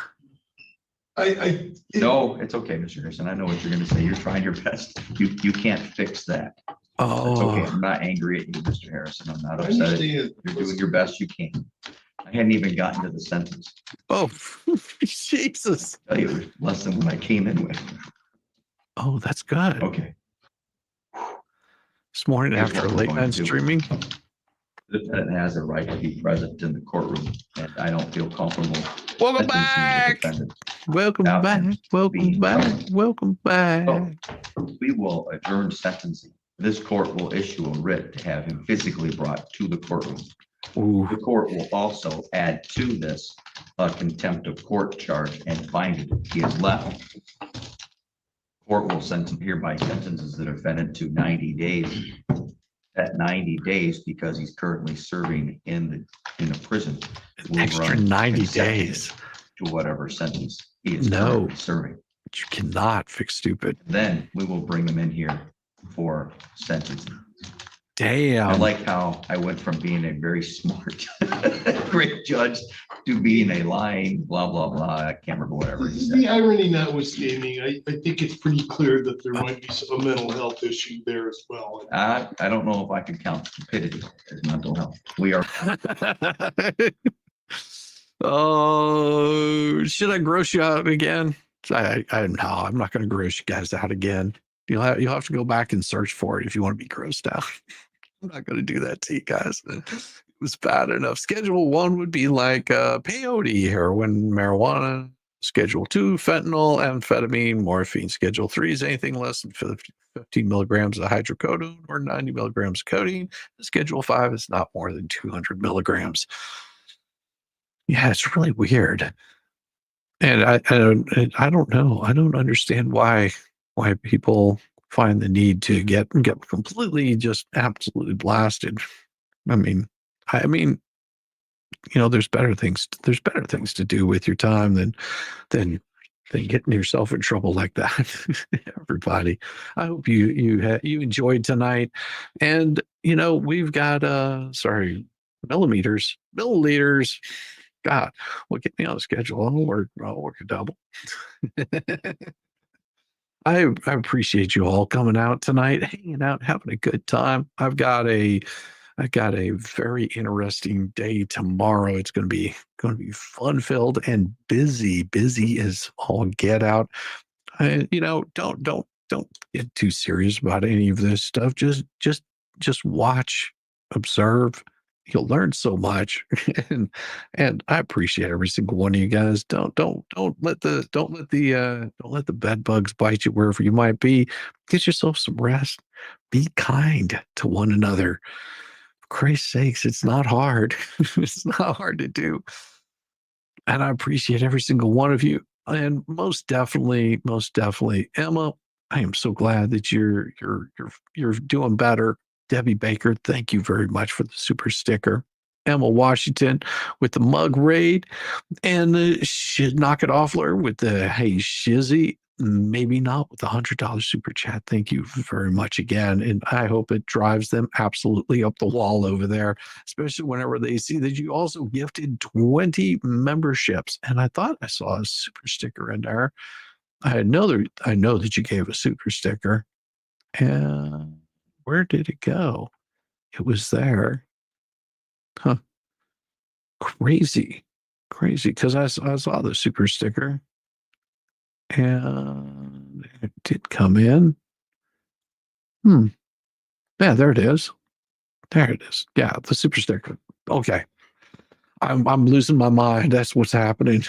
No, it's okay, Mr. Harrison. I know what you're gonna say. You're trying your best. You can't fix that. It's okay. Oh. I'm not angry at you, Mr. Harrison. I'm not I upset. understand. You're doing your best you can. I hadn't even gotten to the sentence. Oh. Jesus. I tell you, it was less than what I came in with. Oh, that's good. Okay. This morning Here's after what we're late going night to do. streaming. The defendant has a right to be present in the courtroom, and I don't feel comfortable. Welcome sentencing the back. defendant. Welcome Without back. him Welcome being back. present. Welcome back. We will adjourn sentencing. This court will issue a writ to have him physically brought to the courtroom. Ooh. The court will also add to this a contempt of court charge and find that he has left. Court will hereby sentences the defendant to 90 days. At 90 days, because he's currently serving in a prison. will Extra run 90 consecutive days. To whatever sentence he is No. currently serving. But you cannot fix stupid. Then we will bring him in here for sentencing. Damn. I like how I went from being a very smart, great judge to being a lying, blah, blah, blah. I can't remember whatever he said. The irony notwithstanding, I think it's pretty clear that there might be a mental health issue there as well. I don't know if I could count stupidity as mental health. We are. Oh, should I gross you out again? I'm not going to gross you guys out again. You'll have to go back and search for it if you want to be grossed out. I'm not going to do that to you guys. It was bad enough. Schedule 1 would be like peyote, heroin, marijuana. Schedule 2, fentanyl, amphetamine, morphine. Schedule 3 is anything less than 15 milligrams of hydrocodone or 90 milligrams of codeine. Schedule 5 is not more than 200 milligrams. Yeah, it's really weird. And I don't know. I don't understand why people find the need to get completely just absolutely blasted. I mean, there's better things to do with your time than getting yourself in trouble like that. Everybody, I hope you enjoyed tonight. And we've got milliliters. God, well, get me on the schedule. I'll work a double. I appreciate you all coming out tonight, hanging out, having a good time. I've got a very interesting day tomorrow. It's going to be fun filled and busy as all get out. Don't get too serious about any of this stuff. Just watch, observe. You'll learn so much, and I appreciate every single one of you guys. Don't let the bed bugs bite you wherever you might be. Get yourself some rest. Be kind to one another. For Christ's sakes, it's not hard. It's not hard to do. And I appreciate every single one of you. And most definitely, Emma, I am so glad that you're doing better. Debbie Baker, thank you very much for the super sticker. Emma Washington with the mug raid, and Knock It Offler with the hey Shizzy, maybe not with the $100 super chat. Thank you very much again, and I hope it drives them absolutely up the wall over there, especially whenever they see that you also gifted 20 memberships. And I thought I saw a super sticker in there. I know that you gave a super sticker, and where did it go? It was there. Huh. Crazy. Because I saw the super sticker and it did come in. Yeah, there it is. Yeah, the super sticker. Okay. I'm losing my mind. That's what's happening.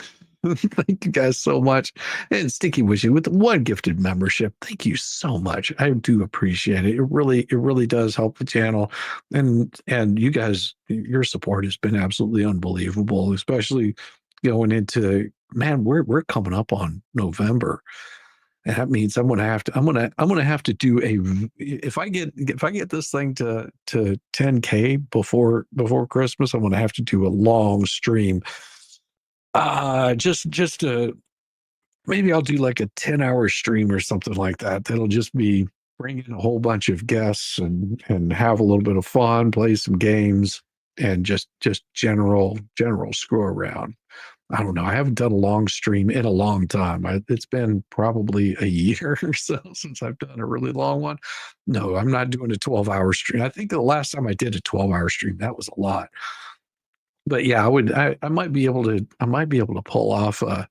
Thank you guys so much. And Stinky Wishy with the 1 gifted membership. Thank you so much. I do appreciate it. It really does help the channel. And you guys, your support has been absolutely unbelievable, especially going into, man, we're coming up on November. And that means I'm gonna have to do if I get this thing to 10K before Christmas, I'm gonna have to do a long stream. Just maybe I'll do like a 10-hour stream or something like that. That'll just be bring in a whole bunch of guests and have a little bit of fun, play some games, and just general screw around. I don't know. I haven't done a long stream in a long time. It's been probably a year or so since I've done a really long one. No, I'm not doing a 12-hour stream. I think the last time I did a 12-hour stream, that was a lot. But yeah, I might be able to pull off a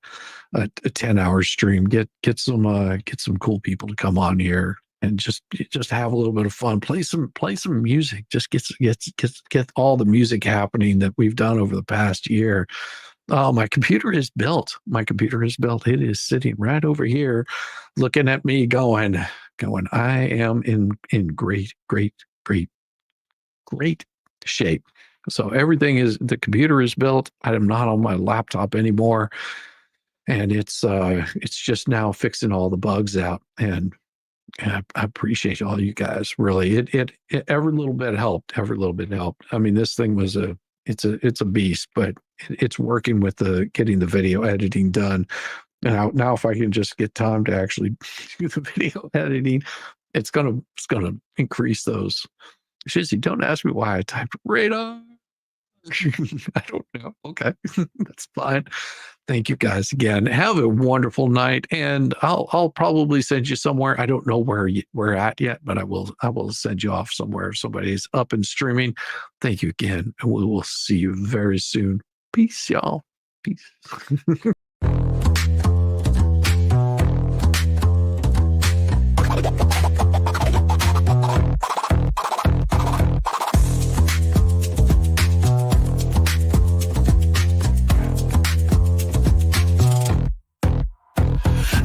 10-hour stream, get some cool people to come on here and just have a little bit of fun, play some music, just get all the music happening that we've done over the past year. Oh, my computer is built. It is sitting right over here looking at me going, I am in great shape. So the computer is built. I am not on my laptop anymore. And it's just now fixing all the bugs out. And I appreciate all you guys. Really, it every little bit helped. I mean, this thing was it's a beast, but it's working with getting the video editing done. Now if I can just get time to actually do the video editing, it's gonna increase those. Shizzy, don't ask me why I typed radar. I don't know. Okay, that's fine. Thank you guys again. Have a wonderful night, and I'll probably send you somewhere. I don't know where we're at yet, but I will send you off somewhere if somebody's up and streaming. Thank you again, and we will see you very soon. Peace, y'all. Peace.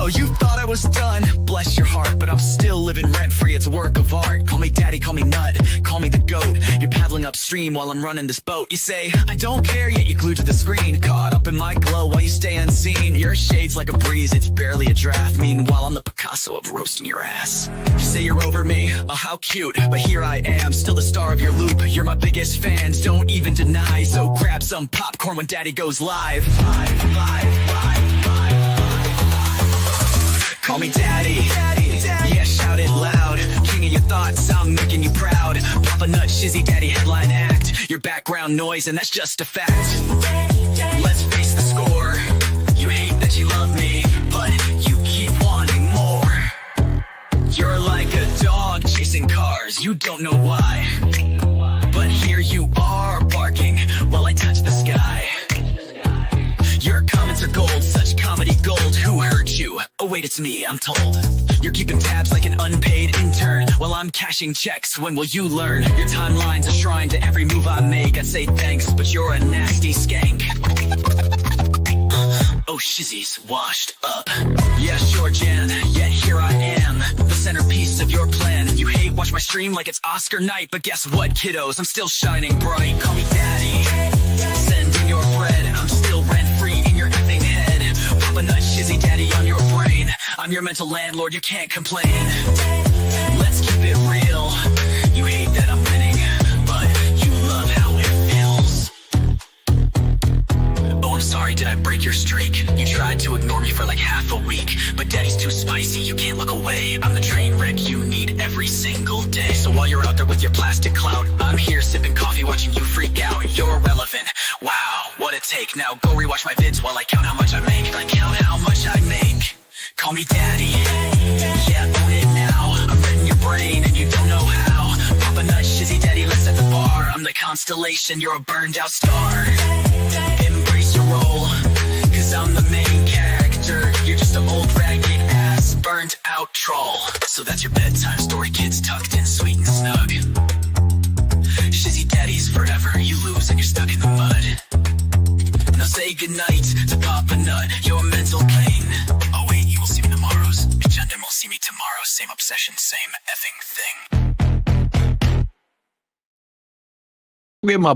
Oh, you thought I was done, bless your heart, but I'm still living rent-free, it's a work of art. Call me daddy, call me nut, call me the goat. You're paddling upstream while I'm running this boat. You say, I don't care, yet you're glued to the screen. Caught up in my glow while you stay unseen. Your shade's like a breeze, it's barely a draft. Meanwhile, I'm the Picasso of roasting your ass. You say you're over me, oh how cute, but here I am, still the star of your loop. You're my biggest fans, don't even deny. So grab some popcorn when daddy goes live. Call me daddy, yeah, shout it loud. King of your thoughts, I'm making you proud. Papa Nut, Shizzy Daddy, headline act. Your background noise, and that's just a fact. Let's face the score. You hate that you love me, but you keep wanting more. You're like a dog chasing cars, you don't know why. But here you are, barking while I touch the sky. Your comments are gold, such comedy gold. Who hurt you? Oh wait, it's me, I'm told. You're keeping tabs like an unpaid intern while I'm cashing checks. When will you learn? Your timeline's a shrine to every move I make. I'd say thanks, but you're a nasty skank. Oh, Shizzy's washed up. Yeah, sure, Jan, yet here I am, the centerpiece of your plan. You hate watch my stream like it's Oscar night, but guess what, kiddos? I'm still shining bright. Call me daddy. Send in your bread. I'm still rent-free in your acting head. Papa Nut, Shizzy Daddy on your brain. I'm your mental landlord, you can't complain. Let's keep it real. You hate that I'm winning, but you love how it feels. Oh, I'm sorry, did I break your streak? You tried to ignore me for like half a week, but daddy's too spicy, you can't look away. I'm the train wreck you need every single day. So while you're out there with your plastic clout, I'm here sipping coffee watching you freak out. You're irrelevant, wow, what a take. Now go rewatch my vids while I count how much I make. I count how much I make. Call me daddy, yeah, own it now. I'm reading your brain and you don't know how. Papa Nut, Shizzy Daddy, let's set the bar. I'm the constellation, you're a burned out star. Embrace your role, cause I'm the main character. You're just an old ragged ass, burned out troll. So that's your bedtime story, kids tucked in sweet and snug. Shizzy Daddy's forever, you lose and you're stuck in the mud. Now say goodnight to Papa Nut, your mental pain. Oh wait, you will see me tomorrow's. Jundum will see me tomorrow, same obsession, same effing thing. Get my